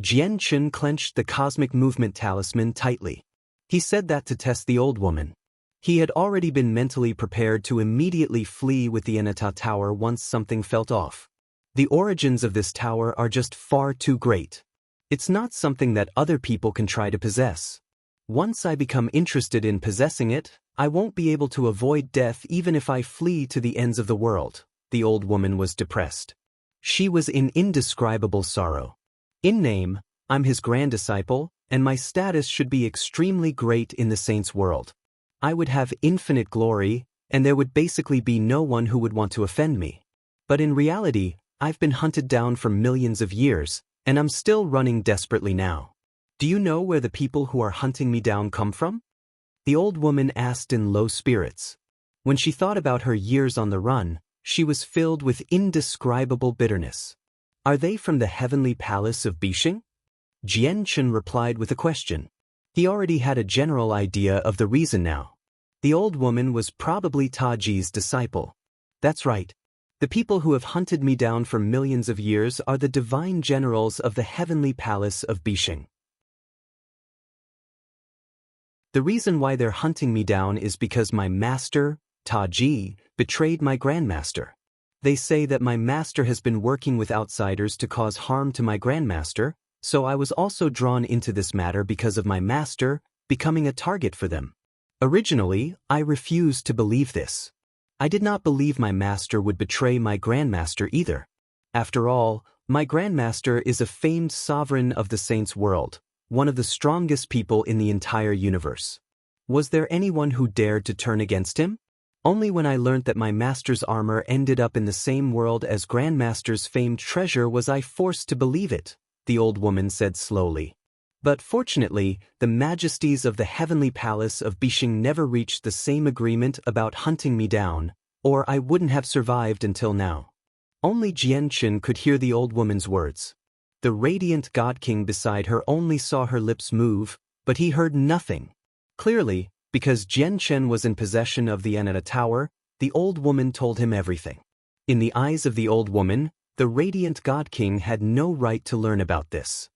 Jian Chen clenched the cosmic movement talisman tightly. He said that to test the old woman. He had already been mentally prepared to immediately flee with the Aneta tower once something felt off. The origins of this tower are just far too great. It's not something that other people can try to possess. Once I become interested in possessing it, I won't be able to avoid death even if I flee to the ends of the world. The old woman was depressed. She was in indescribable sorrow. In name, I'm his grand disciple, and my status should be extremely great in the saints' world. I would have infinite glory, and there would basically be no one who would want to offend me. But in reality, I've been hunted down for millions of years, and I'm still running desperately now. Do you know where the people who are hunting me down come from? The old woman asked in low spirits. When she thought about her years on the run, she was filled with indescribable bitterness. Are they from the heavenly palace of Bishing? Jian Chen replied with a question. He already had a general idea of the reason now. The old woman was probably Taji's disciple. That's right. The people who have hunted me down for millions of years are the divine generals of the heavenly palace of Bishing. The reason why they're hunting me down is because my master, Taji, betrayed my grandmaster. They say that my master has been working with outsiders to cause harm to my grandmaster, so I was also drawn into this matter because of my master becoming a target for them. Originally, I refused to believe this. I did not believe my master would betray my grandmaster either. After all, my grandmaster is a famed sovereign of the saints' world, one of the strongest people in the entire universe. Was there anyone who dared to turn against him? Only when I learned that my master's armor ended up in the same world as grandmaster's famed treasure was I forced to believe it, the old woman said slowly. But fortunately, the majesties of the heavenly palace of Bishing never reached the same agreement about hunting me down, or I wouldn't have survived until now. Only Jian Chen could hear the old woman's words. The radiant God King beside her only saw her lips move, but he heard nothing. Clearly, because Jian Chen was in possession of the Aneta Tower, the old woman told him everything. In the eyes of the old woman, the radiant God King had no right to learn about this.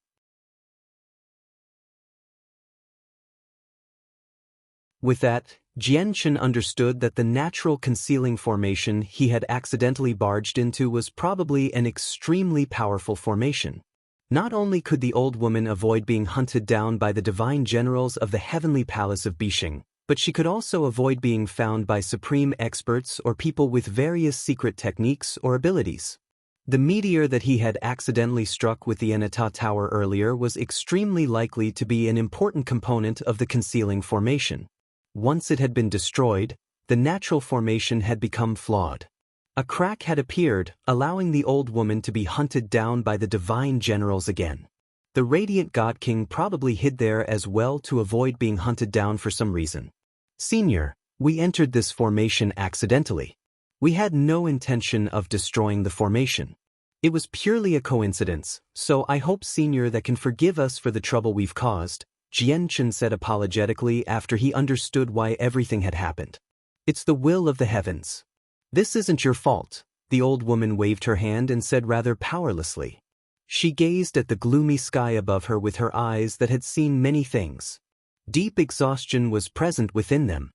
With that, Jian Chen understood that the natural concealing formation he had accidentally barged into was probably an extremely powerful formation. Not only could the old woman avoid being hunted down by the divine generals of the heavenly palace of Bishing, but she could also avoid being found by supreme experts or people with various secret techniques or abilities. The meteor that he had accidentally struck with the Aneta Tower earlier was extremely likely to be an important component of the concealing formation. Once it had been destroyed, the natural formation had become flawed. A crack had appeared, allowing the old woman to be hunted down by the divine generals again. The radiant God King probably hid there as well to avoid being hunted down for some reason. Senior, we entered this formation accidentally. We had no intention of destroying the formation. It was purely a coincidence, so I hope Senior that can forgive us for the trouble we've caused, Jianchen said apologetically after he understood why everything had happened. It's the will of the heavens. This isn't your fault, the old woman waved her hand and said rather powerlessly. She gazed at the gloomy sky above her with her eyes that had seen many things. Deep exhaustion was present within them.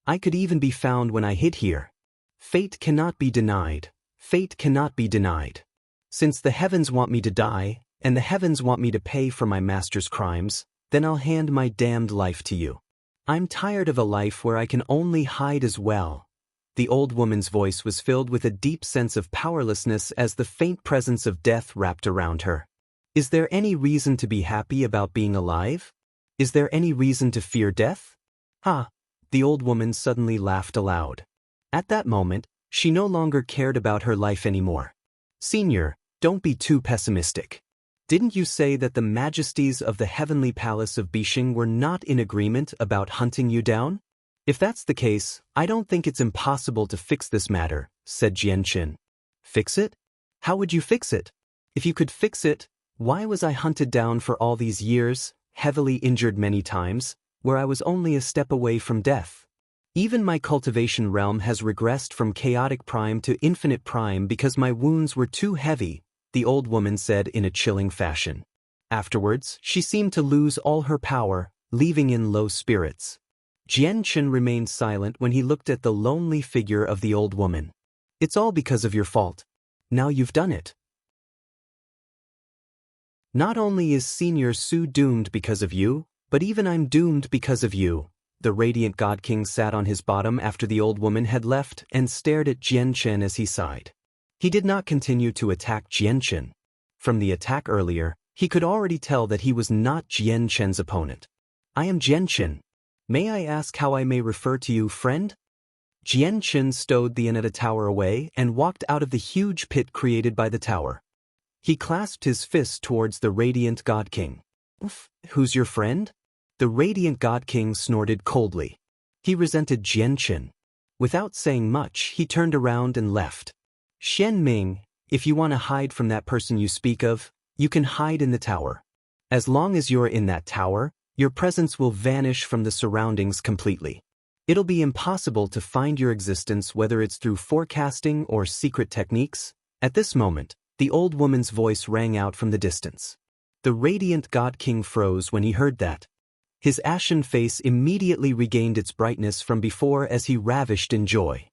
I could even be found when I hid here. Fate cannot be denied. Fate cannot be denied. Since the heavens want me to die, and the heavens want me to pay for my master's crimes, then I'll hand my damned life to you. I'm tired of a life where I can only hide as well. The old woman's voice was filled with a deep sense of powerlessness as the faint presence of death wrapped around her. Is there any reason to be happy about being alive? Is there any reason to fear death? Ha! The old woman suddenly laughed aloud. At that moment, she no longer cared about her life anymore. Senior, don't be too pessimistic. Didn't you say that the majesties of the heavenly palace of Bishing were not in agreement about hunting you down? If that's the case, I don't think it's impossible to fix this matter, said Jianchen. Fix it? How would you fix it? If you could fix it, why was I hunted down for all these years, heavily injured many times, where I was only a step away from death? Even my cultivation realm has regressed from chaotic prime to infinite prime because my wounds were too heavy, the old woman said in a chilling fashion. Afterwards, she seemed to lose all her power, leaving in low spirits. Jianchen remained silent when he looked at the lonely figure of the old woman. It's all because of your fault. Now you've done it. Not only is Senior Su doomed because of you, but even I'm doomed because of you. The radiant God King sat on his bottom after the old woman had left and stared at Jianchen as he sighed. He did not continue to attack Jianchen. From the attack earlier, he could already tell that he was not Jianchen's opponent. I am Jianchen. May I ask how I may refer to you, friend? Jianchen stowed the Aneta tower away and walked out of the huge pit created by the tower. He clasped his fist towards the radiant God King. Who's your friend? The radiant God King snorted coldly. He resented Jianchen. Without saying much, he turned around and left. Xian Ming, if you want to hide from that person you speak of, you can hide in the tower. As long as you're in that tower, your presence will vanish from the surroundings completely. It'll be impossible to find your existence whether it's through forecasting or secret techniques. At this moment, the old woman's voice rang out from the distance. The radiant God King froze when he heard that. His ashen face immediately regained its brightness from before as he ravished in joy.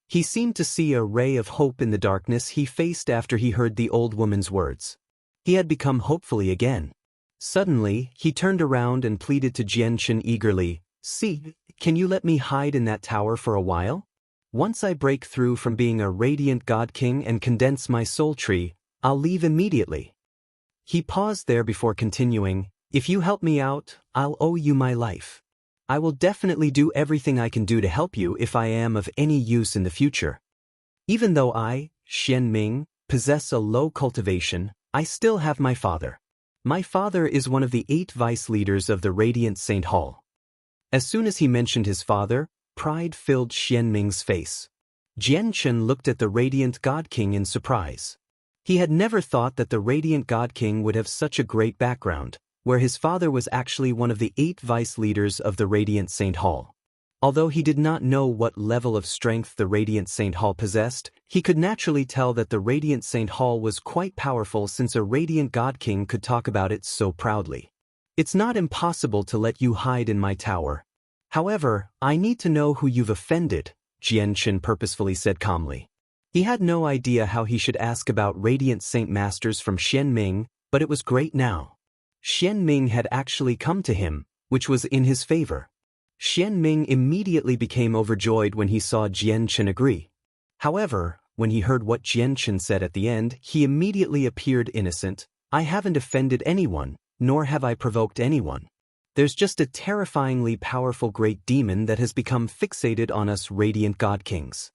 He seemed to see a ray of hope in the darkness he faced after he heard the old woman's words. He had become hopefully again. Suddenly, he turned around and pleaded to Jianchen eagerly, "See, can you let me hide in that tower for a while? Once I break through from being a radiant God King and condense my soul tree, I'll leave immediately." He paused there before continuing, "If you help me out, I'll owe you my life. I will definitely do everything I can do to help you if I am of any use in the future. Even though I, Xian Ming, possess a low cultivation, I still have my father. My father is one of the 8 vice leaders of the Radiant Saint Hall." As soon as he mentioned his father, pride filled Xian Ming's face. Jianchen looked at the Radiant God King in surprise. He had never thought that the Radiant God King would have such a great background, where his father was actually one of the 8 vice leaders of the Radiant Saint Hall. Although he did not know what level of strength the Radiant Saint Hall possessed, he could naturally tell that the Radiant Saint Hall was quite powerful since a Radiant God King could talk about it so proudly. "It's not impossible to let you hide in my tower. However, I need to know who you've offended," Jianchen purposefully said calmly. He had no idea how he should ask about Radiant Saint Masters from Xian Ming, but it was great now. Xian Ming had actually come to him, which was in his favor. Xian Ming immediately became overjoyed when he saw Jianchen agree. However, when he heard what Jianchen said at the end, he immediately appeared innocent. "I haven't offended anyone, nor have I provoked anyone. There's just a terrifyingly powerful great demon that has become fixated on us Radiant God Kings."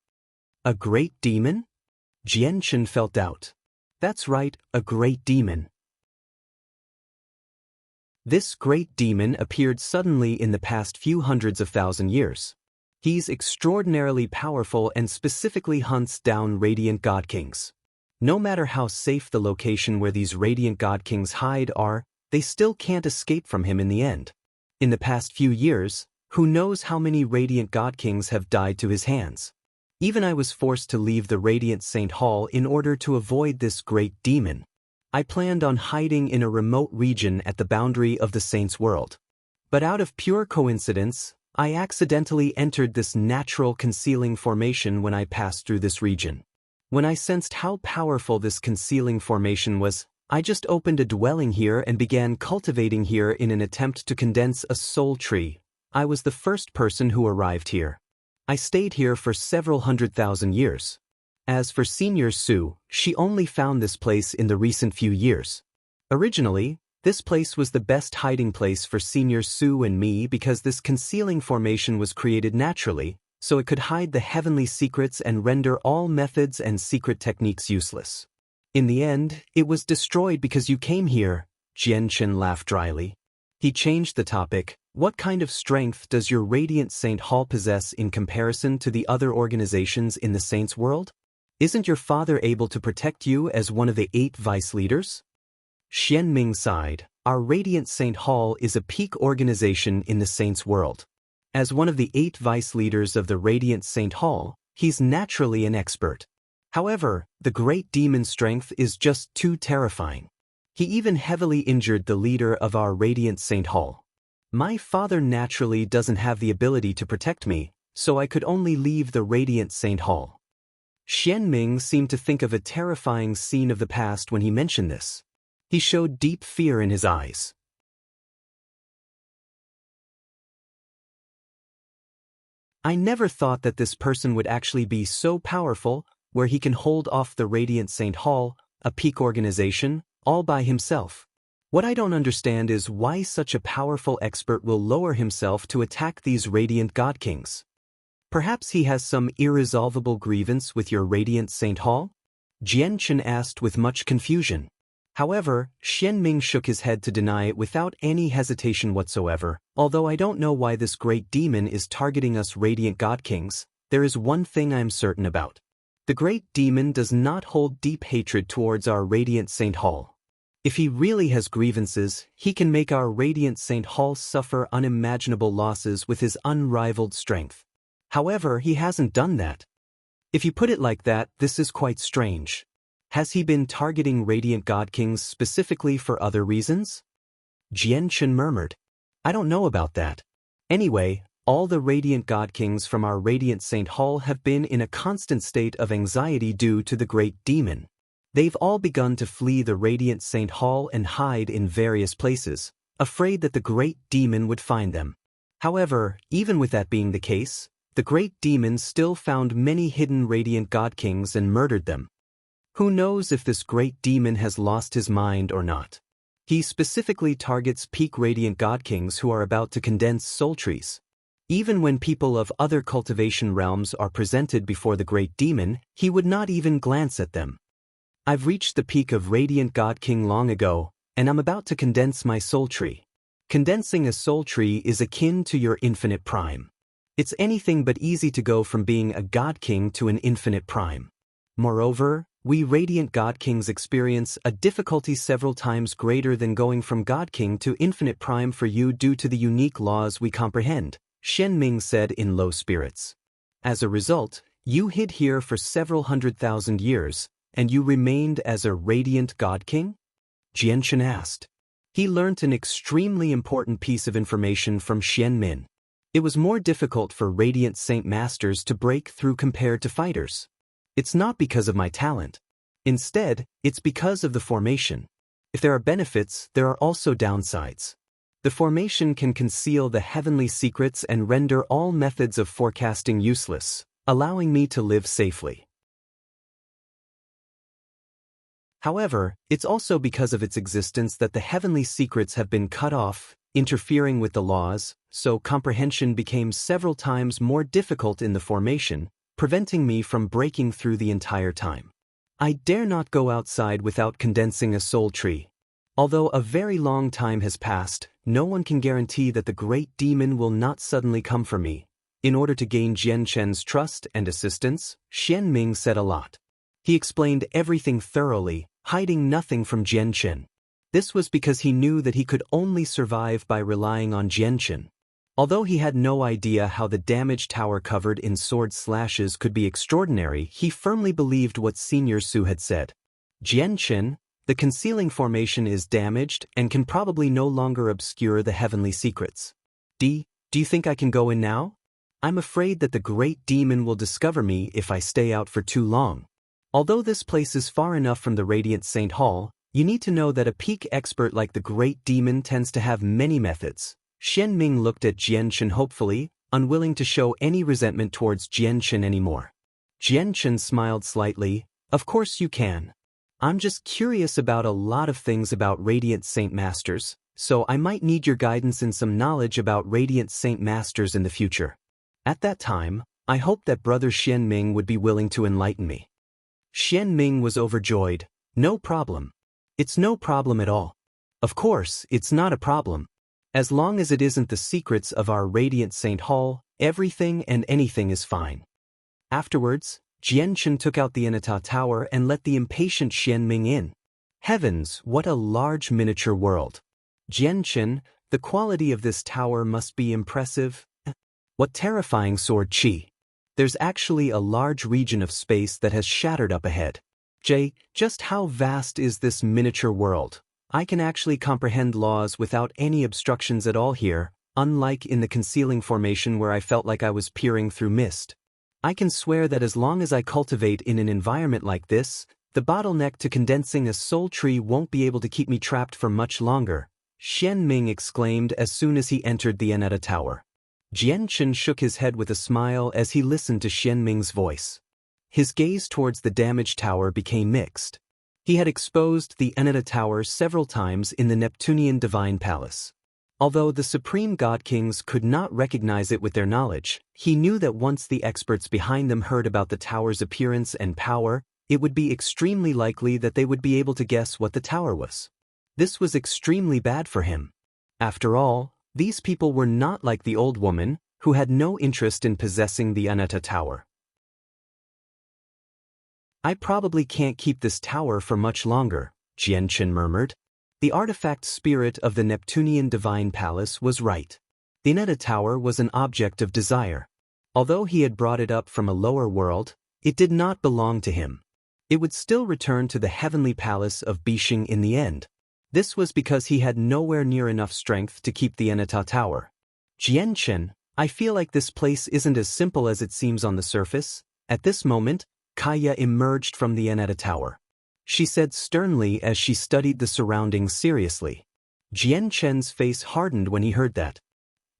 "A great demon?" Jianchen felt doubt. That's right, a great demon. This great demon appeared suddenly in the past few hundreds of thousand years. He's extraordinarily powerful and specifically hunts down radiant god kings. No matter how safe the location where these radiant god kings hide are, they still can't escape from him in the end. In the past few years, who knows how many radiant god kings have died to his hands. Even I was forced to leave the Radiant Saint Hall in order to avoid this great demon. I planned on hiding in a remote region at the boundary of the Saint's world. But out of pure coincidence, I accidentally entered this natural concealing formation when I passed through this region. When I sensed how powerful this concealing formation was, I just opened a dwelling here and began cultivating here in an attempt to condense a soul tree. I was the first person who arrived here. I stayed here for several 100,000 years. As for Senior Su, she only found this place in the recent few years. Originally, this place was the best hiding place for Senior Su and me because this concealing formation was created naturally, so it could hide the heavenly secrets and render all methods and secret techniques useless. In the end, it was destroyed because you came here, Jianchen laughed dryly. He changed the topic. What kind of strength does your Radiant Saint Hall possess in comparison to the other organizations in the Saints' world? Isn't your father able to protect you as one of the 8 vice leaders? Xianming sighed. Our Radiant Saint Hall is a peak organization in the Saints' world. As one of the 8 vice leaders of the Radiant Saint Hall, he's naturally an expert. However, the great demon's strength is just too terrifying. He even heavily injured the leader of our Radiant Saint Hall. My father naturally doesn't have the ability to protect me, so I could only leave the Radiant Saint Hall. Xianming seemed to think of a terrifying scene of the past when he mentioned this. He showed deep fear in his eyes. I never thought that this person would actually be so powerful, where he can hold off the Radiant Saint Hall, a peak organization, all by himself. What I don't understand is why such a powerful expert will lower himself to attack these Radiant God Kings. Perhaps he has some irresolvable grievance with your Radiant Saint Hall? Jianchen asked with much confusion. However, Xianming shook his head to deny it without any hesitation whatsoever. Although I don't know why this great demon is targeting us Radiant God Kings, there is one thing I am certain about. The great demon does not hold deep hatred towards our Radiant Saint Hall. If he really has grievances, he can make our Radiant Saint Hall suffer unimaginable losses with his unrivaled strength. However, he hasn't done that. If you put it like that, this is quite strange. Has he been targeting Radiant God Kings specifically for other reasons? Jianchen murmured. I don't know about that. Anyway, all the Radiant God Kings from our Radiant Saint Hall have been in a constant state of anxiety due to the great demon. They've all begun to flee the Radiant Saint Hall and hide in various places, afraid that the great demon would find them. However, even with that being the case, the great demon still found many hidden Radiant God Kings and murdered them. Who knows if this great demon has lost his mind or not? He specifically targets peak Radiant God Kings who are about to condense soul trees. Even when people of other cultivation realms are presented before the great demon, he would not even glance at them. I've reached the peak of Radiant God King long ago, and I'm about to condense my soul tree. Condensing a soul tree is akin to your infinite prime. It's anything but easy to go from being a God King to an infinite prime. Moreover, we Radiant God Kings experience a difficulty several times greater than going from God King to infinite prime for you due to the unique laws we comprehend, Xianming said in low spirits. As a result, you hid here for several 100,000 years, and you remained as a Radiant God King? Jianchen asked. He learnt an extremely important piece of information from Xianmin. It was more difficult for Radiant Saint Masters to break through compared to fighters. It's not because of my talent. Instead, it's because of the formation. If there are benefits, there are also downsides. The formation can conceal the heavenly secrets and render all methods of forecasting useless, allowing me to live safely. However, it's also because of its existence that the heavenly secrets have been cut off, interfering with the laws, so comprehension became several times more difficult in the formation, preventing me from breaking through the entire time. I dare not go outside without condensing a soul tree. Although a very long time has passed, no one can guarantee that the great demon will not suddenly come for me. In order to gain Jian Chen's trust and assistance, Xian Ming said a lot. He explained everything thoroughly, hiding nothing from Jian Chen. This was because he knew that he could only survive by relying on Jian Chen. Although he had no idea how the damaged tower covered in sword slashes could be extraordinary, he firmly believed what Senior Su had said. Jian Chen, the concealing formation is damaged and can probably no longer obscure the heavenly secrets. Do you think I can go in now? I'm afraid that the great demon will discover me if I stay out for too long. Although this place is far enough from the Radiant Saint Hall, you need to know that a peak expert like the great demon tends to have many methods. Xian Ming looked at Jian Chen hopefully, unwilling to show any resentment towards Jian Chen anymore. Jian Chen smiled slightly. Of course you can. I'm just curious about a lot of things about Radiant Saint Masters, so I might need your guidance and some knowledge about Radiant Saint Masters in the future. At that time, I hoped that Brother Xian Ming would be willing to enlighten me. Xian Ming was overjoyed. No problem. It's no problem at all. Of course, it's not a problem. As long as it isn't the secrets of our Radiant Saint Hall, everything and anything is fine. Afterwards, Jian Chen took out the Anata Tower and let the impatient Xian Ming in. Heavens, what a large miniature world. Jian Chen, the quality of this tower must be impressive. What terrifying sword chi. There's actually a large region of space that has shattered up ahead. Just how vast is this miniature world? I can actually comprehend laws without any obstructions at all here, unlike in the concealing formation where I felt like I was peering through mist. I can swear that as long as I cultivate in an environment like this, the bottleneck to condensing a soul tree won't be able to keep me trapped for much longer, Xian Ming exclaimed as soon as he entered the Anata Tower. Jian Chen shook his head with a smile as he listened to Xian Ming's voice. His gaze towards the damaged tower became mixed. He had exposed the Anata Tower several times in the Neptunian Divine Palace. Although the Supreme God Kings could not recognize it with their knowledge, he knew that once the experts behind them heard about the tower's appearance and power, it would be extremely likely that they would be able to guess what the tower was. This was extremely bad for him. After all, these people were not like the old woman, who had no interest in possessing the Anata Tower. I probably can't keep this tower for much longer, Jian Chen murmured. The artifact spirit of the Neptunian Divine Palace was right. The Anata Tower was an object of desire. Although he had brought it up from a lower world, it did not belong to him. It would still return to the heavenly palace of Bixing in the end. This was because he had nowhere near enough strength to keep the Anata Tower. Jian Chen, I feel like this place isn't as simple as it seems on the surface. At this moment, Kaya emerged from the Anata Tower. She said sternly as she studied the surroundings seriously. Jian Chen's face hardened when he heard that.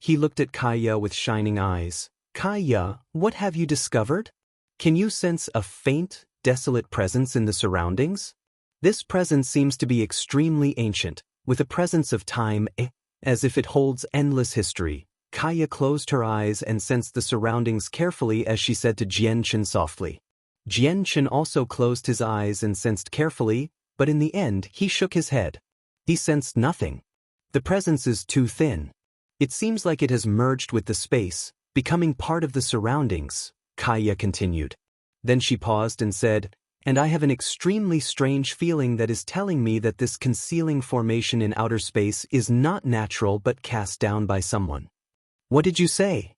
He looked at Kaya with shining eyes. Kaya, what have you discovered? Can you sense a faint, desolate presence in the surroundings? This presence seems to be extremely ancient, with a presence of time, as if it holds endless history. Kaya closed her eyes and sensed the surroundings carefully as she said to Jian Chen softly. Jian Chen also closed his eyes and sensed carefully, but in the end he shook his head. He sensed nothing. The presence is too thin. It seems like it has merged with the space, becoming part of the surroundings, Kaya continued. Then she paused and said, and I have an extremely strange feeling that is telling me that this concealing formation in outer space is not natural but cast down by someone. What did you say?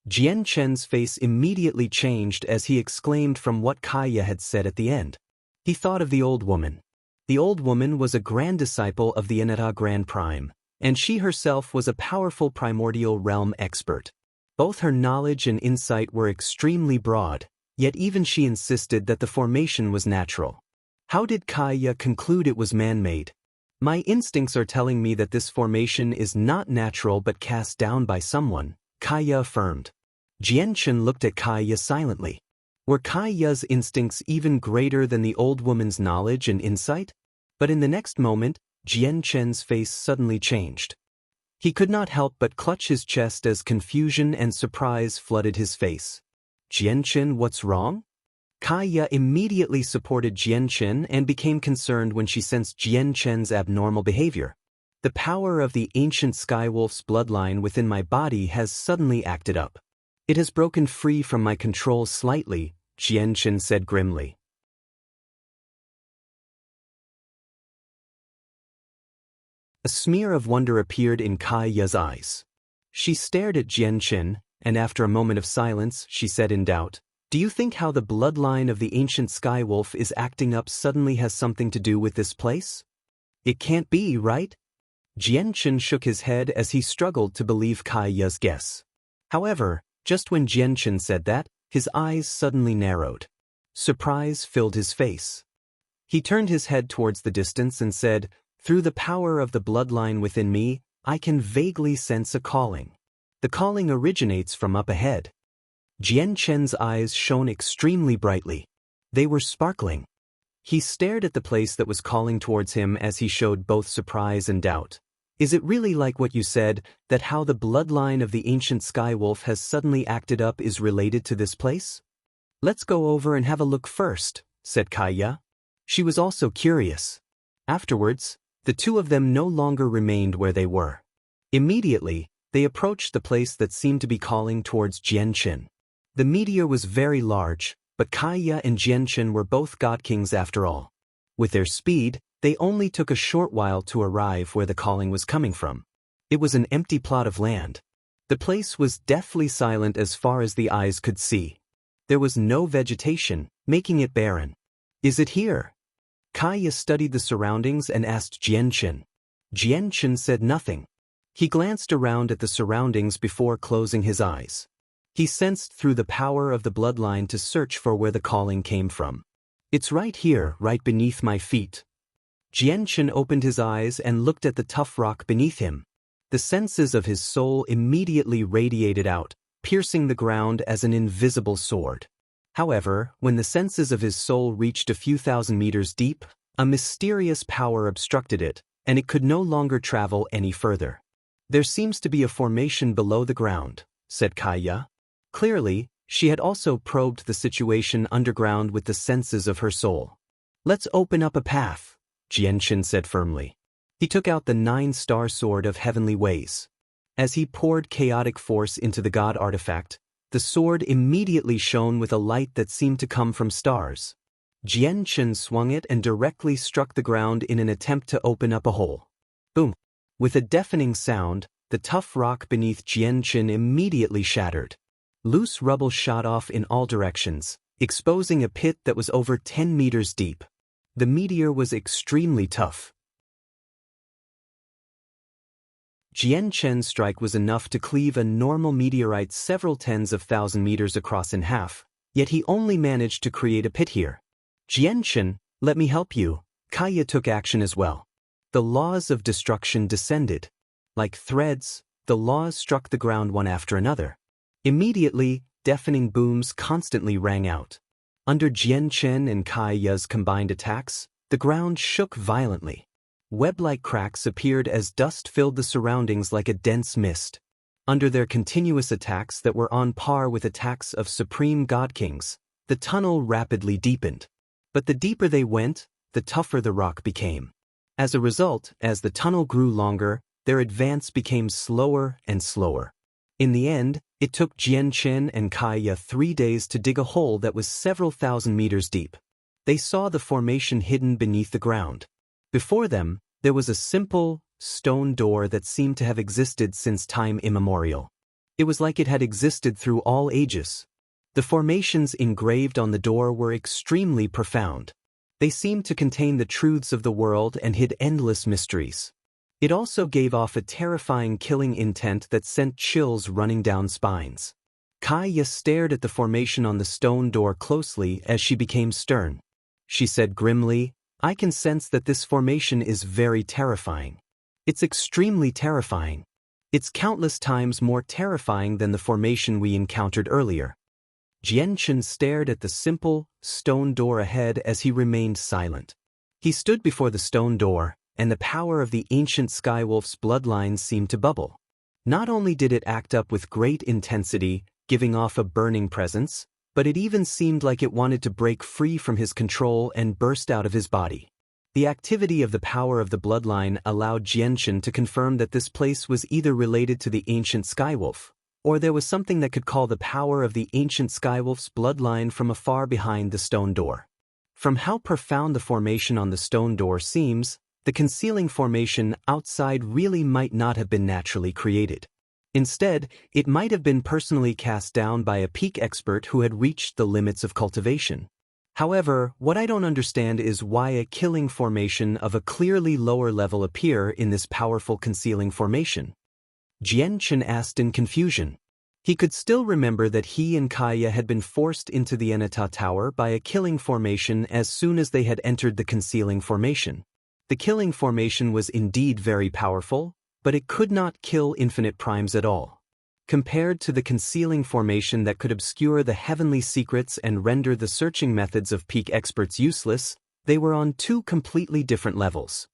Jian Chen's face immediately changed as he exclaimed from what Kaya had said at the end. He thought of the old woman. The old woman was a grand disciple of the Anata Grand Prime, and she herself was a powerful primordial realm expert. Both her knowledge and insight were extremely broad, yet even she insisted that the formation was natural. How did Kaya conclude it was man-made? My instincts are telling me that this formation is not natural but cast down by someone, Kaya affirmed. Jian Chen looked at Kaya silently. Were Kaya's instincts even greater than the old woman's knowledge and insight? But in the next moment, Jian Chen's face suddenly changed. He could not help but clutch his chest as confusion and surprise flooded his face. Jian Chen, what's wrong? Kaya immediately supported Jian Chen and became concerned when she sensed Jian Chen's abnormal behavior. The power of the ancient Skywolf's bloodline within my body has suddenly acted up. It has broken free from my control slightly, Jian Chen said grimly. A smear of wonder appeared in Kaya's eyes. She stared at Jian Chen, and after a moment of silence, she said in doubt, "Do you think how the bloodline of the ancient Skywolf is acting up suddenly has something to do with this place? It can't be, right?" Jian Chen shook his head as he struggled to believe Kaya's guess. However, just when Jian Chen said that, his eyes suddenly narrowed. Surprise filled his face. He turned his head towards the distance and said, "Through the power of the bloodline within me, I can vaguely sense a calling. The calling originates from up ahead." Jian Chen's eyes shone extremely brightly. They were sparkling. He stared at the place that was calling towards him as he showed both surprise and doubt. "Is it really like what you said, that how the bloodline of the ancient Skywolf has suddenly acted up is related to this place?" "Let's go over and have a look first," said Kaya. She was also curious. Afterwards, the two of them no longer remained where they were. Immediately, they approached the place that seemed to be calling towards Jian Chen. The meteor was very large, but Kaya and Jian Chen were both god kings after all. With their speed, they only took a short while to arrive where the calling was coming from. It was an empty plot of land. The place was deathly silent as far as the eyes could see. There was no vegetation, making it barren. "Is it here?" Kaya studied the surroundings and asked Jian Chen. Jian Chen said nothing. He glanced around at the surroundings before closing his eyes. He sensed through the power of the bloodline to search for where the calling came from. "It's right here, right beneath my feet." Jian Chen opened his eyes and looked at the tough rock beneath him. The senses of his soul immediately radiated out, piercing the ground as an invisible sword. However, when the senses of his soul reached a few thousand meters deep, a mysterious power obstructed it, and it could no longer travel any further. "There seems to be a formation below the ground," said Kaya. Clearly, she had also probed the situation underground with the senses of her soul. "Let's open up a path," Jian Chen said firmly. He took out the 9-star sword of heavenly ways. As he poured chaotic force into the god artifact, the sword immediately shone with a light that seemed to come from stars. Jian Chen swung it and directly struck the ground in an attempt to open up a hole. Boom! With a deafening sound, the tough rock beneath Jian Chen immediately shattered. Loose rubble shot off in all directions, exposing a pit that was over 10 meters deep. The meteor was extremely tough. Jian Chen's strike was enough to cleave a normal meteorite several tens of thousand meters across in half, yet he only managed to create a pit here. "Jian Chen, let me help you." Kaya took action as well. The laws of destruction descended. Like threads, the laws struck the ground one after another. Immediately, deafening booms constantly rang out. Under Jian Chen and Kaya's combined attacks, the ground shook violently. Web-like cracks appeared as dust filled the surroundings like a dense mist. Under their continuous attacks that were on par with attacks of supreme god kings, the tunnel rapidly deepened. But the deeper they went, the tougher the rock became. As a result, as the tunnel grew longer, their advance became slower and slower. In the end, it took Jian Chen and Kaya 3 days to dig a hole that was several thousand meters deep. They saw the formation hidden beneath the ground. Before them, there was a simple, stone door that seemed to have existed since time immemorial. It was like it had existed through all ages. The formations engraved on the door were extremely profound. They seemed to contain the truths of the world and hid endless mysteries. It also gave off a terrifying killing intent that sent chills running down spines. Kaya stared at the formation on the stone door closely as she became stern. She said grimly, "I can sense that this formation is very terrifying. It's extremely terrifying. It's countless times more terrifying than the formation we encountered earlier." Jian Chen stared at the simple, stone door ahead as he remained silent. He stood before the stone door, and the power of the ancient Skywolf's bloodline seemed to bubble. Not only did it act up with great intensity, giving off a burning presence, but it even seemed like it wanted to break free from his control and burst out of his body. The activity of the power of the bloodline allowed Jianchen to confirm that this place was either related to the ancient Skywolf, or there was something that could call the power of the ancient Skywolf's bloodline from afar behind the stone door. From how profound the formation on the stone door seems, the concealing formation outside really might not have been naturally created. Instead, it might have been personally cast down by a peak expert who had reached the limits of cultivation. However, what I don't understand is why a killing formation of a clearly lower level appear in this powerful concealing formation. Jianchen asked in confusion. He could still remember that he and Kaya had been forced into the Enata Tower by a killing formation as soon as they had entered the concealing formation. The killing formation was indeed very powerful, but it could not kill infinite primes at all. Compared to the concealing formation that could obscure the heavenly secrets and render the searching methods of peak experts useless, they were on two completely different levels.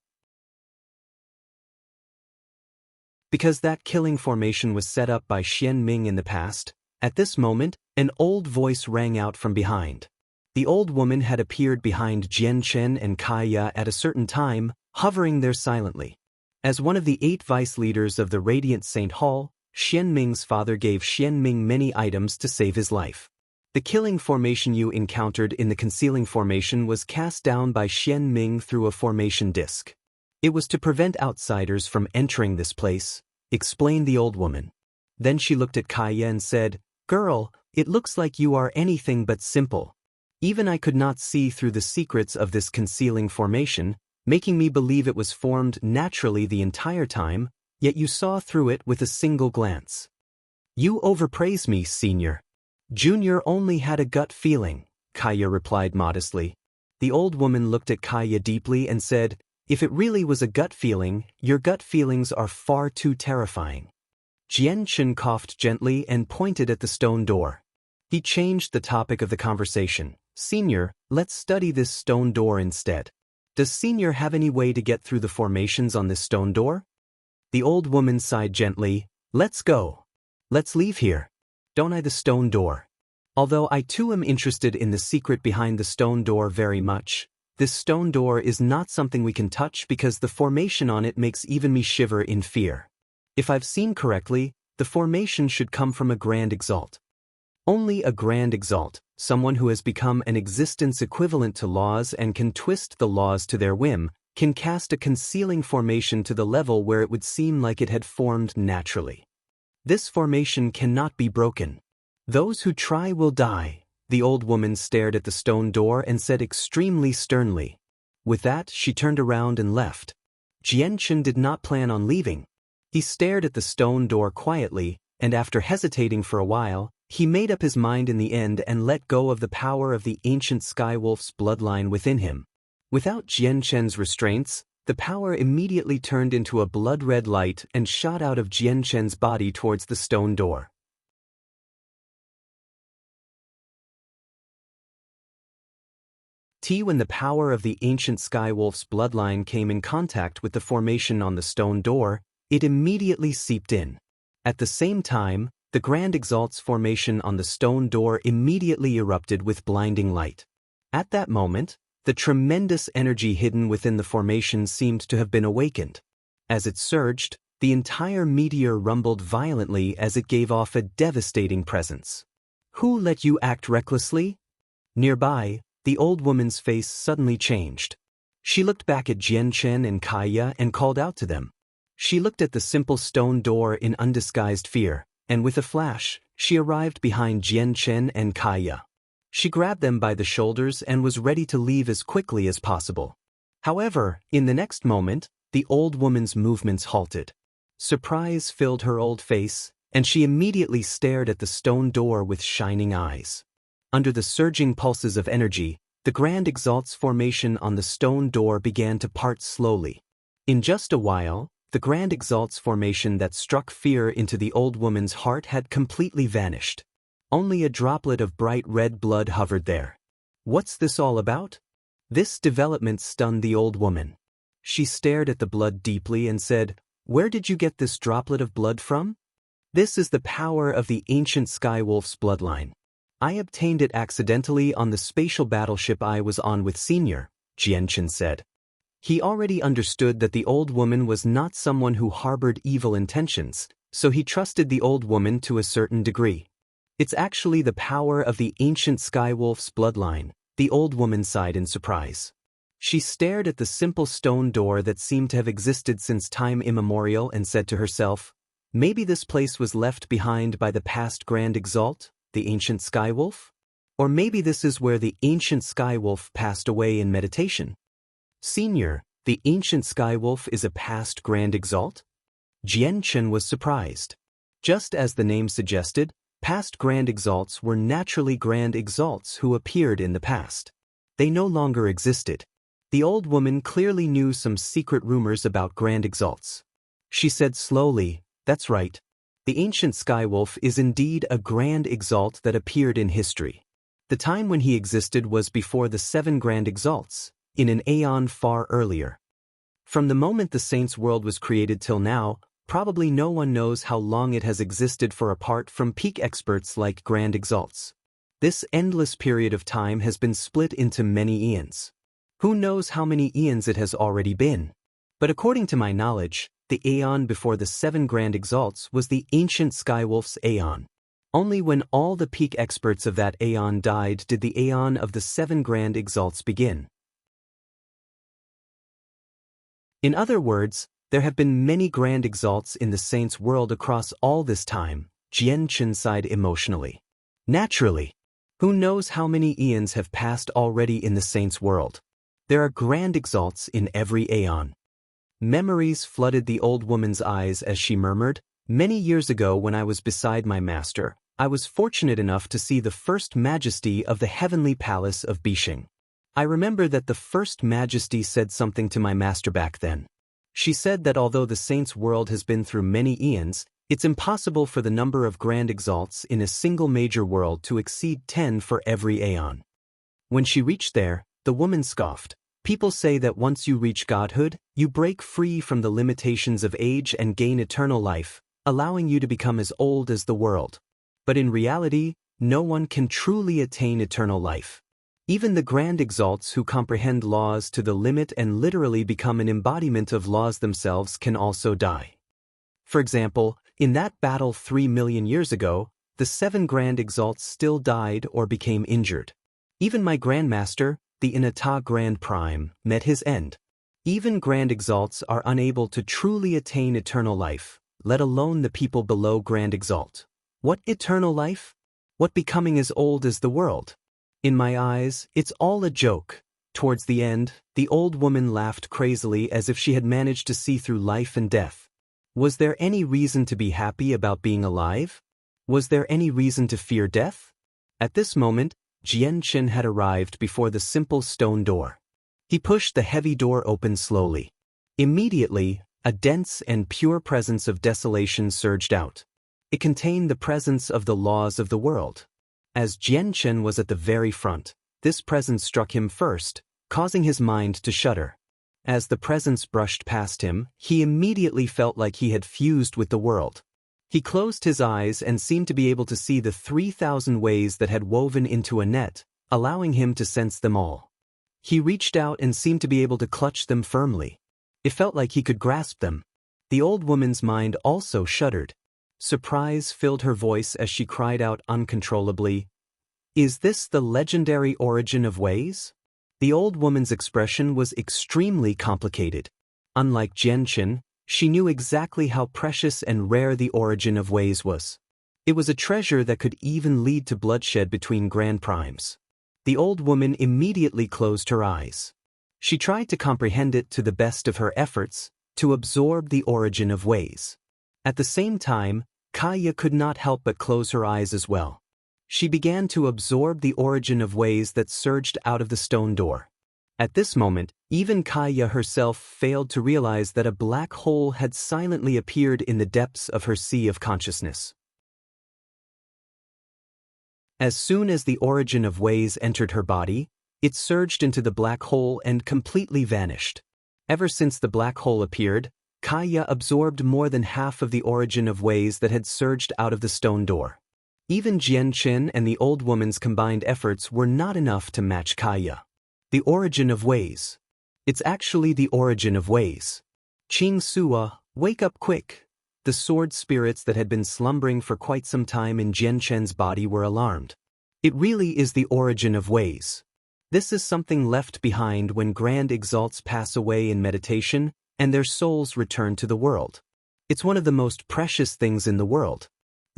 Because that killing formation was set up by Xian Ming in the past, at this moment, an old voice rang out from behind. The old woman had appeared behind Jianchen and Kaya at a certain time, hovering there silently. As one of the 8 vice leaders of the Radiant Saint Hall, Xian Ming's father gave Xian Ming many items to save his life. The killing formation you encountered in the concealing formation was cast down by Xian Ming through a formation disc. It was to prevent outsiders from entering this place, explained the old woman. Then she looked at Kaya and said, "Girl, it looks like you are anything but simple. Even I could not see through the secrets of this concealing formation, making me believe it was formed naturally the entire time, yet you saw through it with a single glance. You overpraise me, Senior. Junior only had a gut feeling," Kaya replied modestly. The old woman looked at Kaya deeply and said, "If it really was a gut feeling, your gut feelings are far too terrifying." Jianchen coughed gently and pointed at the stone door. He changed the topic of the conversation. "Senior, let's study this stone door instead. Does Senior have any way to get through the formations on this stone door?" The old woman sighed gently. "Let's go. Let's leave here. Don't I the stone door? Although I too am interested in the secret behind the stone door very much, this stone door is not something we can touch because the formation on it makes even me shiver in fear. If I've seen correctly, the formation should come from a Grand Exalt. Only a Grand Exalt, someone who has become an existence equivalent to laws and can twist the laws to their whim, can cast a concealing formation to the level where it would seem like it had formed naturally. This formation cannot be broken. Those who try will die." The old woman stared at the stone door and said extremely sternly. With that, she turned around and left. Jianchen did not plan on leaving. He stared at the stone door quietly, and after hesitating for a while, he made up his mind in the end and let go of the power of the ancient Skywolf's bloodline within him. Without Jianchen's restraints, the power immediately turned into a blood-red light and shot out of Jianchen's body towards the stone door. When the power of the ancient Skywolf's bloodline came in contact with the formation on the stone door, it immediately seeped in. At the same time, the Grand Exalt's formation on the stone door immediately erupted with blinding light. At that moment, the tremendous energy hidden within the formation seemed to have been awakened. As it surged, the entire meteor rumbled violently as it gave off a devastating presence. "Who let you act recklessly?" Nearby, the old woman's face suddenly changed. She looked back at Jianchen and Kaya and called out to them. She looked at the simple stone door in undisguised fear, and with a flash, she arrived behind Jianchen and Kaya. She grabbed them by the shoulders and was ready to leave as quickly as possible. However, in the next moment, the old woman's movements halted. Surprise filled her old face, and she immediately stared at the stone door with shining eyes. Under the surging pulses of energy, the Grand Exalt's formation on the stone door began to part slowly. In just a while, the Grand Exalt's formation that struck fear into the old woman's heart had completely vanished. Only a droplet of bright red blood hovered there. "What's this all about?" This development stunned the old woman. She stared at the blood deeply and said, "Where did you get this droplet of blood from?" "This is the power of the ancient Skywolf's bloodline. I obtained it accidentally on the spatial battleship I was on with Senior, Jianchen said. He already understood that the old woman was not someone who harbored evil intentions, so he trusted the old woman to a certain degree. It's actually the power of the ancient Skywolf's bloodline, the old woman sighed in surprise. She stared at the simple stone door that seemed to have existed since time immemorial and said to herself, maybe this place was left behind by the past Grand Exalt, the ancient Skywolf? Or maybe this is where the ancient Skywolf passed away in meditation. Senior, the ancient Skywolf is a past Grand Exalt? Jianchen was surprised. Just as the name suggested, past Grand Exalts were naturally Grand Exalts who appeared in the past. They no longer existed. The old woman clearly knew some secret rumors about Grand Exalts. She said slowly, that's right. The ancient Skywolf is indeed a Grand Exalt that appeared in history. The time when he existed was before the 7 Grand Exalts, in an aeon far earlier. From the moment the Saints' world was created till now, probably no one knows how long it has existed for apart from peak experts like Grand Exalts. This endless period of time has been split into many eons. Who knows how many eons it has already been? But according to my knowledge, the aeon before the 7 Grand Exalts was the ancient Skywolf's aeon. Only when all the peak experts of that aeon died did the aeon of the 7 Grand Exalts begin. In other words, there have been many Grand Exalts in the Saints' world across all this time, Jianchen sighed emotionally. Naturally. Who knows how many eons have passed already in the Saints' world? There are Grand Exalts in every aeon. Memories flooded the old woman's eyes as she murmured, many years ago when I was beside my master, I was fortunate enough to see the first majesty of the heavenly palace of Bishing. I remember that the first majesty said something to my master back then. She said that although the Saints' world has been through many eons, it's impossible for the number of Grand Exalts in a single major world to exceed 10 for every aeon. When she reached there, the woman scoffed. People say that once you reach godhood, you break free from the limitations of age and gain eternal life, allowing you to become as old as the world. But in reality, no one can truly attain eternal life. Even the Grand Exalts who comprehend laws to the limit and literally become an embodiment of laws themselves can also die. For example, in that battle 3 million years ago, the 7 Grand Exalts still died or became injured. Even my Grandmaster, the Inata Grand Prime, met his end. Even Grand Exalts are unable to truly attain eternal life, let alone the people below Grand Exalt. What eternal life? What becoming as old as the world? In my eyes, it's all a joke. Towards the end, the old woman laughed crazily as if she had managed to see through life and death. Was there any reason to be happy about being alive? Was there any reason to fear death? At this moment, Jianchen had arrived before the simple stone door. He pushed the heavy door open slowly. Immediately, a dense and pure presence of desolation surged out. It contained the presence of the laws of the world. As Jianchen was at the very front, this presence struck him first, causing his mind to shudder. As the presence brushed past him, he immediately felt like he had fused with the world. He closed his eyes and seemed to be able to see the 3,000 ways that had woven into a net, allowing him to sense them all. He reached out and seemed to be able to clutch them firmly. It felt like he could grasp them. The old woman's mind also shuddered. Surprise filled her voice as she cried out uncontrollably, "Is this the legendary origin of ways?" The old woman's expression was extremely complicated. Unlike Jianchen, she knew exactly how precious and rare the origin of ways was. It was a treasure that could even lead to bloodshed between Grand Primes. The old woman immediately closed her eyes. She tried to comprehend it to the best of her efforts, to absorb the origin of ways. At the same time, Kaya could not help but close her eyes as well. She began to absorb the origin of ways that surged out of the stone door. At this moment, even Kaya herself failed to realize that a black hole had silently appeared in the depths of her sea of consciousness. As soon as the origin of ways entered her body, it surged into the black hole and completely vanished. Ever since the black hole appeared, Kaya absorbed more than half of the origin of ways that had surged out of the stone door. Even Jian Qin and the old woman's combined efforts were not enough to match Kaya. The origin of ways. It's actually the origin of ways. Qing Suwa, wake up quick. The sword spirits that had been slumbering for quite some time in Jian Qin's body were alarmed. It really is the origin of ways. This is something left behind when grand exalts pass away in meditation and their souls return to the world. It's one of the most precious things in the world.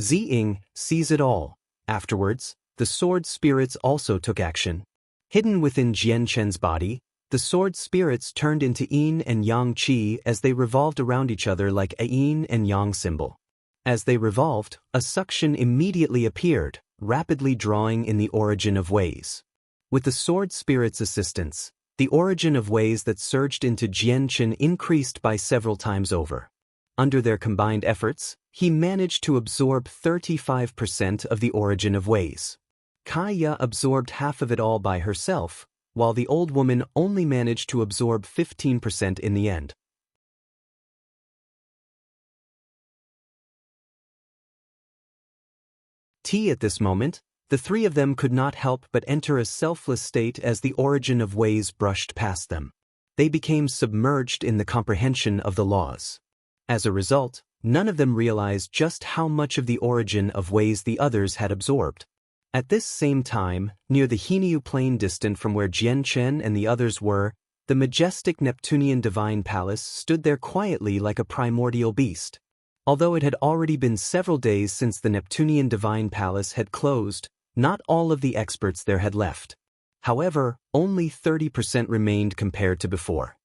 Ziying sees it all. Afterwards, the sword spirits also took action. Hidden within Jian Qin's body, the sword spirits turned into yin and yang qi as they revolved around each other like a yin and yang symbol. As they revolved, a suction immediately appeared, rapidly drawing in the origin of ways. With the sword spirit's assistance, the origin of ways that surged into Jian Qin increased by several times over. Under their combined efforts, he managed to absorb 35% of the origin of ways. Kaya absorbed half of it all by herself, while the old woman only managed to absorb 15% in the end. At this moment, the three of them could not help but enter a selfless state as the origin of ways brushed past them. They became submerged in the comprehension of the laws. As a result, none of them realized just how much of the origin of ways the others had absorbed. At this same time, near the Hinyu plain distant from where Jian Qin and the others were, the majestic Neptunian divine palace stood there quietly like a primordial beast. Although it had already been several days since the Neptunian divine palace had closed, not all of the experts there had left. However, only 30% remained compared to before.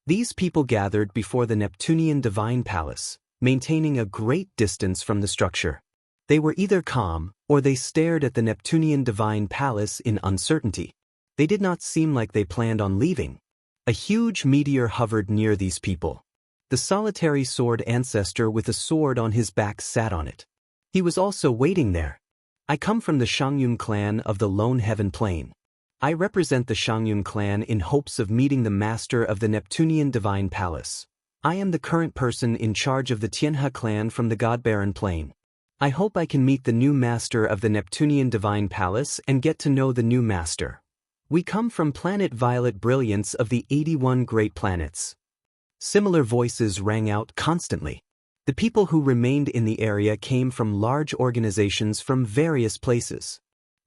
These people gathered before the Neptunian divine palace, maintaining a great distance from the structure. They were either calm, or they stared at the Neptunian divine palace in uncertainty. They did not seem like they planned on leaving. A huge meteor hovered near these people. The solitary sword ancestor with a sword on his back sat on it. He was also waiting there. I come from the Shangyun clan of the Lone Heaven Plain. I represent the Shangyun clan in hopes of meeting the master of the Neptunian divine palace. I am the current person in charge of the Tianhe clan from the God-barren plain. I hope I can meet the new master of the Neptunian divine palace and get to know the new master. We come from planet Violet Brilliance of the 81 great planets. Similar voices rang out constantly. The people who remained in the area came from large organizations from various places.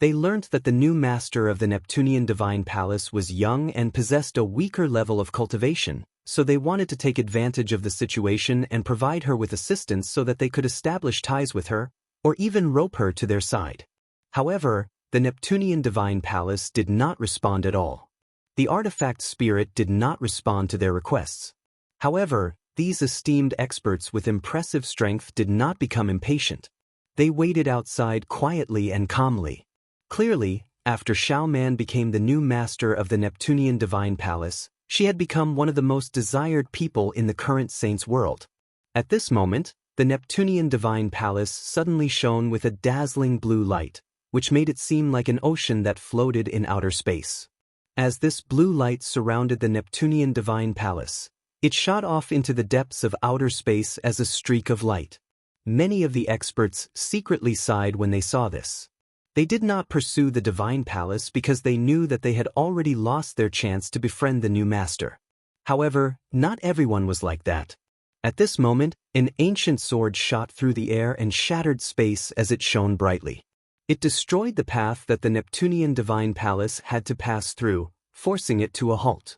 They learnt that the new master of the Neptunian divine palace was young and possessed a weaker level of cultivation, so they wanted to take advantage of the situation and provide her with assistance so that they could establish ties with her, or even rope her to their side. However, the Neptunian divine palace did not respond at all. The artifact spirit did not respond to their requests. However, these esteemed experts with impressive strength did not become impatient. They waited outside quietly and calmly. Clearly, after Xiao Man became the new master of the Neptunian divine palace, she had become one of the most desired people in the current saints' world. At this moment, the Neptunian divine palace suddenly shone with a dazzling blue light, which made it seem like an ocean that floated in outer space. As this blue light surrounded the Neptunian divine palace, it shot off into the depths of outer space as a streak of light. Many of the experts secretly sighed when they saw this. They did not pursue the divine palace because they knew that they had already lost their chance to befriend the new master. However, not everyone was like that. At this moment, an ancient sword shot through the air and shattered space as it shone brightly. It destroyed the path that the Neptunian divine palace had to pass through, forcing it to a halt.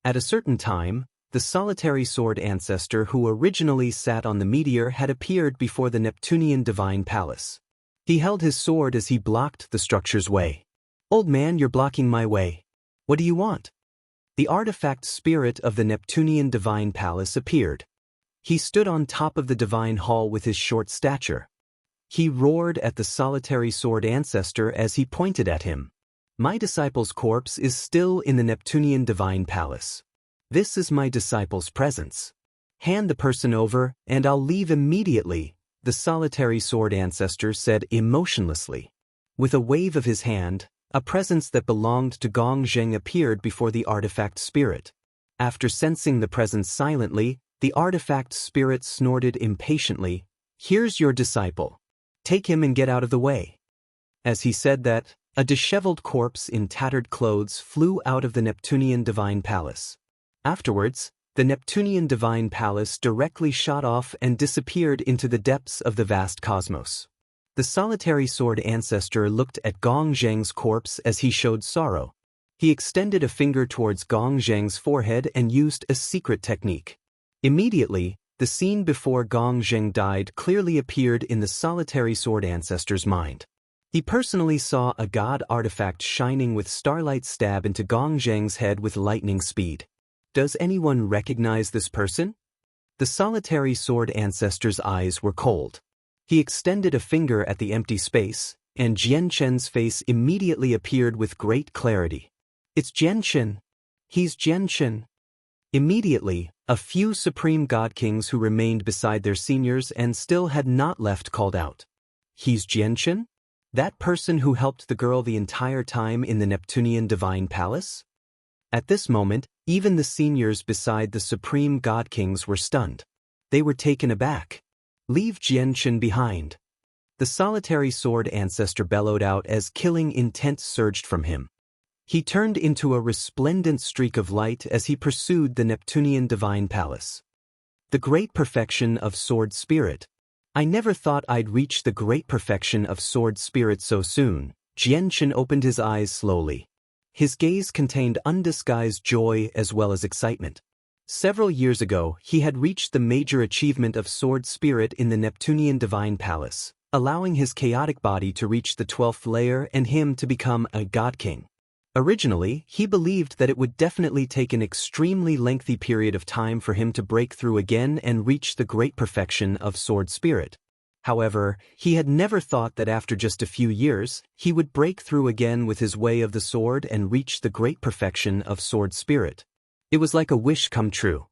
At a certain time, the solitary sword ancestor who originally sat on the meteor had appeared before the Neptunian divine palace. He held his sword as he blocked the structure's way. "Old man, you're blocking my way. What do you want?" The artifact spirit of the Neptunian divine palace appeared. He stood on top of the divine hall with his short stature. He roared at the solitary sword ancestor as he pointed at him. "My disciple's corpse is still in the Neptunian divine palace. This is my disciple's presence. Hand the person over, and I'll leave immediately," the solitary sword ancestor said emotionlessly. With a wave of his hand, a presence that belonged to Gong Zheng appeared before the artifact spirit. After sensing the presence silently, the artifact spirit snorted impatiently. Here's your disciple. Take him and get out of the way." As he said that, a disheveled corpse in tattered clothes flew out of the Neptunian divine palace. Afterwards, the Neptunian divine palace directly shot off and disappeared into the depths of the vast cosmos. The solitary sword ancestor looked at Gong Zheng's corpse as he showed sorrow. He extended a finger towards Gong Zheng's forehead and used a secret technique. Immediately, the scene before Gong Zheng died clearly appeared in the solitary sword ancestor's mind. He personally saw a god artifact shining with starlight stab into Gong Zheng's head with lightning speed. Does anyone recognize this person? The solitary sword ancestor's eyes were cold. He extended a finger at the empty space, and Jian Chen's face immediately appeared with great clarity. "It's Jian Chen. He's Jian Chen." Immediately, a few supreme god kings who remained beside their seniors and still had not left called out. "He's Jian Chen? That person who helped the girl the entire time in the Neptunian divine palace?" At this moment, even the seniors beside the supreme god kings were stunned. They were taken aback. "Leave Jian Chen behind." The solitary sword ancestor bellowed out as killing intent surged from him. He turned into a resplendent streak of light as he pursued the Neptunian divine palace. The great perfection of sword spirit. "I never thought I'd reach the great perfection of sword spirit so soon." Jian Chen opened his eyes slowly. His gaze contained undisguised joy as well as excitement. Several years ago, he had reached the major achievement of sword spirit in the Neptunian divine palace, allowing his chaotic body to reach the 12th layer and him to become a god king. Originally, he believed that it would definitely take an extremely lengthy period of time for him to break through again and reach the great perfection of sword spirit. However, he had never thought that after just a few years, he would break through again with his way of the sword and reach the great perfection of sword spirit. It was like a wish come true.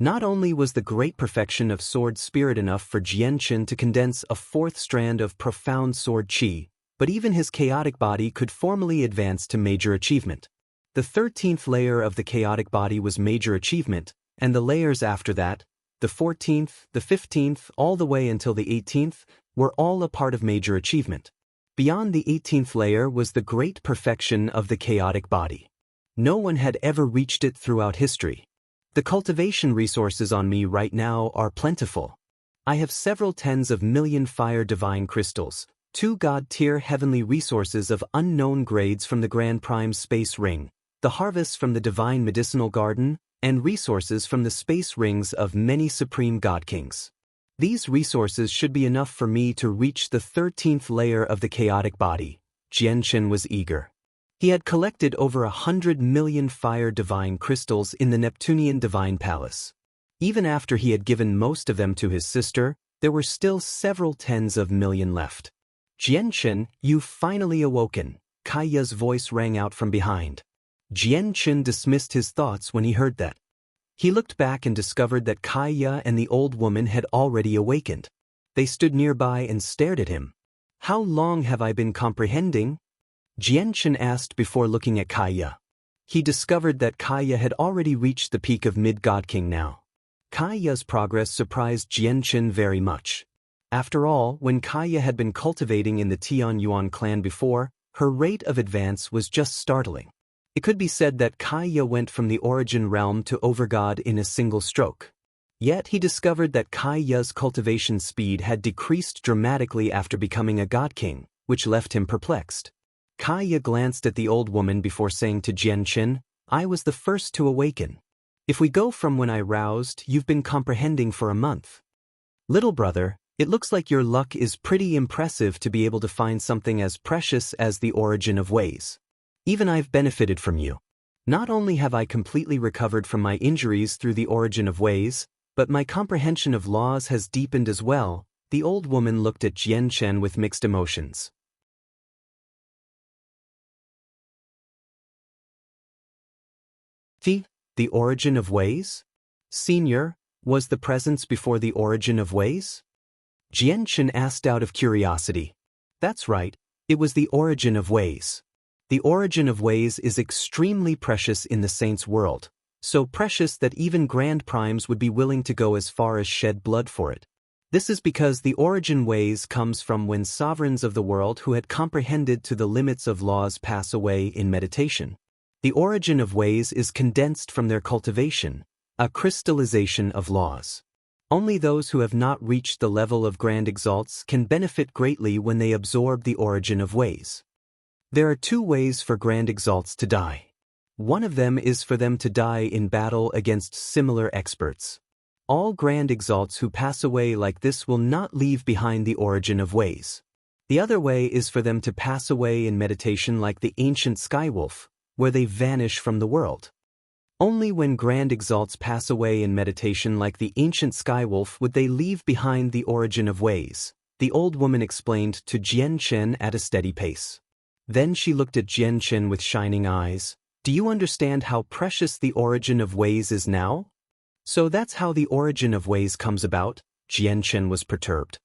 Not only was the great perfection of sword spirit enough for Jian Chen to condense a fourth strand of profound sword qi, but even his chaotic body could formally advance to major achievement. The 13th layer of the chaotic body was major achievement, and the layers after that, the 14th, the 15th, all the way until the 18th, were all a part of major achievement. Beyond the 18th layer was the great perfection of the chaotic body. No one had ever reached it throughout history. The cultivation resources on me right now are plentiful. I have several tens of million fire divine crystals, 2 god-tier heavenly resources of unknown grades from the Grand Prime Space Ring, the harvests from the Divine Medicinal Garden, and resources from the space rings of many supreme god kings. These resources should be enough for me to reach the 13th layer of the chaotic body. Jian Chen was eager. He had collected over 100 million fire divine crystals in the Neptunian divine palace. Even after he had given most of them to his sister, there were still several tens of million left. "Jian Chen, you've finally awoken," Kaiya's voice rang out from behind. Jian Chen dismissed his thoughts when he heard that. He looked back and discovered that Kaiya and the old woman had already awakened. They stood nearby and stared at him. "How long have I been comprehending?" Jian Chen asked before looking at Kaiya. He discovered that Kaiya had already reached the peak of mid-god king now. Kaiya's progress surprised Jian Chen very much. After all, when Kaiya had been cultivating in the Tian Yuan clan before, her rate of advance was just startling. It could be said that Kaiya went from the origin realm to overgod in a single stroke. Yet he discovered that Kaiya's cultivation speed had decreased dramatically after becoming a god king, which left him perplexed. Kaiya glanced at the old woman before saying to Jian Chen, "I was the first to awaken. If we go from when I roused, you've been comprehending for a month. Little brother, it looks like your luck is pretty impressive to be able to find something as precious as the origin of ways. Even I've benefited from you. Not only have I completely recovered from my injuries through the origin of ways, but my comprehension of laws has deepened as well." The old woman looked at Jian Chen with mixed emotions. The origin of ways? Senior, was the presence before the origin of ways? Jian Chen asked out of curiosity. That's right, it was the origin of ways. The origin of ways is extremely precious in the saints' world. so precious that even grand primes would be willing to go as far as shed blood for it. This is because the origin ways comes from when sovereigns of the world who had comprehended to the limits of laws pass away in meditation. The origin of ways is condensed from their cultivation, a crystallization of laws. Only those who have not reached the level of grand exalts can benefit greatly when they absorb the origin of ways. There are two ways for grand exalts to die. One of them is for them to die in battle against similar experts. All grand exalts who pass away like this will not leave behind the origin of ways. The other way is for them to pass away in meditation like the ancient skywolf, where they vanish from the world. Only when grand exalts pass away in meditation like the ancient skywolf would they leave behind the origin of ways, the old woman explained to Jian Chen at a steady pace. Then she looked at Jian Chen with shining eyes. Do you understand how precious the origin of ways is now? So that's how the origin of ways comes about? Jian Chen was perturbed.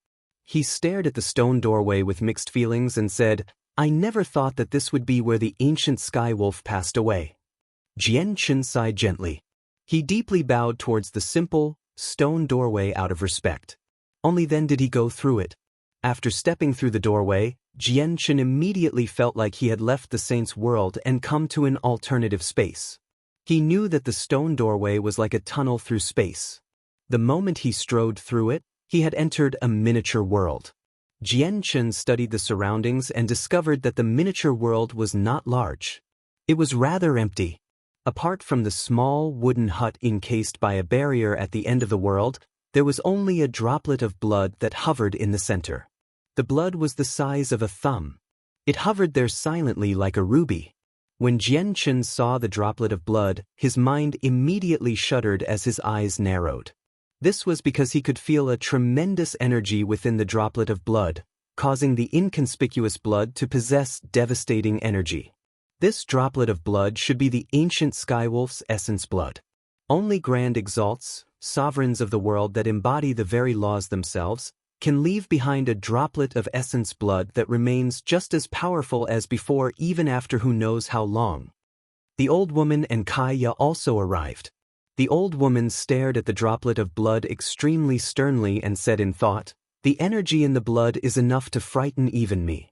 He stared at the stone doorway with mixed feelings and said, I never thought that this would be where the ancient skywolf passed away. Jian Chen sighed gently. He deeply bowed towards the simple, stone doorway out of respect. Only then did he go through it. After stepping through the doorway, Jian Chen immediately felt like he had left the saint's world and come to an alternative space. He knew that the stone doorway was like a tunnel through space. The moment he strode through it, he had entered a miniature world. Jian Chen studied the surroundings and discovered that the miniature world was not large. It was rather empty. Apart from the small wooden hut encased by a barrier at the end of the world, there was only a droplet of blood that hovered in the center. The blood was the size of a thumb. It hovered there silently like a ruby. When Jian Chen saw the droplet of blood, his mind immediately shuddered as his eyes narrowed. This was because he could feel a tremendous energy within the droplet of blood, causing the inconspicuous blood to possess devastating energy. This droplet of blood should be the ancient skywolf's essence blood. Only grand exalts, sovereigns of the world that embody the very laws themselves, can leave behind a droplet of essence blood that remains just as powerful as before even after who knows how long. The old woman and Kaya also arrived. The old woman stared at the droplet of blood extremely sternly and said in thought, the energy in the blood is enough to frighten even me.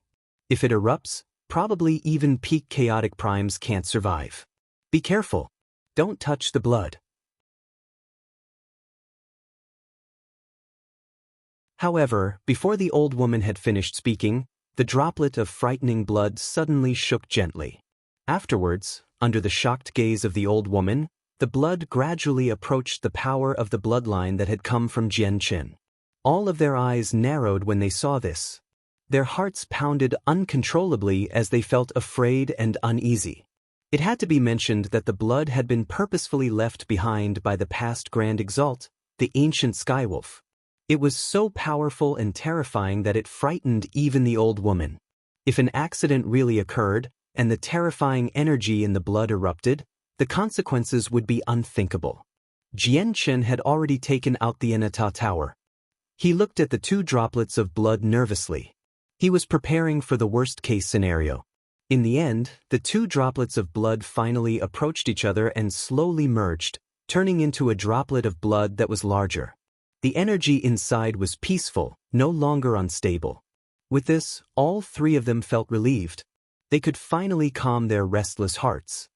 If it erupts, probably even peak chaotic primes can't survive. Be careful. Don't touch the blood. However, before the old woman had finished speaking, the droplet of frightening blood suddenly shook gently. Afterwards, under the shocked gaze of the old woman, the blood gradually approached the power of the bloodline that had come from Jian Chen. All of their eyes narrowed when they saw this. Their hearts pounded uncontrollably as they felt afraid and uneasy. It had to be mentioned that the blood had been purposefully left behind by the past Grand Exalt, the ancient Skywolf. It was so powerful and terrifying that it frightened even the old woman. If an accident really occurred, and the terrifying energy in the blood erupted, the consequences would be unthinkable. Jian Chen had already taken out the Anata Tower. He looked at the two droplets of blood nervously. He was preparing for the worst-case scenario. In the end, the two droplets of blood finally approached each other and slowly merged, turning into a droplet of blood that was larger. The energy inside was peaceful, no longer unstable. With this, all three of them felt relieved. They could finally calm their restless hearts.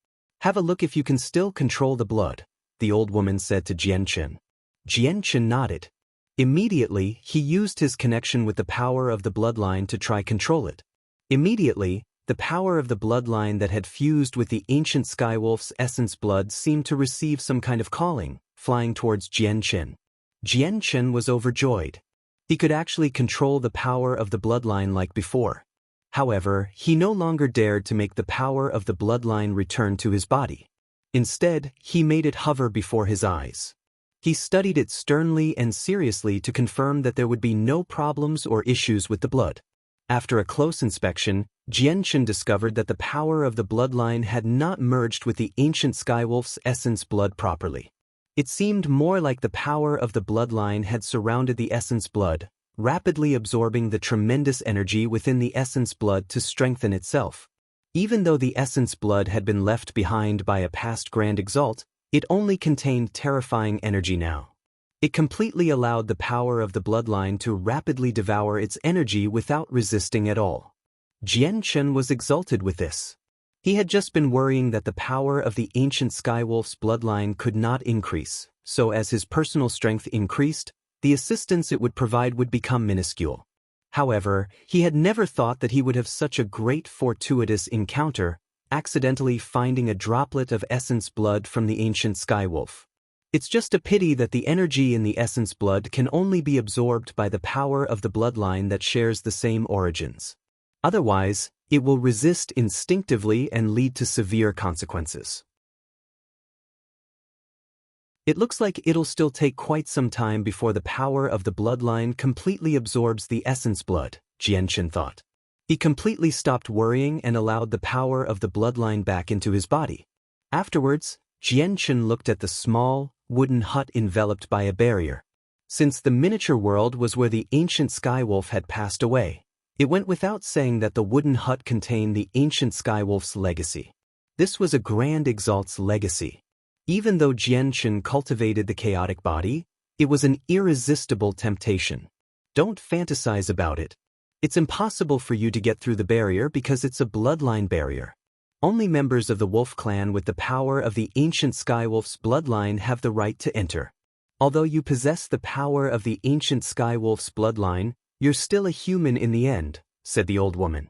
Have a look if you can still control the blood, the old woman said to Jian Chen. Jian Chen nodded. Immediately, he used his connection with the power of the bloodline to try control it. Immediately, the power of the bloodline that had fused with the ancient Skywolf's essence blood seemed to receive some kind of calling, flying towards Jian Chen. Jian Chen was overjoyed. He could actually control the power of the bloodline like before. However, he no longer dared to make the power of the bloodline return to his body. Instead, he made it hover before his eyes. He studied it sternly and seriously to confirm that there would be no problems or issues with the blood. After a close inspection, Jian Chen discovered that the power of the bloodline had not merged with the ancient Skywolf's essence blood properly. It seemed more like the power of the bloodline had surrounded the essence blood, rapidly absorbing the tremendous energy within the essence blood to strengthen itself. Even though the essence blood had been left behind by a past Grand Exalt, It only contained terrifying energy now. It completely allowed the power of the bloodline to rapidly devour its energy without resisting at all. Jian Chen was exalted with this. He had just been worrying that the power of the ancient Skywolf's bloodline could not increase, so as his personal strength increased, the assistance it would provide would become minuscule. However, he had never thought that he would have such a great fortuitous encounter, accidentally finding a droplet of essence blood from the ancient Skywolf. It's just a pity that the energy in the essence blood can only be absorbed by the power of the bloodline that shares the same origins. Otherwise, it will resist instinctively and lead to severe consequences. It looks like it'll still take quite some time before the power of the bloodline completely absorbs the essence blood, Jian Chen thought. He completely stopped worrying and allowed the power of the bloodline back into his body. Afterwards, Jian Chen looked at the small, wooden hut enveloped by a barrier. Since the miniature world was where the ancient Skywolf had passed away, it went without saying that the wooden hut contained the ancient Skywolf's legacy. This was a grand exalt's legacy. Even though Jian Chen cultivated the chaotic body, it was an irresistible temptation. Don't fantasize about it. It's impossible for you to get through the barrier because it's a bloodline barrier. Only members of the Wolf clan with the power of the ancient Skywolf's bloodline have the right to enter. Although you possess the power of the ancient Skywolf's bloodline, you're still a human in the end, said the old woman.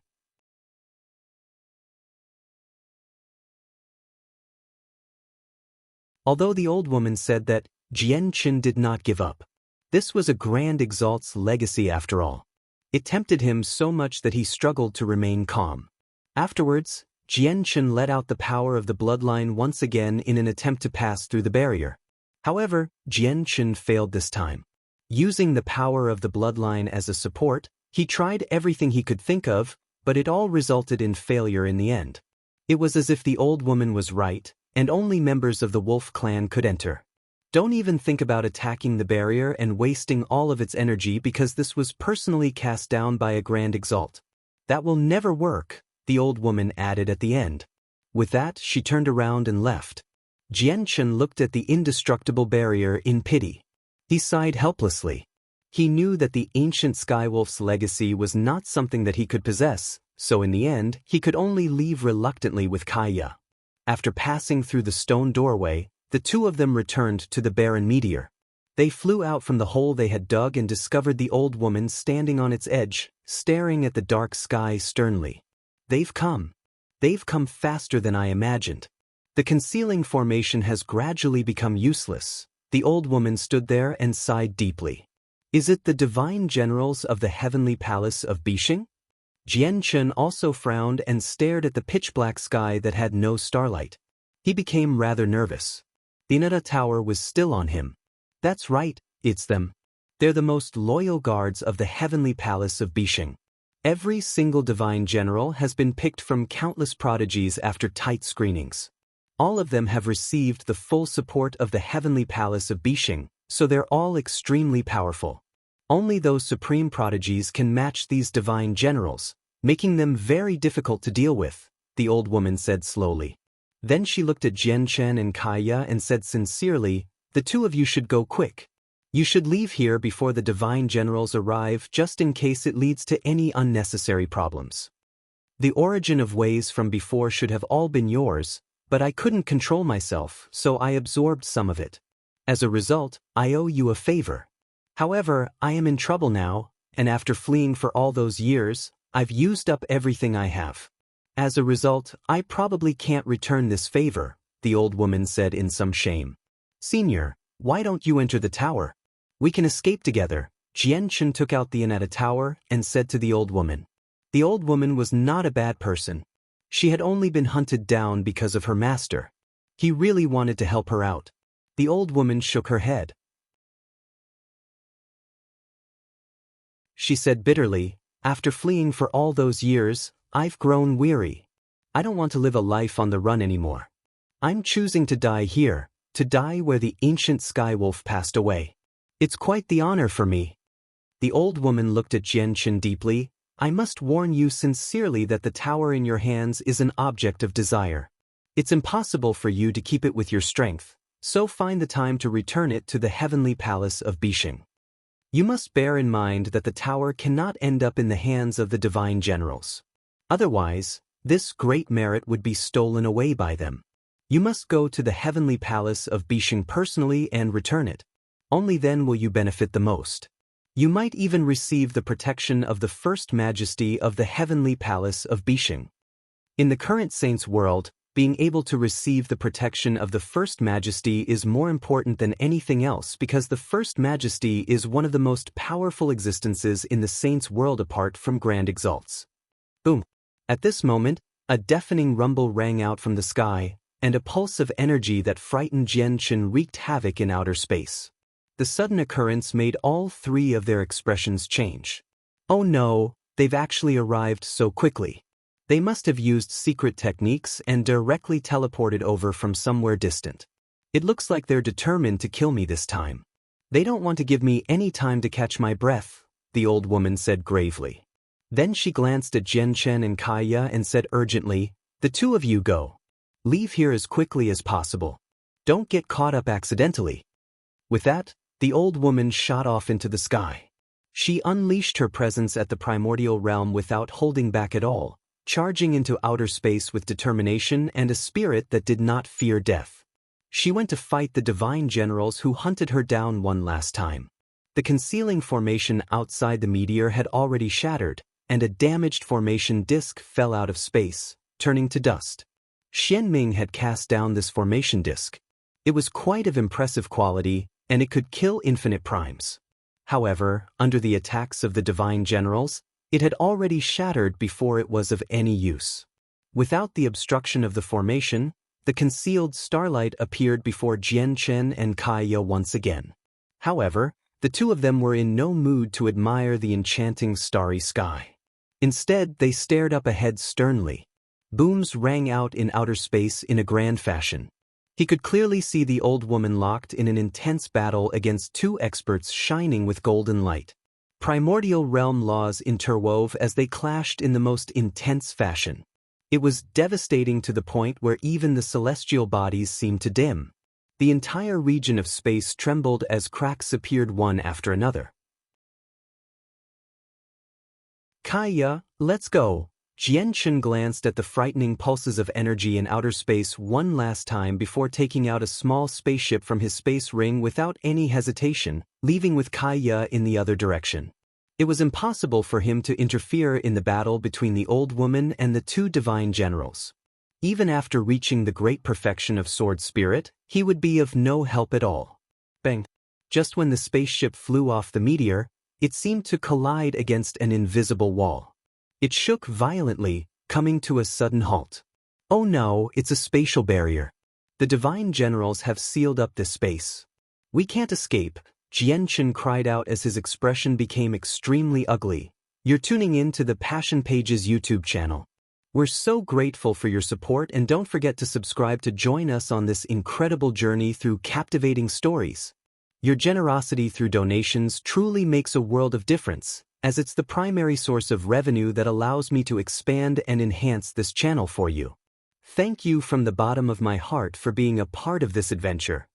Although the old woman said that, Jian Chen did not give up. This was a grand exalt's legacy after all. It tempted him so much that he struggled to remain calm. Afterwards, Jian Chen let out the power of the bloodline once again in an attempt to pass through the barrier. However, Jian Chen failed this time. Using the power of the bloodline as a support, he tried everything he could think of, but it all resulted in failure in the end. It was as if the old woman was right, and only members of the Wolf clan could enter. Don't even think about attacking the barrier and wasting all of its energy because this was personally cast down by a grand exalt. That will never work, the old woman added at the end. With that, she turned around and left. Jian Chen looked at the indestructible barrier in pity. He sighed helplessly. He knew that the ancient Skywolf's legacy was not something that he could possess, so in the end, he could only leave reluctantly with Kaya. After passing through the stone doorway, the two of them returned to the barren meteor. They flew out from the hole they had dug and discovered the old woman standing on its edge, staring at the dark sky sternly. They've come. They've come faster than I imagined. The concealing formation has gradually become useless. The old woman stood there and sighed deeply. Is it the divine generals of the heavenly palace of Bishing? Jian Chen also frowned and stared at the pitch-black sky that had no starlight. He became rather nervous. The Inada Tower was still on him. That's right, it's them. They're the most loyal guards of the heavenly palace of Bishing. Every single divine general has been picked from countless prodigies after tight screenings. All of them have received the full support of the heavenly palace of Bishing, so they're all extremely powerful. Only those supreme prodigies can match these divine generals, making them very difficult to deal with, the old woman said slowly. Then she looked at Jian Chen and Kaya and said sincerely, the two of you should go quick. You should leave here before the divine generals arrive just in case it leads to any unnecessary problems. The origin of ways from before should have all been yours, but I couldn't control myself, so I absorbed some of it. As a result, I owe you a favor. However, I am in trouble now, and after fleeing for all those years, I've used up everything I have. As a result, I probably can't return this favor, the old woman said in some shame. Senior, why don't you enter the tower? We can escape together. Jian Chen took out the Inada Tower and said to the old woman. The old woman was not a bad person. She had only been hunted down because of her master. He really wanted to help her out. The old woman shook her head. She said bitterly, after fleeing for all those years, I've grown weary. I don't want to live a life on the run anymore. I'm choosing to die here, to die where the ancient Skywolf passed away. It's quite the honor for me. The old woman looked at Jian Chen deeply. I must warn you sincerely that the tower in your hands is an object of desire. It's impossible for you to keep it with your strength, so find the time to return it to the heavenly palace of Bishing. You must bear in mind that the tower cannot end up in the hands of the divine generals. Otherwise, this great merit would be stolen away by them. You must go to the heavenly palace of Bishing personally and return it. Only then will you benefit the most. You might even receive the protection of the First Majesty of the heavenly palace of Bishing. In the current saints' world, being able to receive the protection of the First Majesty is more important than anything else because the First Majesty is one of the most powerful existences in the saints' world apart from grand exalts. Boom! At this moment, a deafening rumble rang out from the sky, and a pulse of energy that frightened Jianchen wreaked havoc in outer space. The sudden occurrence made all three of their expressions change. Oh no, they've actually arrived so quickly. They must have used secret techniques and directly teleported over from somewhere distant. It looks like they're determined to kill me this time. They don't want to give me any time to catch my breath, the old woman said gravely. Then she glanced at Jianchen and Kaya and said urgently, "The two of you go. Leave here as quickly as possible. Don't get caught up accidentally." With that, the old woman shot off into the sky. She unleashed her presence at the primordial realm without holding back at all, charging into outer space with determination and a spirit that did not fear death. She went to fight the divine generals who hunted her down one last time. The concealing formation outside the meteor had already shattered, and a damaged formation disk fell out of space, turning to dust. Xianming had cast down this formation disk. It was quite of impressive quality, and it could kill infinite primes. However, under the attacks of the divine generals, it had already shattered before it was of any use. Without the obstruction of the formation, the concealed starlight appeared before Jianchen and Kaya once again. However, the two of them were in no mood to admire the enchanting starry sky. Instead, they stared up ahead sternly. Booms rang out in outer space in a grand fashion. He could clearly see the old woman locked in an intense battle against two experts shining with golden light. Primordial realm laws interwove as they clashed in the most intense fashion. It was devastating to the point where even the celestial bodies seemed to dim. The entire region of space trembled as cracks appeared one after another. Kaya, let's go. Jianchen glanced at the frightening pulses of energy in outer space one last time before taking out a small spaceship from his space ring without any hesitation, leaving with Kaya in the other direction. It was impossible for him to interfere in the battle between the old woman and the two divine generals. Even after reaching the great perfection of sword spirit, he would be of no help at all. Bang! Just when the spaceship flew off the meteor, it seemed to collide against an invisible wall. It shook violently, coming to a sudden halt. Oh no, it's a spatial barrier. The divine generals have sealed up this space. We can't escape, Jianchen cried out as his expression became extremely ugly. You're tuning in to the Passion Pages YouTube channel. We're so grateful for your support and don't forget to subscribe to join us on this incredible journey through captivating stories. Your generosity through donations truly makes a world of difference, as it's the primary source of revenue that allows me to expand and enhance this channel for you. Thank you from the bottom of my heart for being a part of this adventure.